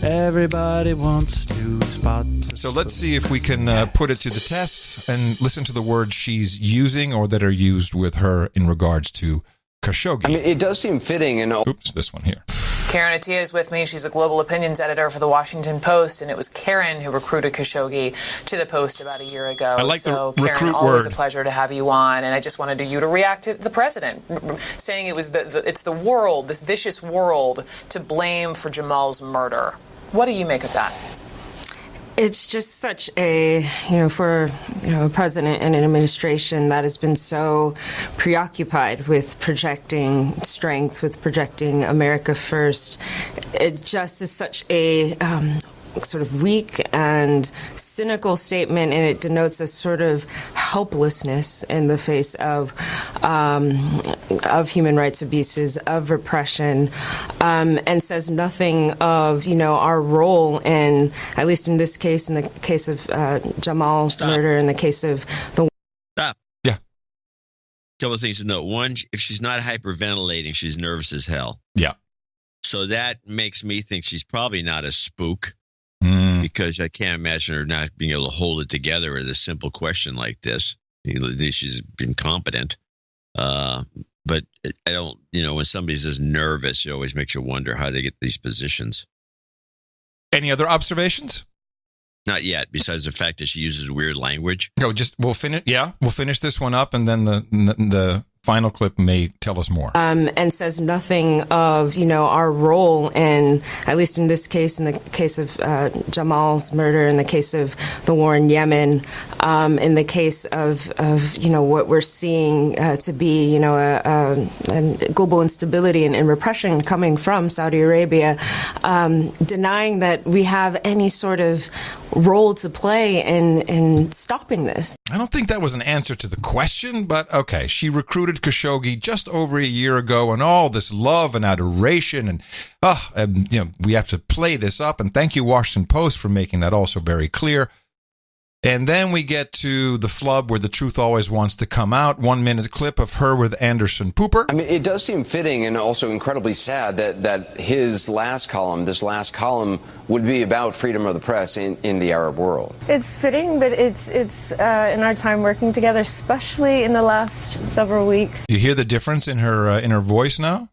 Everybody wants to spot. So let's see if we can put it to the test and listen to the words she's using or that are used with her in regards to Khashoggi. I mean, it does seem fitting. And oops, this one here. Karen Attiah is with me. She's a global opinions editor for The Washington Post, and it was Karen who recruited Khashoggi to the Post about a year ago. I like so, the Karen, recruit always word. A pleasure to have you on, and I just wanted you to react to the president saying it was it's the world, this vicious world, to blame for Jamal's murder. What do you make of that? It's just such a, for a president and an administration that has been so preoccupied with projecting strength, with projecting America first. It just is such a sort of weak and cynical statement, and it denotes a sort of helplessness in the face of human rights abuses, of repression, and says nothing of our role in, at least in this case, in the case of Jamal's murder, in the case of the. Stop. Yeah. Couple of things to note. One, if she's not hyperventilating, she's nervous as hell. Yeah. So that makes me think she's probably not a spook. Because I can't imagine her not being able to hold it together with a simple question like this. She's been competent. But I don't, when somebody's as nervous, it always makes you wonder how they get these positions. Any other observations? Not yet, besides the fact that she uses weird language. No, we'll finish. Yeah, we'll finish this one up, and then the final clip may tell us more. And says nothing of, our role in, at least in this case, in the case of Jamal's murder, in the case of the war in Yemen, in the case of what we're seeing to be, a global instability and repression coming from Saudi Arabia, denying that we have any sort of role to play in stopping this. I don't think that was an answer to the question, but okay. She recruited Khashoggi just over a year ago, and all this love and adoration, and we have to play this up. And thank you, Washington Post, for making that also very clear. And then we get to the flub where the truth always wants to come out. 1 minute clip of her with Anderson Pooper. I mean, it does seem fitting and also incredibly sad that his last column, would be about freedom of the press in the Arab world. It's fitting, but it's in our time working together, especially in the last several weeks. You hear the difference in her voice now?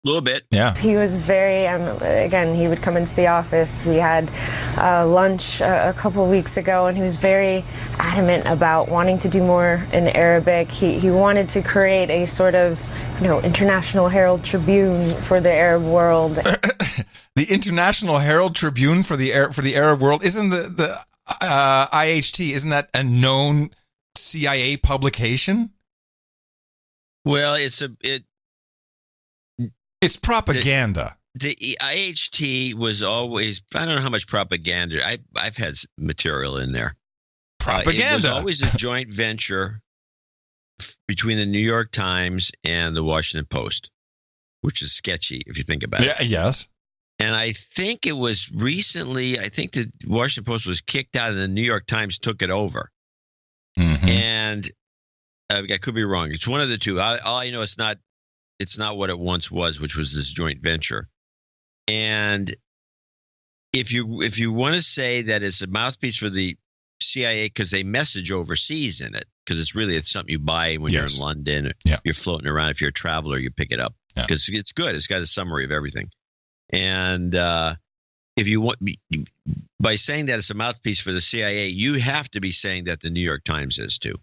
A little bit. Yeah. He was very, again, he would come into the office. We had lunch a couple of weeks ago, and he was very adamant about wanting to do more in Arabic. He wanted to create a sort of, International Herald Tribune for the Arab world. The International Herald Tribune for the Arab world? Isn't the IHT, isn't that a known CIA publication? Well, it's propaganda. The IHT was always, I don't know how much propaganda. I've had material in there. Propaganda. It was always a joint venture between the New York Times and the Washington Post, which is sketchy if you think about it. Yeah, yes. And I think it was recently, the Washington Post was kicked out and the New York Times took it over. Mm-hmm. And I could be wrong. It's one of the two. All I know, it's not what it once was, which was this joint venture. And if you want to say that it's a mouthpiece for the CIA because they message overseas in it, because it's something you buy when you're in London, you're floating around. If you're a traveler, you pick it up because it's good. It's got a summary of everything. And if you want, by saying that it's a mouthpiece for the CIA, you have to be saying that the New York Times is too.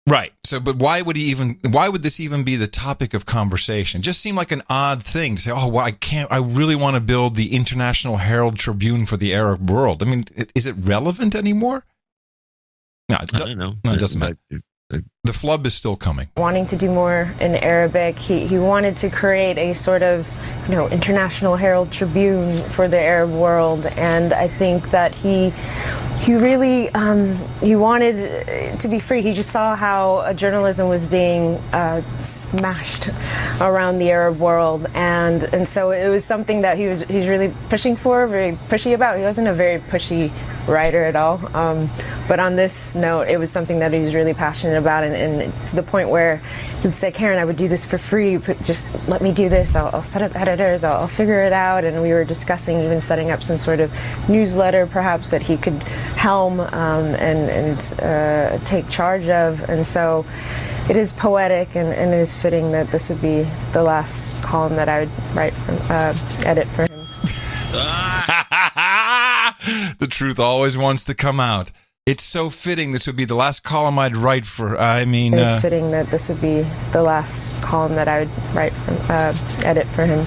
Right. So, but why would this even be the topic of conversation? Just seem like an odd thing to say, I really want to build the International Herald Tribune for the Arab world. I mean, is it relevant anymore? No, I don't know. No, it doesn't matter. The flub is still coming. Wanting to do more in Arabic, he wanted to create a sort of, International Herald Tribune for the Arab world, and I think that he really he wanted to be free. He just saw how journalism was being smashed around the Arab world, and so it was something that he's really pushing for, very pushy about. He wasn't a very pushy writer at all. But on this note, it was something that he was really passionate about, and to the point where he'd say, Karen, I would do this for free. Just let me do this. I'll set up editors. I'll figure it out. And we were discussing even setting up some sort of newsletter, perhaps, that he could helm and take charge of. And so it is poetic, and it is fitting that this would be the last column that I would edit for him. The truth always wants to come out. It's so fitting this would be the last column I'd write for. It's fitting that this would be the last column that I would edit for him.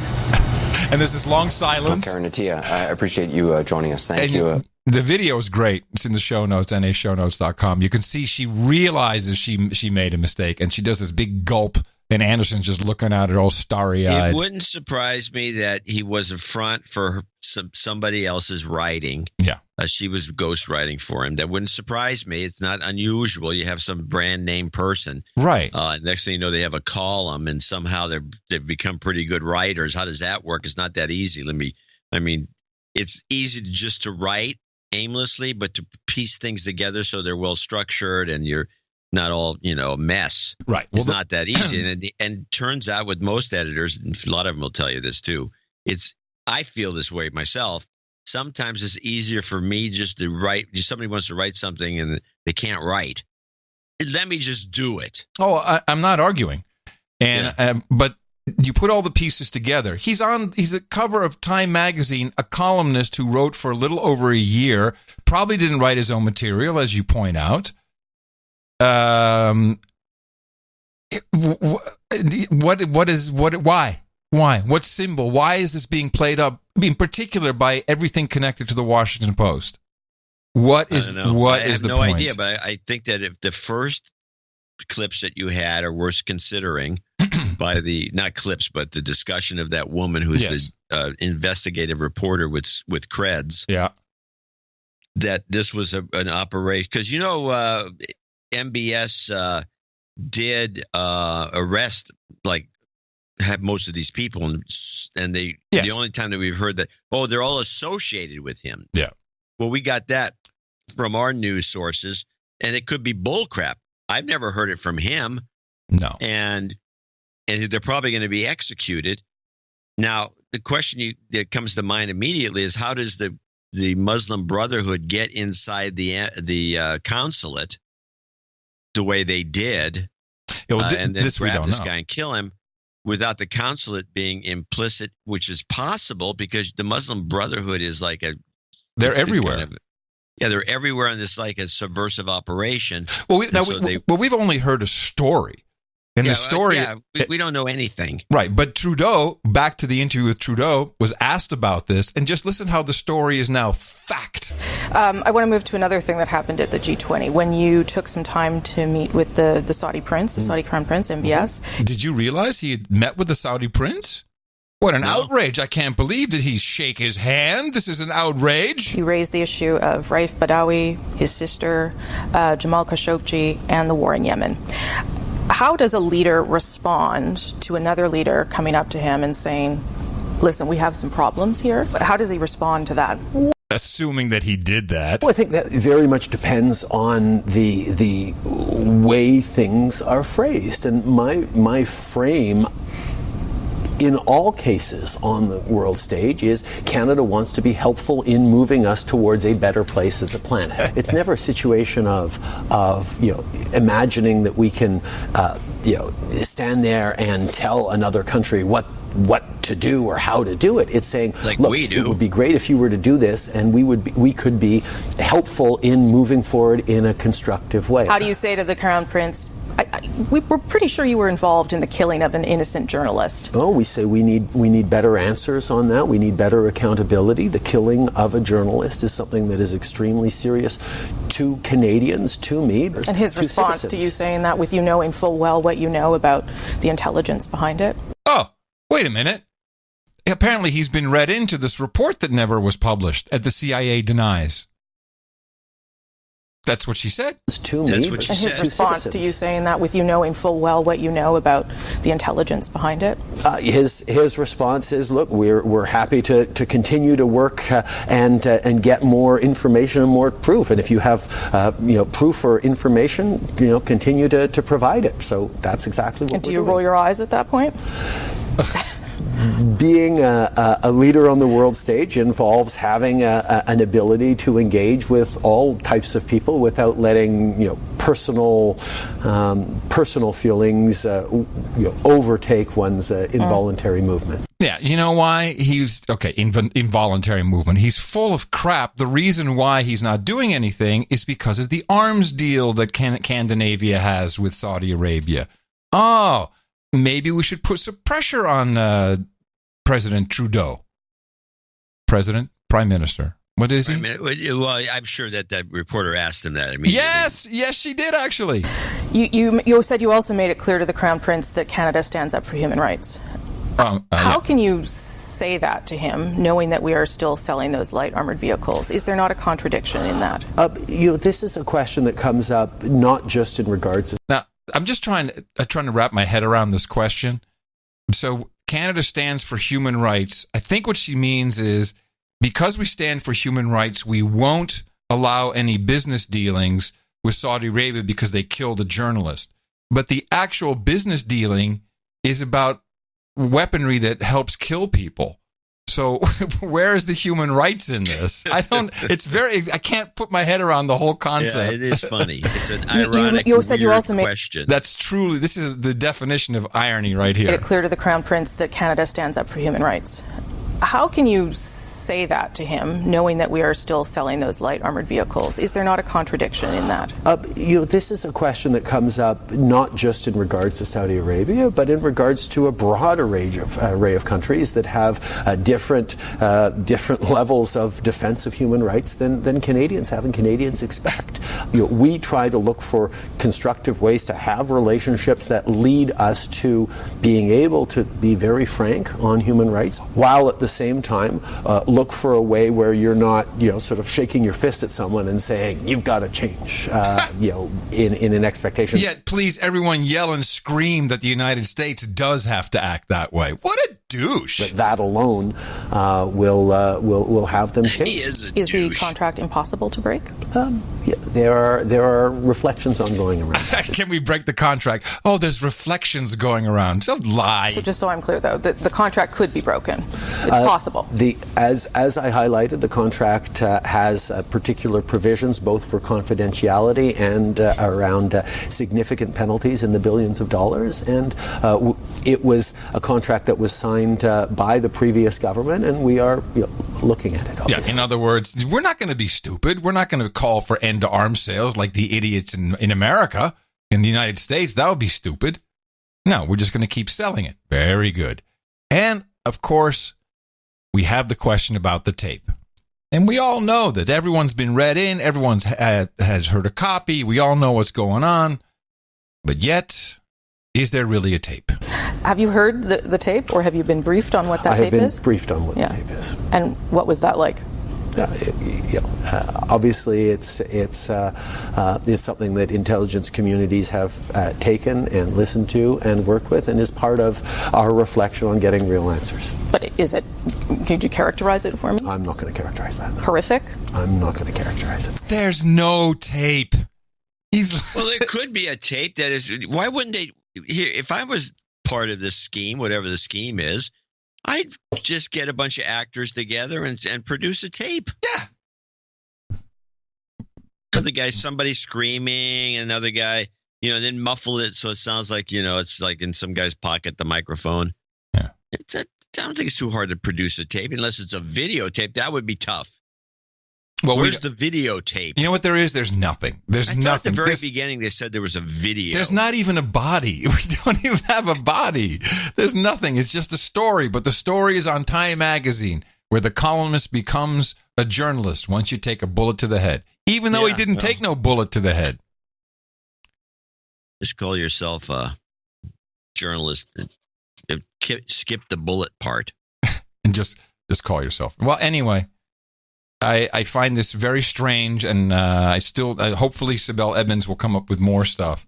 And there's this long silence. Karen Attia, I appreciate you joining us. Thank you. The video is great. It's in the show notes, nashownotes.com. You can see she realizes she made a mistake, and she does this big gulp, and Anderson's just looking at her all starry-eyed. It wouldn't surprise me that he was a front for somebody else's writing. Yeah. She was ghostwriting for him. That wouldn't surprise me. It's not unusual. You have some brand name person. Right. Next thing you know, they have a column, and somehow they've become pretty good writers. How does that work? It's not that easy. It's easy just to write aimlessly, but to piece things together so they're well structured and you're not all, a mess. Right. It's not that easy. And turns out with most editors, and a lot of them will tell you this too, I feel this way myself. Sometimes it's easier for me just to write. Somebody wants to write something and they can't write. Let me just do it. Oh, I'm not arguing. But you put all the pieces together. He's the cover of Time magazine, a columnist who wrote for a little over a year, probably didn't write his own material, as you point out. Why? What symbol? Why is this being played up, in particular by everything connected to the Washington Post? What is the point? I have no idea, but I think that if the first clips that you had are worth considering by not clips, but the discussion of that woman who's the investigative reporter with creds. Yeah. That this was an operation. Because, MBS did arrest, have most of these people, and the only time that we've heard that, they're all associated with him. Yeah. Well, we got that from our news sources, and it could be bullcrap. I've never heard it from him. No. And they're probably going to be executed. Now, the question that comes to mind immediately is, how does the Muslim Brotherhood get inside the consulate the way they did, and then grab this guy and kill him without the consulate being implicit, which is possible because the Muslim Brotherhood is they're everywhere. They're everywhere in this a subversive operation. Well, we've only heard a story. And the story, we don't know anything. Right, but Trudeau, back to the interview with Trudeau, was asked about this, and just listen how the story is now fact. I want to move to another thing that happened at the G20 when you took some time to meet with the Saudi prince, the Saudi crown prince, MBS. Did you realize he had met with the Saudi prince? What an outrage. I can't believe. Did he shake his hand? This is an outrage. He raised the issue of Raif Badawi, his sister, Jamal Khashoggi, and the war in Yemen. How does a leader respond to another leader coming up to him and saying, listen, we have some problems here? How does he respond to that? Assuming that he did that. Well, I think that very much depends on the way things are phrased. And my frame in all cases on the world stage is Canada wants to be helpful in moving us towards a better place as a planet. It's never a situation of imagining that we can stand there and tell another country what to do or how to do it. It's saying, look, it would be great if you were to do this, and we could be helpful in moving forward in a constructive way. How do you say to the Crown Prince, we're pretty sure you were involved in the killing of an innocent journalist? Oh, we say we need better answers on that. We need better accountability. The killing of a journalist is something that is extremely serious to Canadians, to me. And his response to you saying that, with you knowing full well what you know about the intelligence behind it? Oh, wait a minute. Apparently he's been read into this report that never was published, and the CIA denies. That's what she said. To me, That's what she And his said. response to you saying that, with you knowing full well what you know about the intelligence behind it? His response is, look, we're happy to continue to work and get more information and more proof. And if you have proof or information, continue to provide it. So that's exactly what. And do you roll your eyes at that point? Being a leader on the world stage involves having an ability to engage with all types of people without letting personal feelings overtake one's involuntary movements. Yeah, you know why? He's, involuntary movement. He's full of crap. The reason why he's not doing anything is because of the arms deal that Scandinavia has with Saudi Arabia. Oh, maybe we should put some pressure on President Trudeau. Prime Minister. What is he? Well, I'm sure that reporter asked him that immediately. Yes, she did actually. You said you also made it clear to the Crown Prince that Canada stands up for human rights. How can you say that to him, knowing that we are still selling those light armored vehicles? Is there not a contradiction in that? This is a question that comes up not just in regards to... Now, I'm just trying to wrap my head around this question. So Canada stands for human rights. I think what she means is, because we stand for human rights, we won't allow any business dealings with Saudi Arabia because they killed a journalist. But the actual business dealing is about weaponry that helps kill people. So where is the human rights in this? I can't put my head around the whole concept. Yeah, it is funny. It's an ironic, you said you also question. That's truly, this is the definition of irony right here. Made it clear to the Crown Prince that Canada stands up for human rights. How can you say that to him, knowing that we are still selling those light armored vehicles? Is there not a contradiction in that? This is a question that comes up not just in regards to Saudi Arabia, but in regards to a broad array of countries that have different levels of defense of human rights than Canadians have and Canadians expect. We try to look for constructive ways to have relationships that lead us to being able to be very frank on human rights, while at the same time look for a way where you're not, sort of shaking your fist at someone and saying, you've got to change, in an expectation. Yet, please, everyone yell and scream that the United States does have to act that way. What a douche. But that alone will have them change. He is a Is the douche. contract impossible to break? There are reflections ongoing around. Can we break the contract? Oh, there's reflections going around. Don't lie. So just so I'm clear, though, the contract could be broken. It's possible. As I highlighted, the contract has particular provisions both for confidentiality and around significant penalties in the billions of dollars. And it was a contract that was signed by the previous government, and we are looking at it. Obviously. Yeah, in other words, we're not going to be stupid. We're not going to call for end to arms sales like the idiots in America, in the United States. That would be stupid. No, we're just going to keep selling it. Very good. And, of course, we have the question about the tape. And we all know that everyone's been read in. Everyone's has heard a copy. We all know what's going on. But yet, is there really a tape? Have you heard the tape, or have you been briefed on what that tape is? I have been briefed on what the tape is. And what was that like? Obviously, it's something that intelligence communities have taken and listened to and worked with, and is part of our reflection on getting real answers. But could you characterize it for me? I'm not going to characterize that. Horrific? I'm not going to characterize it. There's no tape. Well, there could be a tape that is. Why wouldn't they? Here, if I was part of this scheme, whatever the scheme is, I'd just get a bunch of actors together and produce a tape. Yeah. Another guy, somebody screaming, another guy, then muffle it so it sounds like, it's like in some guy's pocket, the microphone. Yeah. I don't think it's too hard to produce a tape unless it's a videotape. That would be tough. Well, where's the videotape? You know what there is? There's nothing. There's nothing. At the very beginning, they said there was a video. There's not even a body. We don't even have a body. There's nothing. It's just a story. But the story is on Time Magazine, where the columnist becomes a journalist once you take a bullet to the head, even though he didn't take no bullet to the head. Just call yourself a journalist. Skip the bullet part. And just call yourself. Well, anyway. I find this very strange, and hopefully Sibel Edmonds will come up with more stuff.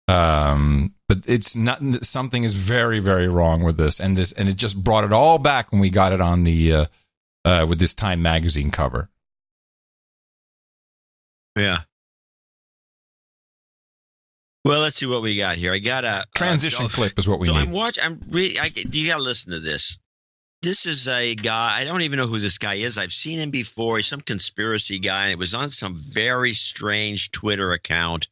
But it's not, something is very, very wrong with this, and it just brought it all back when we got it on the with this Time magazine cover. Yeah. Well, let's see what we got here. I got a transition clip is what we need. Do you got to listen to this? This is a guy. I don't even know who this guy is. I've seen him before. He's some conspiracy guy. It was on some very strange Twitter account,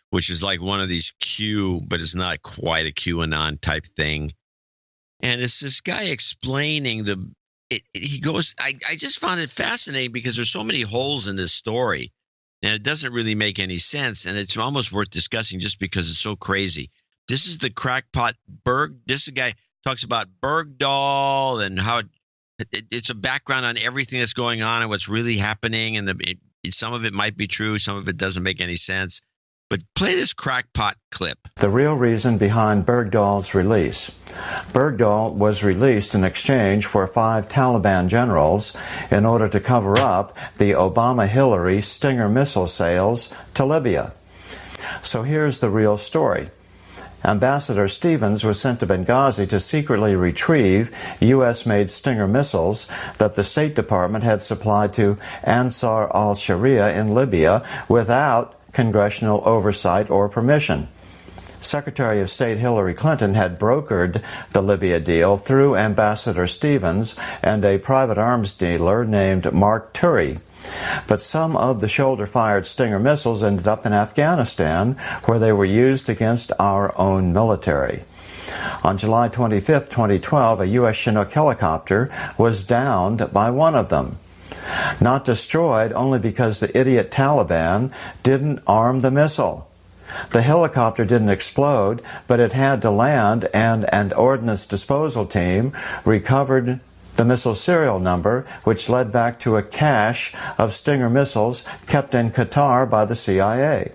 which is like one of these Q, but it's not quite a QAnon type thing. And it's this guy explaining he goes, I just found it fascinating because there's so many holes in this story. And it doesn't really make any sense, and it's almost worth discussing just because it's so crazy. This is the crackpot Berg. This guy talks about Bergdahl and how it's a background on everything that's going on and what's really happening. And some of it might be true, some of it doesn't make any sense. But play this crackpot clip. The real reason behind Bergdahl's release. Bergdahl was released in exchange for 5 Taliban generals in order to cover up the Obama-Hillary Stinger missile sales to Libya. So here's the real story. Ambassador Stevens was sent to Benghazi to secretly retrieve U.S.-made Stinger missiles that the State Department had supplied to Ansar al-Sharia in Libya without congressional oversight or permission. Secretary of State Hillary Clinton had brokered the Libya deal through Ambassador Stevens and a private arms dealer named Mark Turi. But some of the shoulder-fired Stinger missiles ended up in Afghanistan, where they were used against our own military. On July 25, 2012, a U.S. Chinook helicopter was downed by one of them. Not destroyed only because the idiot Taliban didn't arm the missile. The helicopter didn't explode, but it had to land, and an ordnance disposal team recovered the missile serial number, which led back to a cache of Stinger missiles kept in Qatar by the CIA.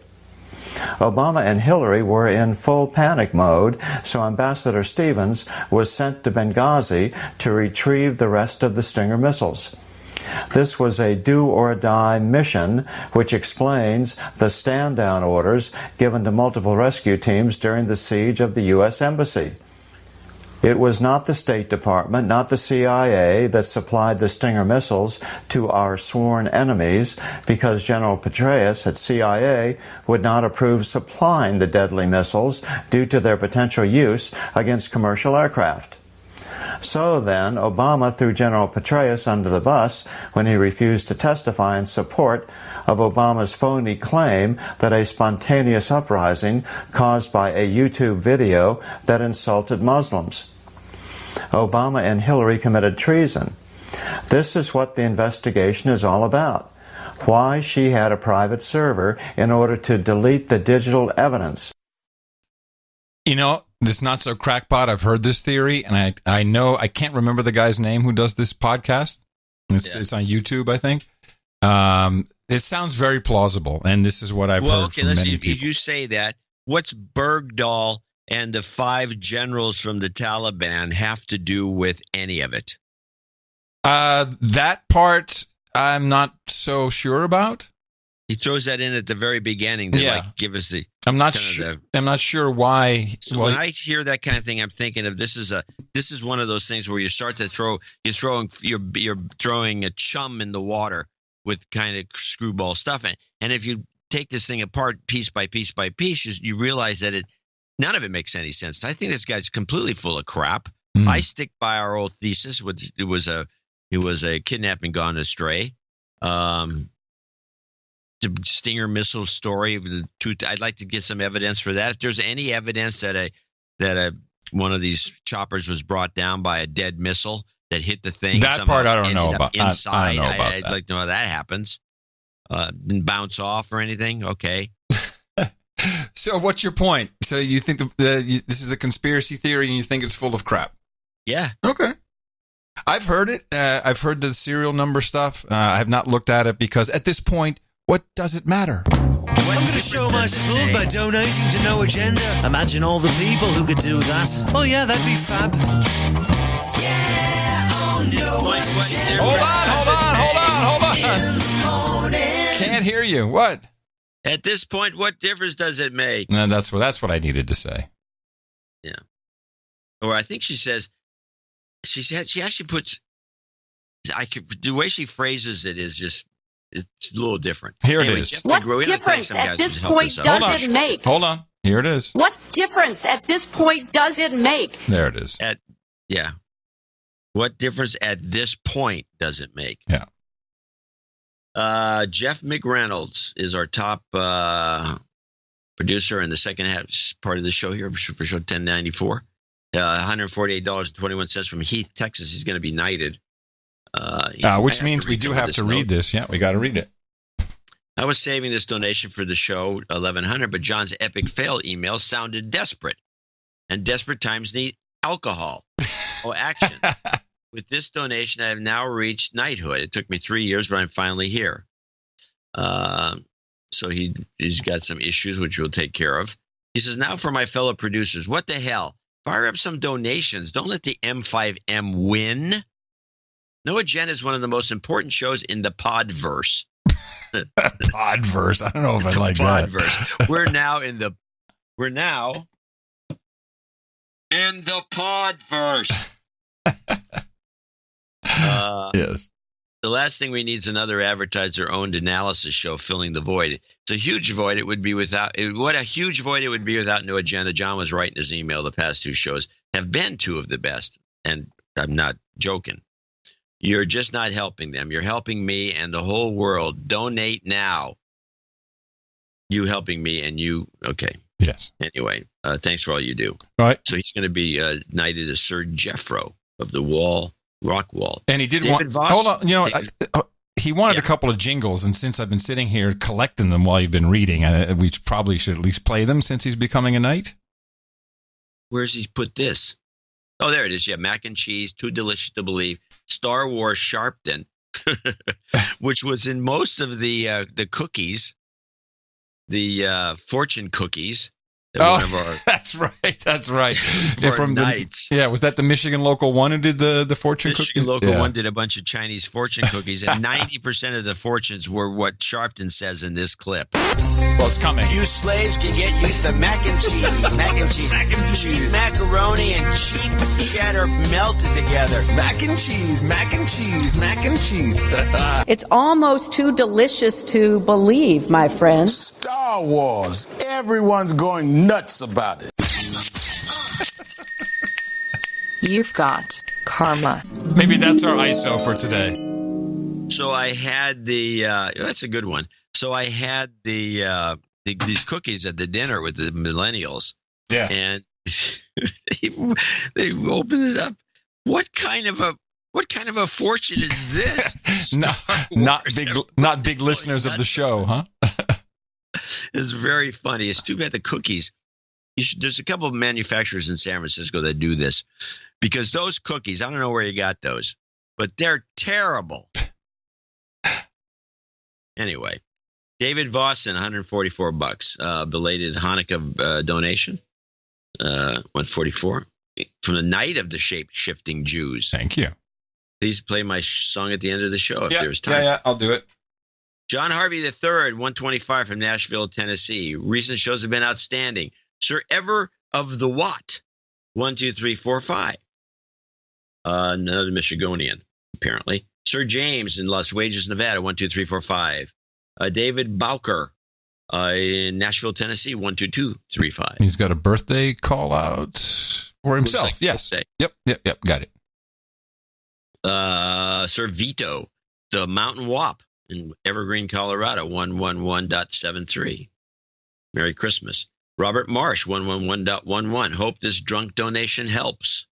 Obama and Hillary were in full panic mode, so Ambassador Stevens was sent to Benghazi to retrieve the rest of the Stinger missiles. This was a do-or-die mission, which explains the stand-down orders given to multiple rescue teams during the siege of the U.S. Embassy. It was not the State Department, not the CIA, that supplied the Stinger missiles to our sworn enemies, because General Petraeus at CIA would not approve supplying the deadly missiles due to their potential use against commercial aircraft. So then, Obama threw General Petraeus under the bus when he refused to testify in support of Obama's phony claim that a spontaneous uprising caused by a YouTube video that insulted Muslims. Obama and Hillary committed treason. This is what the investigation is all about. Why she had a private server in order to delete the digital evidence. You know, this not so crackpot, I've heard this theory, and I know, I can't remember the guy's name who does this podcast. It's on YouTube, I think. It sounds very plausible, and this is what I've heard from many people. If you say that, what's Bergdahl and the 5 generals from the Taliban have to do with any of it? That part, I'm not so sure about. He throws that in at the very beginning to give us the. I'm not sure why. So when I hear that kind of thing, I'm thinking of this is one of those things where you start to you're throwing a chum in the water with kind of screwball stuff, and if you take this thing apart piece by piece by piece, you realize that none of it makes any sense. I think this guy's completely full of crap. I stick by our old thesis, which it was a kidnapping gone astray. The Stinger missile story. I'd like to get some evidence for that. If there's any evidence that one of these choppers was brought down by a dead missile that hit the thing, that part I don't know about. Inside, I don't know about I'd that. like to know how that happens. Didn't bounce off or anything. Okay. So what's your point? So you think this is a conspiracy theory and you think it's full of crap? Yeah. Okay. I've heard it. I've heard the serial number stuff. I have not looked at it because at this point, what does it matter? I'm going to show my support by donating to No Agenda. Imagine all the people who could do that. Oh yeah, that'd be fab. Yeah, oh no. Hold on. Can't hear you. What? At this point, what difference does it make? No, that's what I needed to say. Yeah. Or I think she says, she actually puts, the way she phrases it is just, it's a little different. Here Anyway, it is. Jeff What McGraw, difference at this point does it make? Hold on. Here it is. What difference at this point does it make? There it is. Yeah. What difference at this point does it make? Yeah. Jeff McReynolds is our top producer in the second half part of the show here for show 1094. $148.21 from Heath, Texas. He's going to be knighted. Which means we do have to read this. Yeah, we got to read it. I was saving this donation for the show 1100, but John's epic fail email sounded desperate. And desperate times need alcohol. Action. With this donation, I have now reached knighthood. It took me 3 years, but I'm finally here. So he's got some issues, which we'll take care of. He says, now for my fellow producers, what the hell? Fire up some donations. Don't let the M5M win. No Agenda is one of the most important shows in the podverse. Podverse. I don't know if I like that. Podverse. We're now in the podverse. Yes. The last thing we need is another advertiser-owned analysis show filling the void. It's a huge void. What a huge void it would be without No Agenda. John was right in his email. The past two shows have been two of the best, and I'm not joking. You're just not helping them. You're helping me and the whole world. Donate now. You helping me and you. Okay. Yes. Anyway, thanks for all you do. All right. So he's going to be knighted as Sir Jeffro of the Rock Wall. And he did want. Hold on. He wanted a couple of jingles, and since I've been sitting here collecting them while you've been reading, we probably should at least play them since he's becoming a knight. Where's he put this? Oh, there it is. Yeah, mac and cheese, too delicious to believe. Star Wars Sharpton, which was in most of the cookies, the fortune cookies. That's right. That's right. From Knights. Was that the Michigan local one who did the fortune cookies? Michigan local one did a bunch of Chinese fortune cookies, and 90% of the fortunes were what Sharpton says in this clip. Well, it's coming. You slaves can get used to mac and cheese, cheap macaroni and cheap cheddar melted together. Mac and cheese. It's almost too delicious to believe, my friend. Star Wars. Everyone's going nuts about it. You've got karma. Maybe that's our ISO for today. So I had that's a good one. So I had these cookies at the dinner with the millennials. Yeah. And they opened it up. What kind of a fortune is this? not big listeners of the show, huh? It's very funny. It's too bad the cookies. There's a couple of manufacturers in San Francisco that do this, because those cookies, I don't know where you got those, but they're terrible. Anyway, David Vossen, $144, belated Hanukkah donation, 144 from the Night of the Shape-Shifting Jews. Thank you. Please play my song at the end of the show if there's time. Yeah, I'll do it. John Harvey III, 125 from Nashville, Tennessee. Recent shows have been outstanding. Sir Ever of the Watt, 12345. Another Michigonian, apparently. Sir James in Las Vegas, Nevada, 12345. David Bowker in Nashville, Tennessee, 12235. He's got a birthday call out for himself. Like yes. Birthday. Yep. Got it. Sir Vito, the Mountain Wop in Evergreen, Colorado, 111.73. Merry Christmas. Robert Marsh, 111.11. Hope this drunk donation helps.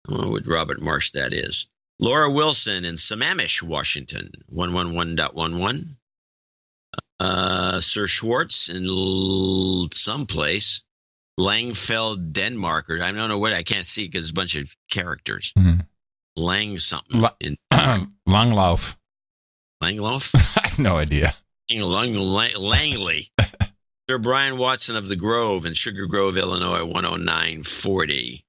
I don't know what Robert Marsh that is. Laura Wilson in Sammamish, Washington, 111.11. Sir Schwartz in someplace, Langfeld, Denmark, or I don't know what, I can't see because it's a bunch of characters. Mm-hmm. Lang something. Langlauf. Langlauf? I have no idea. Langley. Sir Brian Watson of the Grove in Sugar Grove, Illinois, 109.40.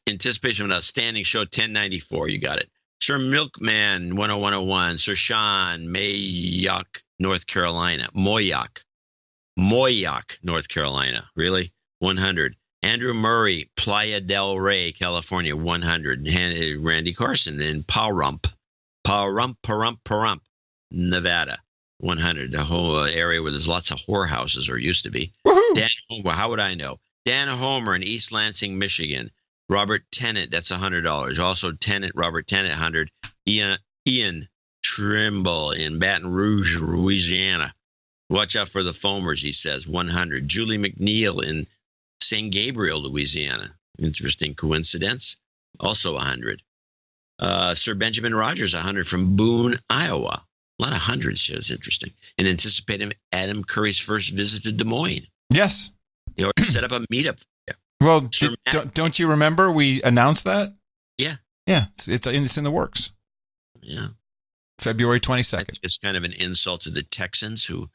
Anticipation of an outstanding show, 1094. You got it. Sir Milkman 10101. Sir Sean Mayock, North Carolina. Moyock, North Carolina. Really? 100. Andrew Murray, Playa del Rey, California. 100. Randy Carson in Pahrump, Nevada. 100. The whole area where there's lots of whorehouses, or used to be. Woohoo! Dan Homer, how would I know? Dan Homer in East Lansing, Michigan. Robert Tennant, that's $100. Also Robert Tennant, 100. Ian Trimble in Baton Rouge, Louisiana. Watch out for the foamers, he says, 100. Julie McNeil in St. Gabriel, Louisiana. Interesting coincidence. Also 100. Sir Benjamin Rogers, 100 from Boone, Iowa. A lot of hundreds here. It's interesting. And anticipating Adam Curry's first visit to Des Moines. Yes. He already set up a meetup. Well, don't you remember we announced that? Yeah. Yeah, it's in the works. Yeah. February 22nd. It's kind of an insult to the Texans who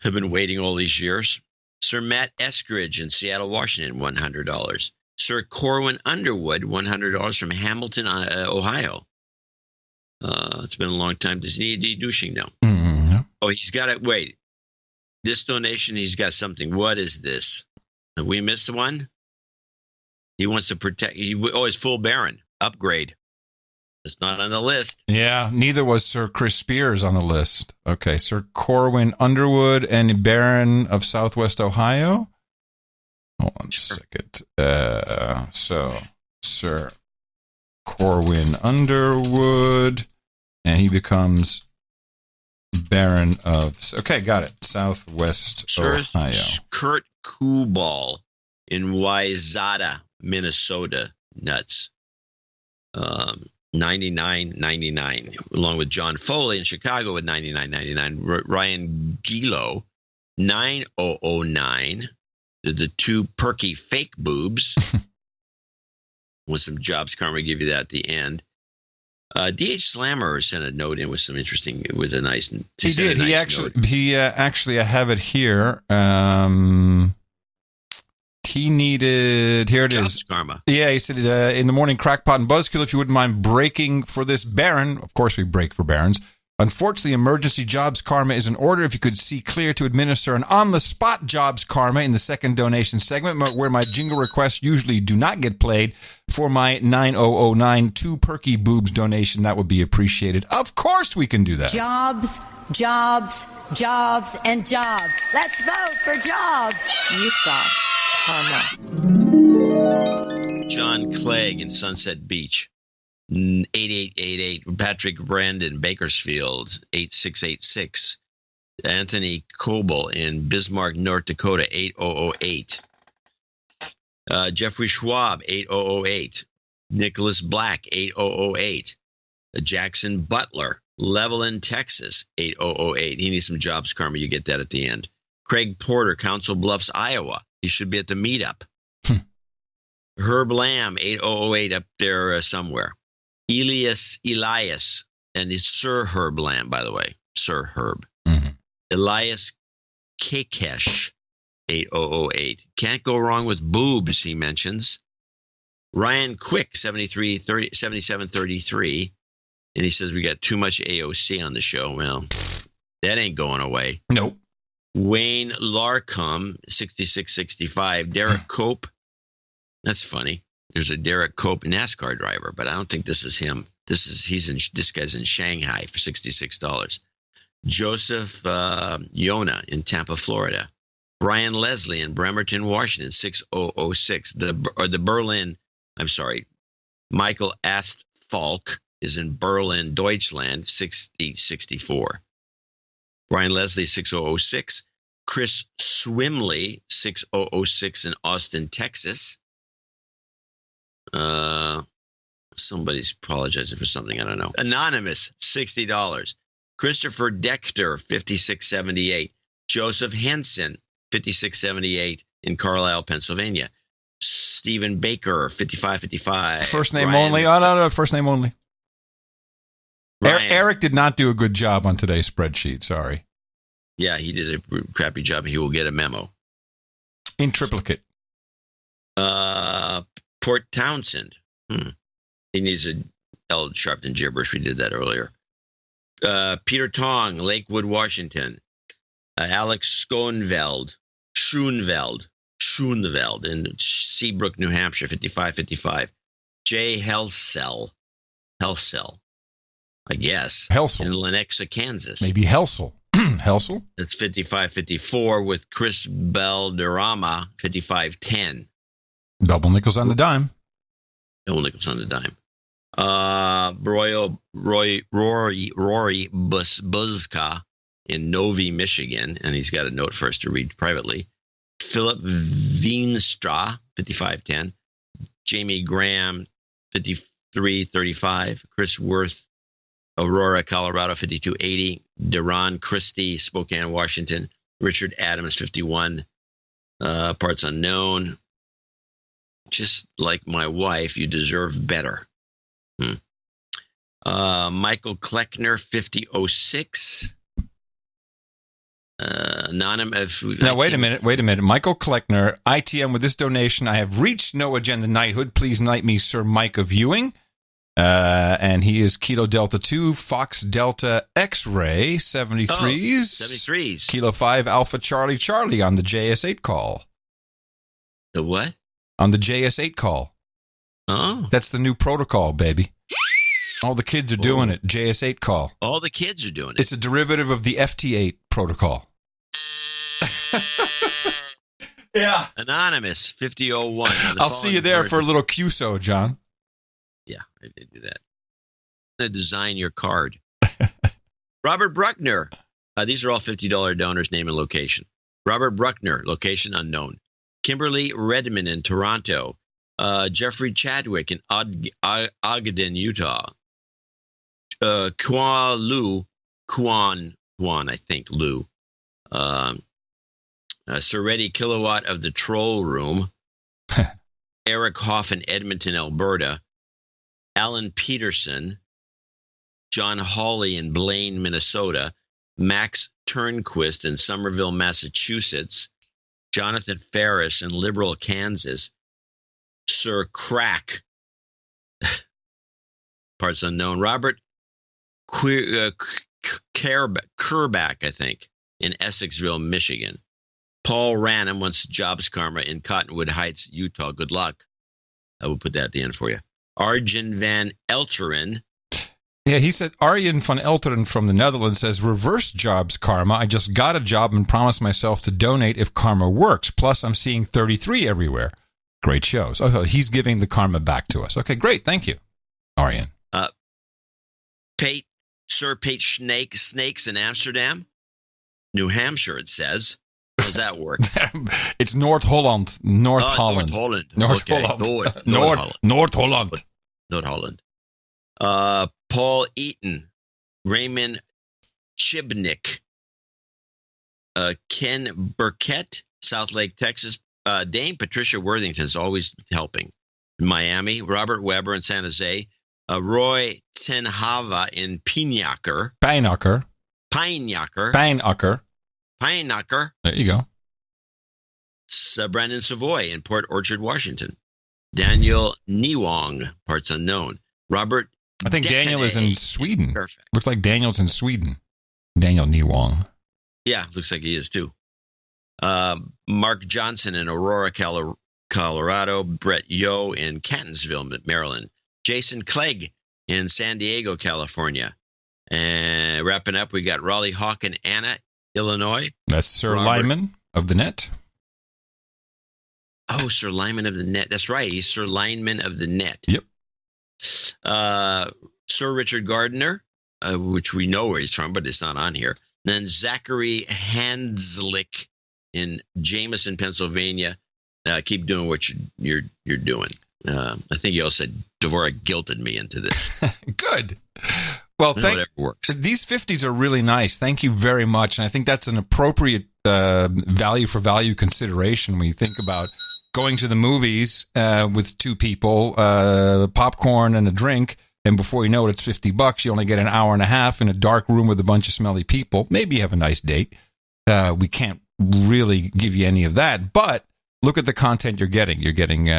have been waiting all these years. Sir Matt Eskridge in Seattle, Washington, $100. Sir Corwin Underwood, $100 from Hamilton, Ohio. It's been a long time. Does he need douching now? Mm-hmm. Oh, he's got it. Wait. This donation, he's got something. What is this? Have we missed one? He wants to protect. He's full Baron. Upgrade. It's not on the list. Yeah, neither was Sir Chris Spears on the list. Okay, Sir Corwin Underwood and Baron of Southwest Ohio. Hold on a second. So, Sir Corwin Underwood, and he becomes Baron of... Okay, got it. Southwest Ohio. Kurt Kubal in Wayzata, Minnesota. Nuts. 99.99, along with John Foley in Chicago with 99.99. Ryan Gilo, 9009. The two perky fake boobs. With some jobs, Karma give you that at the end. D.H. Slammer sent a note in with some interesting, with a nice. He did. He actually, I have it here. He needed, here it is. Karma. Yeah, he said, in the morning, Crackpot and Buzzkill, if you wouldn't mind breaking for this Baron. Of course, we break for Barons. Unfortunately, emergency jobs karma is in order. If you could see clear to administer an on-the-spot jobs karma in the second donation segment, where my jingle requests usually do not get played, for my 9009 two perky boobs donation, that would be appreciated. Of course we can do that. Jobs, jobs, jobs, and jobs. Let's vote for jobs. You've got karma. John Clegg in Sunset Beach. 8888. Patrick Brandon, Bakersfield, 8686. Anthony Coble in Bismarck, North Dakota, 8008. Jeffrey Schwab, 8008. Nicholas Black, 8008. Jackson Butler, Levelland, Texas, 8008. He needs some jobs karma. You get that at the end. Craig Porter, Council Bluffs, Iowa. He should be at the meetup. Herb Lamb, 8008, up there somewhere. Elias, and it's Sir Herb Lamb, by the way. Sir Herb. Mm-hmm. Elias Kakesh, 8008. Can't go wrong with boobs, he mentions. Ryan Quick, 7733. And he says we got too much AOC on the show. Well, that ain't going away. Nope. Wayne Larcom, 6665. Derek Cope. That's funny. There's a Derek Cope NASCAR driver, but I don't think this is him. This guy's in Shanghai for $66. Joseph Yona in Tampa, Florida. Brian Leslie in Bremerton, Washington, 6006. Michael Astfalk is in Berlin, Deutschland, 6064. Brian Leslie, 6006. Chris Swimley, 6006 in Austin, Texas. Somebody's apologizing for something, I don't know. Anonymous, $60. Christopher Dechter, 5678. Joseph Henson, 5678 in Carlisle, Pennsylvania. Stephen Baker, 5555. First name only? Oh, no, first name only. Eric did not do a good job on today's spreadsheet, sorry. Yeah, he did a crappy job. He will get a memo. In triplicate. Port Townsend. He needs a L. Sharpton gibberish. We did that earlier. Peter Tong, Lakewood, Washington. Alex Schoenveld in Seabrook, New Hampshire, 5555. Jay Helsel, I guess. Helsel. In Lenexa, Kansas. Maybe Helsel. Helsel? That's 5554 with Chris Belderama, 5510. Double nickels on the dime. Double nickels on the dime. Rory Buzka in Novi, Michigan, and he's got a note for us to read privately. Philip Veenstra, 5510. Jamie Graham, 5335. Chris Worth, Aurora, Colorado, 5280. Deron Christie, Spokane, Washington. Richard Adams, 51. Parts unknown. Just like my wife, you deserve better. Michael Kleckner, 5006. Anonymous. Now, wait a minute. Michael Kleckner, ITM, with this donation, I have reached no agenda knighthood. Please knight me Sir Mike of Ewing. And he is Kilo Delta 2, Fox Delta X-Ray, 73s. 73s. Kilo 5, Alpha Charlie Charlie on the JS8 call. The what? On the JS8 call. Oh. That's the new protocol, baby. All the kids are doing it. JS8 call. All the kids are doing it. It's a derivative of the FT8 protocol. Yeah. Anonymous, 5001. I'll see you there for a little QSO, John. Yeah, I did do that. I'm going to design your card. Robert Bruckner. These are all $50 donors, name and location. Robert Bruckner, location unknown. Kimberly Redmond in Toronto. Jeffrey Chadwick in Ogden, Utah. Kwan, I think, Lou. Sir Reddy Kilowatt of the Troll Room. Eric Hoff in Edmonton, Alberta. Alan Peterson. John Hawley in Blaine, Minnesota. Max Turnquist in Somerville, Massachusetts. Jonathan Ferris in Liberal, Kansas. Sir Crack, parts unknown. Robert Kerbach, I think, in Essexville, Michigan. Paul Ranum wants Jobs Karma in Cottonwood Heights, Utah. Good luck. I will put that at the end for you. Arjen van Elteren. Yeah, he said, Arjen van Elteren from the Netherlands says, reverse Jobs Karma. I just got a job and promised myself to donate if karma works. Plus, I'm seeing 33 everywhere. Great shows. Oh, he's giving the karma back to us. Okay, great. Thank you, Arjen. Sir Pate Snakes in Amsterdam, New Hampshire, it says. How does that work? It's North Holland. North Holland. North Holland. Paul Eaton, Raymond Chibnick, Ken Burkett, South Lake, Texas. Dame Patricia Worthington is always helping. In Miami, Robert Weber in San Jose, Roy Tenhava in Pinacker. There you go. Brandon Savoy in Port Orchard, Washington. Daniel Niwong, parts unknown. Robert I think Daniel is in Sweden. Perfect. Looks like Daniel's in Sweden. Daniel Niwong. Yeah, looks like he is too. Mark Johnson in Aurora, Colorado. Brett Yo in Catonsville, Maryland. Jason Clegg in San Diego, California. And wrapping up, we got Raleigh Hawk and Anna, Illinois. That's Sir Lyman of the Net. Oh, Sir Lyman of the Net. That's right. He's Sir Lyman of the Net. Yep. Sir Richard Gardner, which we know where he's from, but it's not on here. Then Zachary Hanslick in Jameson, Pennsylvania. Keep doing what you're doing. I think you all said Dvorak guilted me into this. Good. Well, these 50s are really nice. Thank you very much. And I think that's an appropriate value for value consideration when you think about going to the movies with two people, popcorn and a drink, and before you know it, it's $50. You only get an hour and a half in a dark room with a bunch of smelly people. Maybe you have a nice date. We can't really give you any of that, but look at the content you're getting. You're getting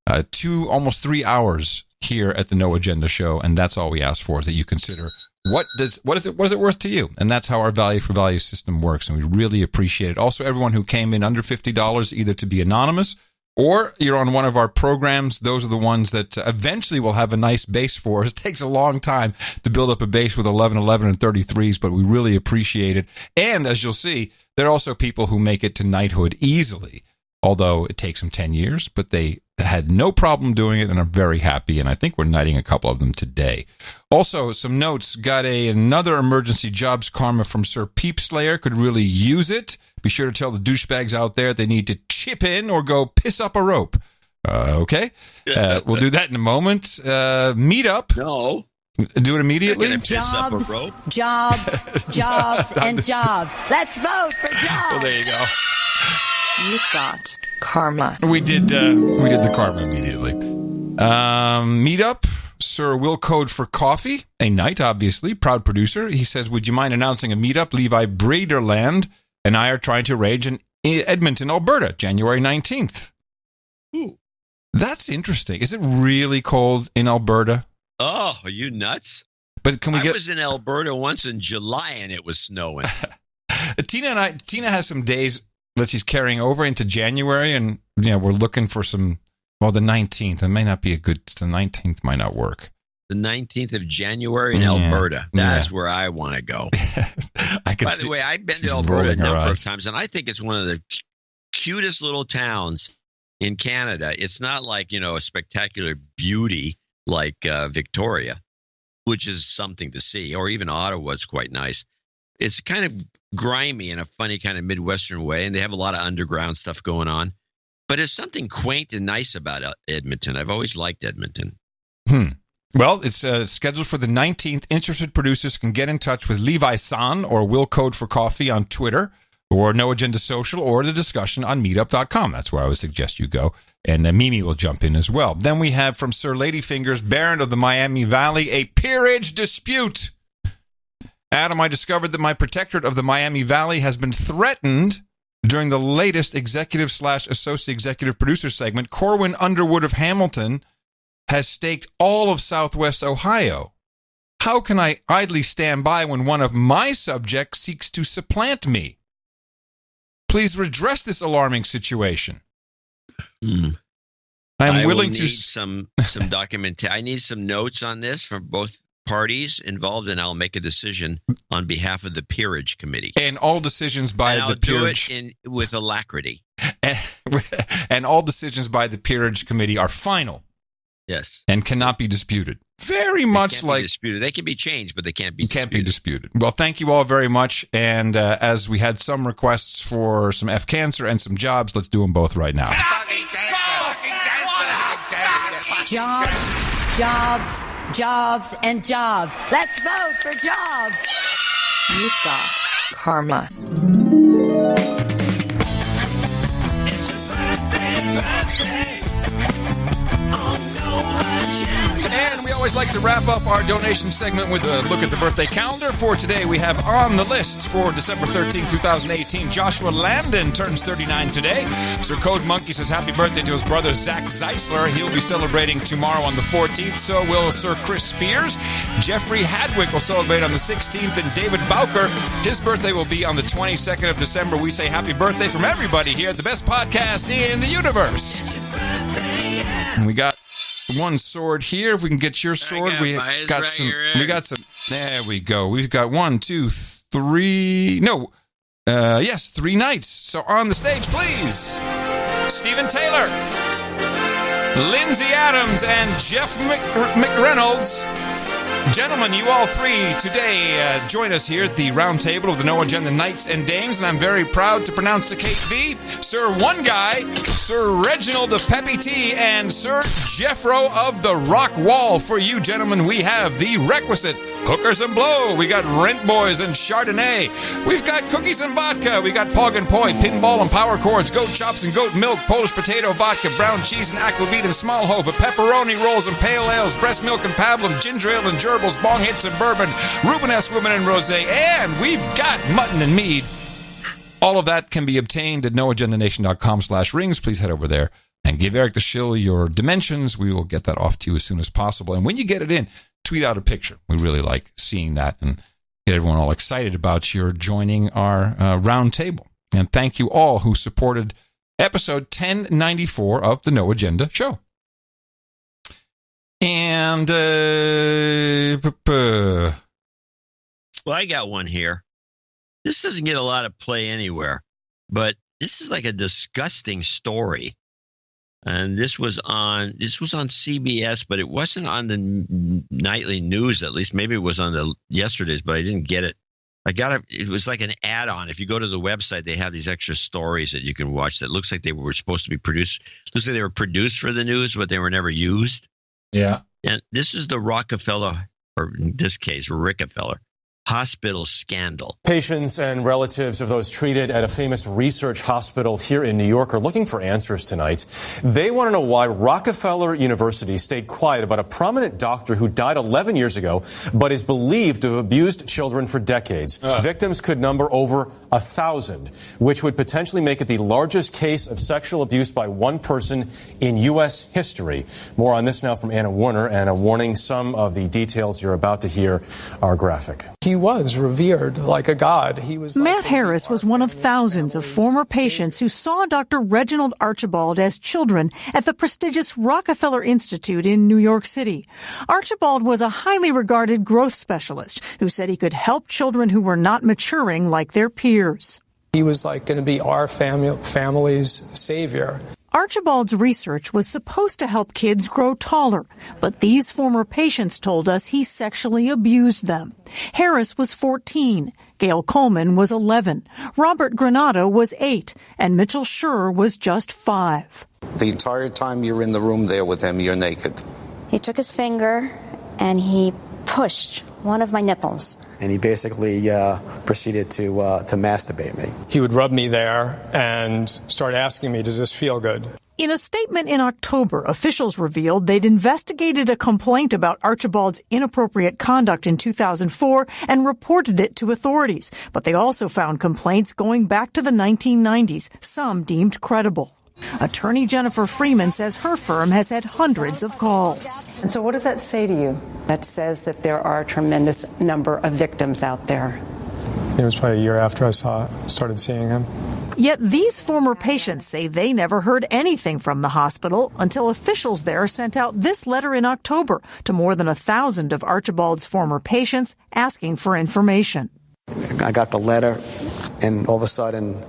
almost 3 hours here at the No Agenda Show, and that's all we ask for, is that you consider what is it worth to you, and that's how our value for value system works, and we really appreciate it. Also, everyone who came in under $50, either to be anonymous or you're on one of our programs, those are the ones that eventually will have a nice base for us. It takes a long time to build up a base with 11, 11, and 33s, but we really appreciate it. And as you'll see, there are also people who make it to knighthood easily, although it takes them 10 years, but they had no problem doing it and are very happy, and I think we're knighting a couple of them today. Also, some notes. Got another emergency jobs karma from Sir Peep Slayer. Could really use it. Be sure to tell the douchebags out there they need to chip in or go piss up a rope. Okay? We'll do that in a moment. Meetup. No. Do it immediately. Jobs, jobs, and jobs. Let's vote for jobs. Well, there you go. You've got karma. We did the karma immediately. Meetup. Sir Will Code for Coffee, a knight, obviously, proud producer. He says, would you mind announcing a meetup? Levi Brederland and I are trying to arrange in Edmonton, Alberta, January 19th. Ooh. That's interesting. Is it really cold in Alberta? Oh, are you nuts? But can we I was in Alberta once in July and it was snowing. Tina has some days that she's carrying over into January, and we're looking for some. Well, the 19th. It may not be the 19th might not work. The 19th of January in Alberta. That's where I want to go. By the way, I've been to Alberta a number of times, and I think it's one of the cutest little towns in Canada. It's not like, a spectacular beauty like Victoria, which is something to see, or even Ottawa. It's quite nice. It's kind of grimy in a funny kind of Midwestern way, and they have a lot of underground stuff going on. But there's something quaint and nice about Edmonton. I've always liked Edmonton. Well, it's scheduled for the 19th. Interested producers can get in touch with Levi San or Will Code for Coffee on Twitter, or No Agenda Social, or the discussion on meetup.com. That's where I would suggest you go. And Mimi will jump in as well. Then we have from Sir Ladyfingers, Baron of the Miami Valley, a peerage dispute. Adam, I discovered that my protectorate of the Miami Valley has been threatened during the latest executive/associate executive producer segment. Corwin Underwood of Hamilton has staked all of Southwest Ohio. How can I idly stand by when one of my subjects seeks to supplant me? Please redress this alarming situation. I willing to need some documentation. I need some notes on this from both parties involved, and I'll make a decision on behalf of the Peerage Committee. And all decisions by the Peerage... do it with alacrity. And all decisions by the Peerage Committee are final. Yes. And cannot be disputed. Very much like... disputed. They can be changed, but they can't be disputed. Well, thank you all very much. And as we had some requests for some F cancer and some jobs, let's do them both right now. Jobs, jobs, and jobs. Let's vote for jobs. You've got karma. It's your birthday. And we always like to wrap up our donation segment with a look at the birthday calendar. For today, we have on the list for December 13, 2018, Joshua Landon turns 39 today. Sir Code Monkey says happy birthday to his brother Zach Zeisler. He'll be celebrating tomorrow on the 14th. So will Sir Chris Spears. Jeffrey Hadwick will celebrate on the 16th. And David Bowker, his birthday will be on the 22nd of December. We say happy birthday from everybody here at the best podcast in the universe. And we got one sword here. If we can get your sword, we got some. There we go. We've got 1, 2, 3. No, yes, 3 knights. So on the stage, please, Stephen Taylor, Lindsay Adams, and Jeff McReynolds. Gentlemen, you all three today join us here at the round table of the No Agenda Knights and Dames, and I'm very proud to pronounce the Kate B, Sir One Guy, Sir Reginald of Peppy T, and Sir Jeffro of the Rock Wall. For you, gentlemen, we have the requisite hookers and blow. We got Rent Boys and Chardonnay. We've got cookies and vodka. We got Pog and Poi, pinball and power chords, goat chops and goat milk, Polish potato vodka, brown cheese and aquavit and smallhove, pepperoni rolls and pale ales, breast milk and pablum, ginger ale and gerbils, bong hits and bourbon, Rubenesque women and rosé, and we've got mutton and mead. All of that can be obtained at noagendanation.com/rings. Please head over there. and give Eric the Shill your dimensions. We will get that off to you as soon as possible. And when you get it in, tweet out a picture. We really like seeing that and get everyone all excited about your joining our round table. And thank you all who supported episode 1094 of the No Agenda Show. And, well, I got one here. This doesn't get a lot of play anywhere, but this is like a disgusting story. And this was on CBS, but it wasn't on the nightly news, at least. Maybe it was on the yesterday's, but I didn't get it. It was like an add-on. If you go to the website, they have these extra stories that you can watch that looks like they were supposed to be produced. Looks like they were produced for the news, but they were never used. Yeah. And this is the Rockefeller, or in this case, Rickefeller hospital scandal. Patients and relatives of those treated at a famous research hospital here in New York are looking for answers tonight. They want to know why Rockefeller University stayed quiet about a prominent doctor who died 11 years ago, but is believed to have abused children for decades. Victims could number over 1,000, which would potentially make it the largest case of sexual abuse by one person in U.S. history. More on this now from Anna Warner. And a warning, some of the details you're about to hear are graphic. He was revered like a god. Matt Harris was one of thousands of former patients who saw Dr. Reginald Archibald as children at the prestigious Rockefeller Institute in New York City. Archibald was a highly regarded growth specialist who said he could help children who were not maturing like their peers. He was like going to be our family's savior. Archibald's research was supposed to help kids grow taller, but these former patients told us he sexually abused them. Harris was 14, Gail Coleman was 11, Robert Granado was 8, and Mitchell Schur was just 5. The entire time you're in the room there with him, you're naked. He took his finger and he pushed one of my nipples. And he basically proceeded to masturbate me. He would rub me there and start asking me, does this feel good? In a statement in October, officials revealed they'd investigated a complaint about Archibald's inappropriate conduct in 2004 and reported it to authorities. But they also found complaints going back to the 1990s, some deemed credible. Attorney Jennifer Freeman says her firm has had hundreds of calls. And so what does that say to you? That says that there are a tremendous number of victims out there. It was probably a year after I started seeing him. Yet these former patients say they never heard anything from the hospital until officials there sent out this letter in October to more than 1,000 of Archibald's former patients asking for information. I got the letter, and all of a sudden,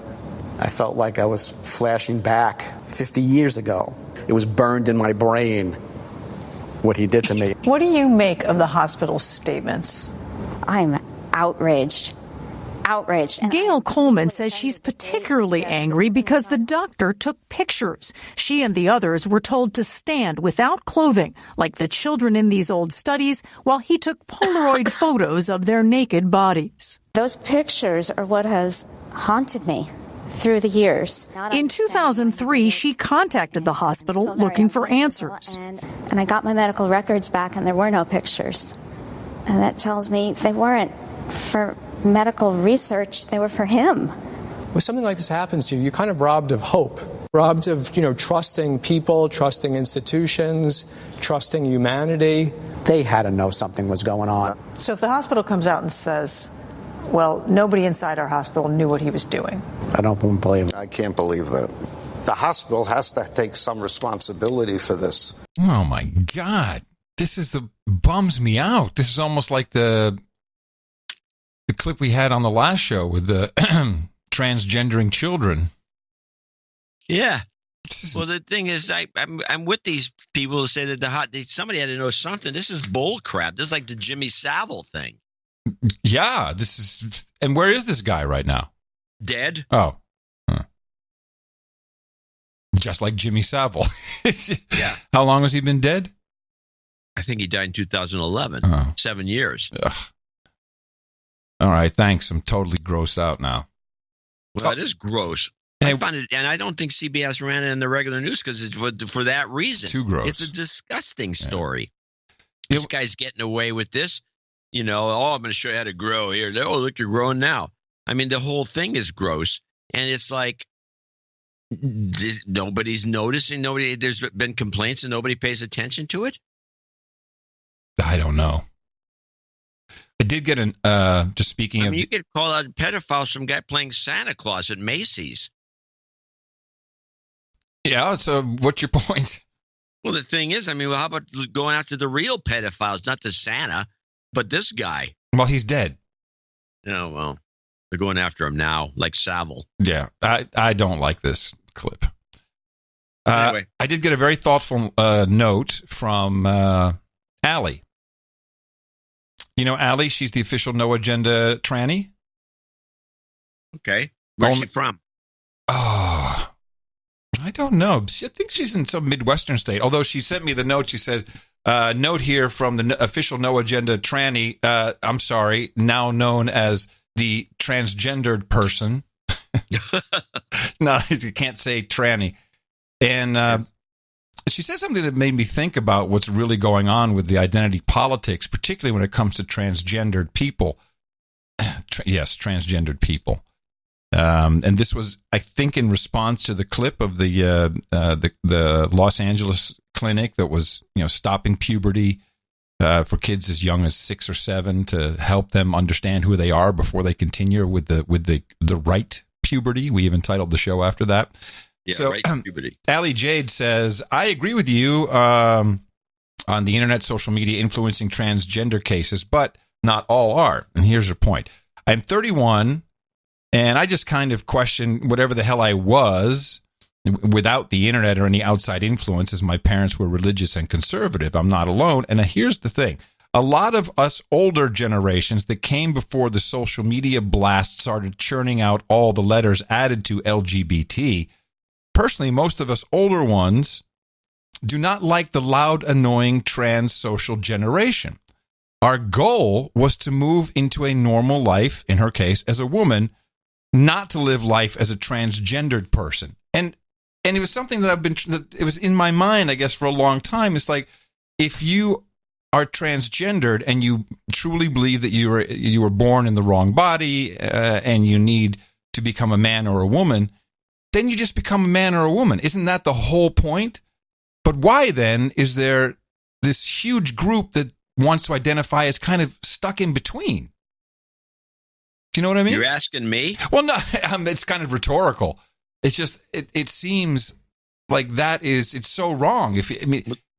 I felt like I was flashing back 50 years ago. It was burned in my brain, what he did to me. What do you make of the hospital's statements? I'm outraged. Gail Coleman says she's particularly angry because the doctor took pictures. She and the others were told to stand without clothing, like the children in these old studies, while he took Polaroid photos of their naked bodies. Those pictures are what has haunted me through the years. In 2003, she contacted the hospital looking for answers. And I got my medical records back, and there were no pictures. And that tells me they weren't for medical research, they were for him. When something like this happens to you, you're kind of robbed of hope, robbed of, trusting people, trusting institutions, trusting humanity. They had to know something was going on. So if the hospital comes out and says, well, nobody inside our hospital knew what he was doing. I don't believe it. I can't believe that. The hospital has to take some responsibility for this. Oh, my God. This bums me out. This is almost like the clip we had on the last show with the transgendering children. Yeah. Well, the thing is, I'm with these people who say that somebody had to know something. This is bull crap. This is like the Jimmy Savile thing. Yeah, and where is this guy right now? Dead. Oh. Just like Jimmy Savile. Yeah. How long has he been dead? I think he died in 2011. 7 years. Ugh. All right, thanks. I'm totally grossed out now. Well, it is gross. I find it, and I don't think CBS ran it in the regular news because it's for that reason. It's too gross. It's a disgusting story. Yeah. This guy's getting away with this. I'm going to show you how to grow here. Oh, look, you're growing now. I mean, the whole thing is gross. And it's like, Nobody's noticing. There's been complaints and nobody pays attention to it. I don't know. I did get just speaking of. You get called out pedophiles from guy playing Santa Claus at Macy's. Yeah. So what's your point? Well, the thing is, how about going after the real pedophiles, not the Santa, but this guy? Well, he's dead. No, well, they're going after him now, like Savile. Yeah, I don't like this clip. Anyway. I did get a very thoughtful note from Allie. You know Allie? She's the official No Agenda tranny. Okay. Where's she from? Oh, I don't know. I think she's in some Midwestern state. Although she sent me the note. She said, note here from the official No Agenda tranny. I'm sorry, now known as the transgendered person. No, you can't say tranny. And she said something that made me think about what's really going on with the identity politics, particularly when it comes to transgendered people. Yes, transgendered people. And this was, I think, in response to the clip of the Los Angeles clinic that was, stopping puberty for kids as young as 6 or 7 to help them understand who they are before they continue with the right puberty. We even titled the show after that. Yeah, so, right puberty. Allie Jade says, I agree with you on the internet, social media influencing transgender cases, but not all are. And here's her point. I'm 31, and I just kind of question whatever the hell I was without the internet or any outside influences. My parents were religious and conservative. I'm not alone. And here's the thing. A lot of us older generations that came before the social media blast started churning out all the letters added to LGBT. Personally, most of us older ones do not like the loud, annoying trans social generation. Our goal was to move into a normal life, in her case, as a woman, not to live life as a transgendered person. And it was something that it was in my mind, I guess, for a long time. It's like, if you are transgendered and you truly believe that you were born in the wrong body and you need to become a man or a woman, then you just become a man or a woman. Isn't that the whole point? But why then is there this huge group that wants to identify as kind of stuck in between? Do you know what I mean? You're asking me? Well, no, it's kind of rhetorical. It's just, it seems like it's so wrong.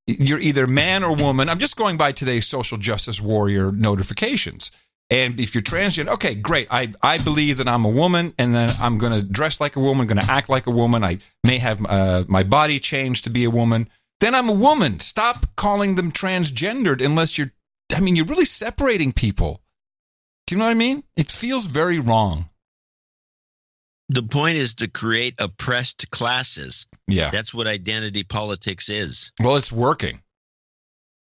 You're either man or woman. I'm just going by today's social justice warrior notifications. And if you're transgender, okay, great. I believe that I'm a woman, and then I'm going to dress like a woman, going to act like a woman. I may have my body changed to be a woman. Then I'm a woman. Stop calling them transgendered unless you're really separating people. Do you know what I mean? It feels very wrong. The point is to create oppressed classes. Yeah. That's what identity politics is. Well, it's working.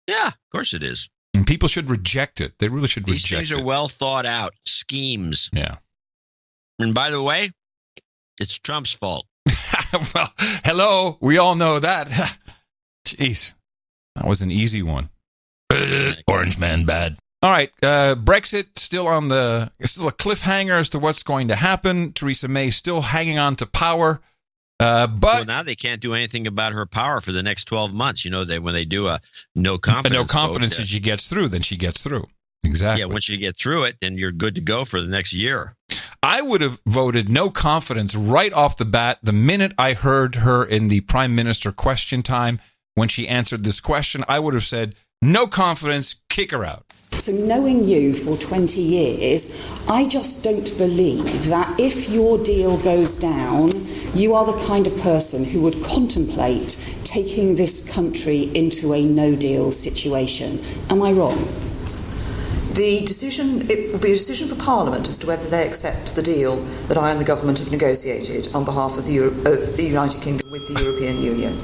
Yeah, of course it is. And people should reject it. They really should reject it. These things are well thought out schemes. Yeah. And by the way, it's Trump's fault. Well, hello. We all know that. Jeez. That was an easy one. Orange man bad. All right. Brexit still a cliffhanger as to what's going to happen. Theresa May still hanging on to power. But now they can't do anything about her power for the next 12 months. When they do a no confidence vote, if she gets through, then she gets through. Exactly. Yeah, once you get through it, then you're good to go for the next year. I would have voted no confidence right off the bat the minute I heard her in the prime minister question time. When she answered this question, I would have said, no confidence, kick her out. So knowing you for 20 years, I just don't believe that if your deal goes down, you are the kind of person who would contemplate taking this country into a no-deal situation. Am I wrong? It will be a decision for Parliament as to whether they accept the deal that I and the government have negotiated on behalf of the United Kingdom with the European Union.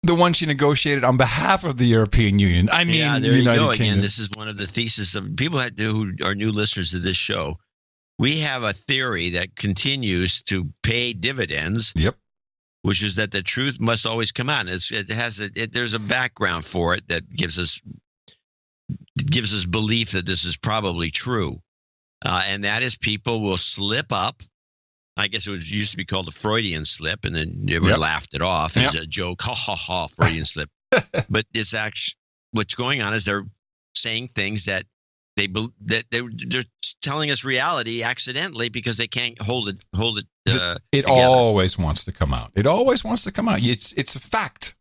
The one she negotiated on behalf of the European Union. I mean, yeah, there the you United go Kingdom. Again, this is one of the theses of people who are new listeners to this show. We have a theory that continues to pay dividends. Yep. Which is that the truth must always come out. There's a background for it that gives us belief that this is probably true, and that is people will slip up I guess it used to be called a Freudian slip, and then everyone laughed it off as a joke. Ha, ha, ha, Freudian slip. But it's actually what's going on is they're saying things that they're telling us reality accidentally because they can't hold it. It together. always wants to come out. It always wants to come out. It's a fact.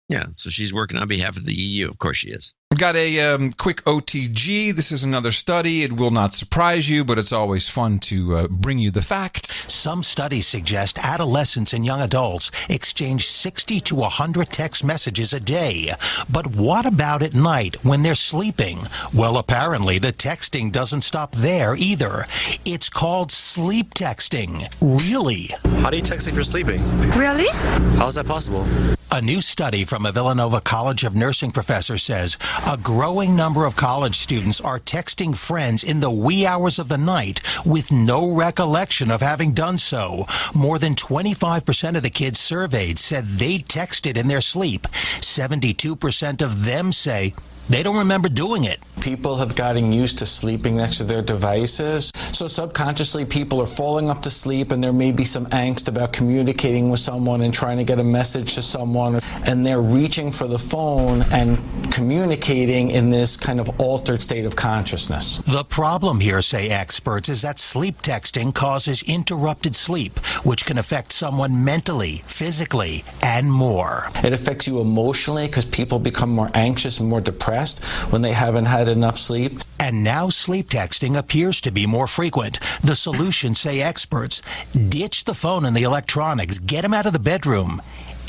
Yeah. So she's working on behalf of the EU. Of course she is. Got a quick OTG. This is another study. It will not surprise you, but it's always fun to bring you the facts. Some studies suggest adolescents and young adults exchange 60 to 100 text messages a day. But what about at night when they're sleeping? Well, apparently the texting doesn't stop there either. It's called sleep texting. Really? How do you text if you're sleeping? Really? How is that possible? A new study from a Villanova College of Nursing professor says a growing number of college students are texting friends in the wee hours of the night with no recollection of having done so. More than 25% of the kids surveyed said they texted in their sleep. 72% of them say they don't remember doing it. People have gotten used to sleeping next to their devices. So subconsciously, people are falling off to sleep, and there may be some angst about communicating with someone and trying to get a message to someone. And they're reaching for the phone and communicating in this kind of altered state of consciousness. The problem here, say experts, is that sleep texting causes interrupted sleep, which can affect someone mentally, physically, and more. It affects you emotionally because people become more anxious and more depressed when they haven't had enough sleep. And now sleep texting appears to be more frequent. The solution, say experts, ditch the phone and the electronics, get them out of the bedroom,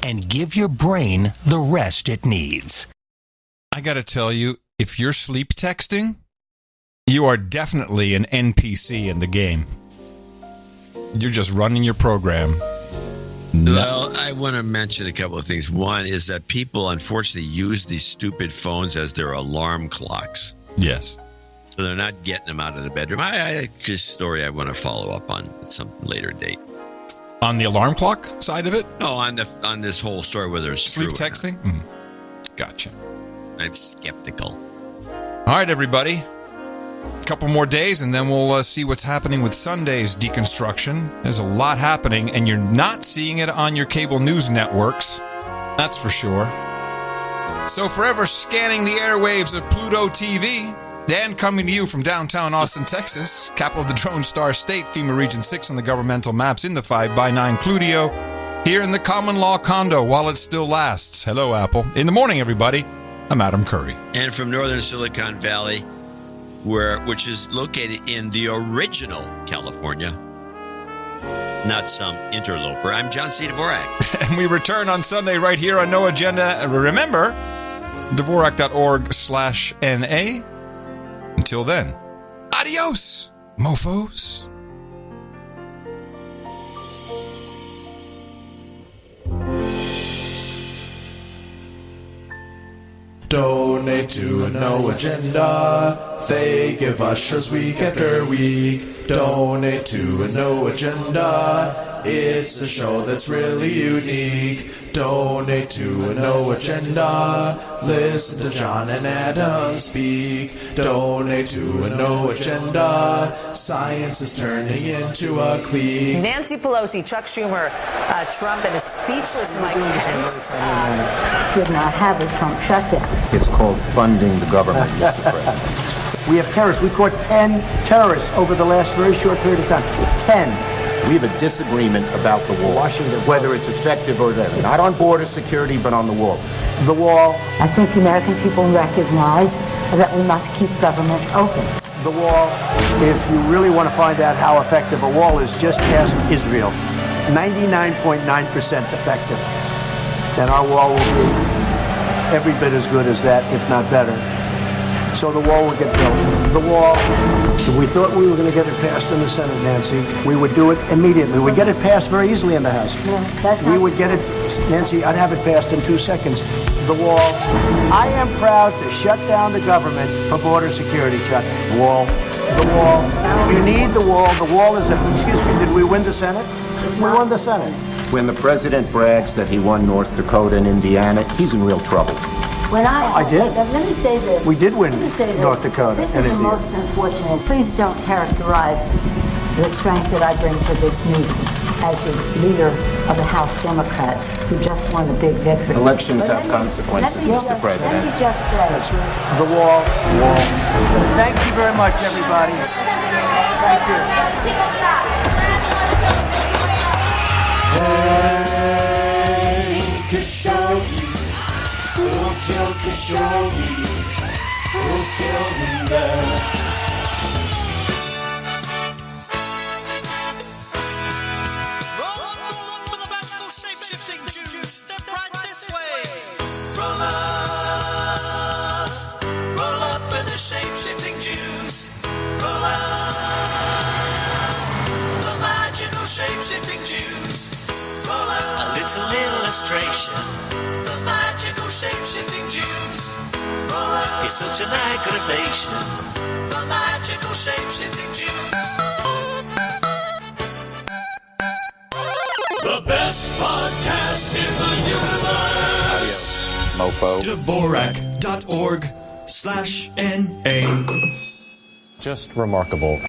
and give your brain the rest it needs. I got to tell you, if you're sleep texting, you are definitely an NPC in the game. You're just running your program. Well, I want to mention a couple of things. One is that people, unfortunately, use these stupid phones as their alarm clocks. Yes. So they're not getting them out of the bedroom. This story I want to follow up on at some later date. On the alarm clock side of it? No, on this whole story, whether it's sleep true texting? Gotcha. I'm skeptical. All right, everybody. A couple more days, and then we'll see what's happening with Sunday's deconstruction. There's a lot happening, and you're not seeing it on your cable news networks. That's for sure. So forever scanning the airwaves of Pluto TV, Dan coming to you from downtown Austin, Texas, capital of the Drone Star State, FEMA Region 6 on the governmental maps in the 5x9 Pluto, here in the common law condo while it still lasts. Hello, Apple. In the morning, everybody, I'm Adam Curry. And from northern Silicon Valley, which is located in the original California, not some interloper, I'm John C. Dvorak. And we return on Sunday right here on No Agenda. Remember, Dvorak.org/NA. Until then, adios, mofos. Donate to a No Agenda. They give us shows week after week. Donate to a No Agenda. It's a show that's really unique. Donate to a No Agenda. Listen to John and Adam speak. Donate to a No Agenda. Science is turning into a clique. Nancy Pelosi, Chuck Schumer, Trump, and a speechless Mike Pence. Did not have a Trump shutdown. It's called funding the government, Mr. President. We have terrorists. We caught 10 terrorists over the last very short period of time. 10. We have a disagreement about the wall, Washington, whether it's effective or not. Not on border security, but on the wall. The wall. I think the American people recognize that we must keep government open. The wall, if you really want to find out how effective a wall is, just ask Israel. 99.9% effective. And our wall will be every bit as good as that, if not better. So the wall will get built. The wall, if we thought we were going to get it passed in the Senate, Nancy, we would do it immediately. We'd get it passed very easily in the House. We would get it, Nancy, I'd have it passed in 2 seconds. The wall. I am proud to shut down the government for border security, Chuck. Wall. The wall. You need the wall. The wall is excuse me, did we win the Senate? We won the Senate. When the president brags that he won North Dakota and Indiana, he's in real trouble. When I did. Let me say this. We did win North Dakota. This is the most unfortunate. Please don't characterize the strength that I bring to this meeting as the leader of the House Democrats who just won a big victory. Elections have consequences, Mr. President. Let me just say. The wall. Thank you very much, everybody. Thank you. Hey, Khashoggi, who'll kill Khashoggi? Who'll kill him there? Roll up for the magical shape-shifting Jews. Step right this way. Roll up for the shape-shifting Jews. Roll up, the magical shape-shifting Jews. Roll up, a little illustration. The magical shape-shifting Jews. Roll up, it's such an aggravation. The magical shape-shifting Jews. The best podcast in the universe. Mopo. Dvorak.org/NA. Just remarkable.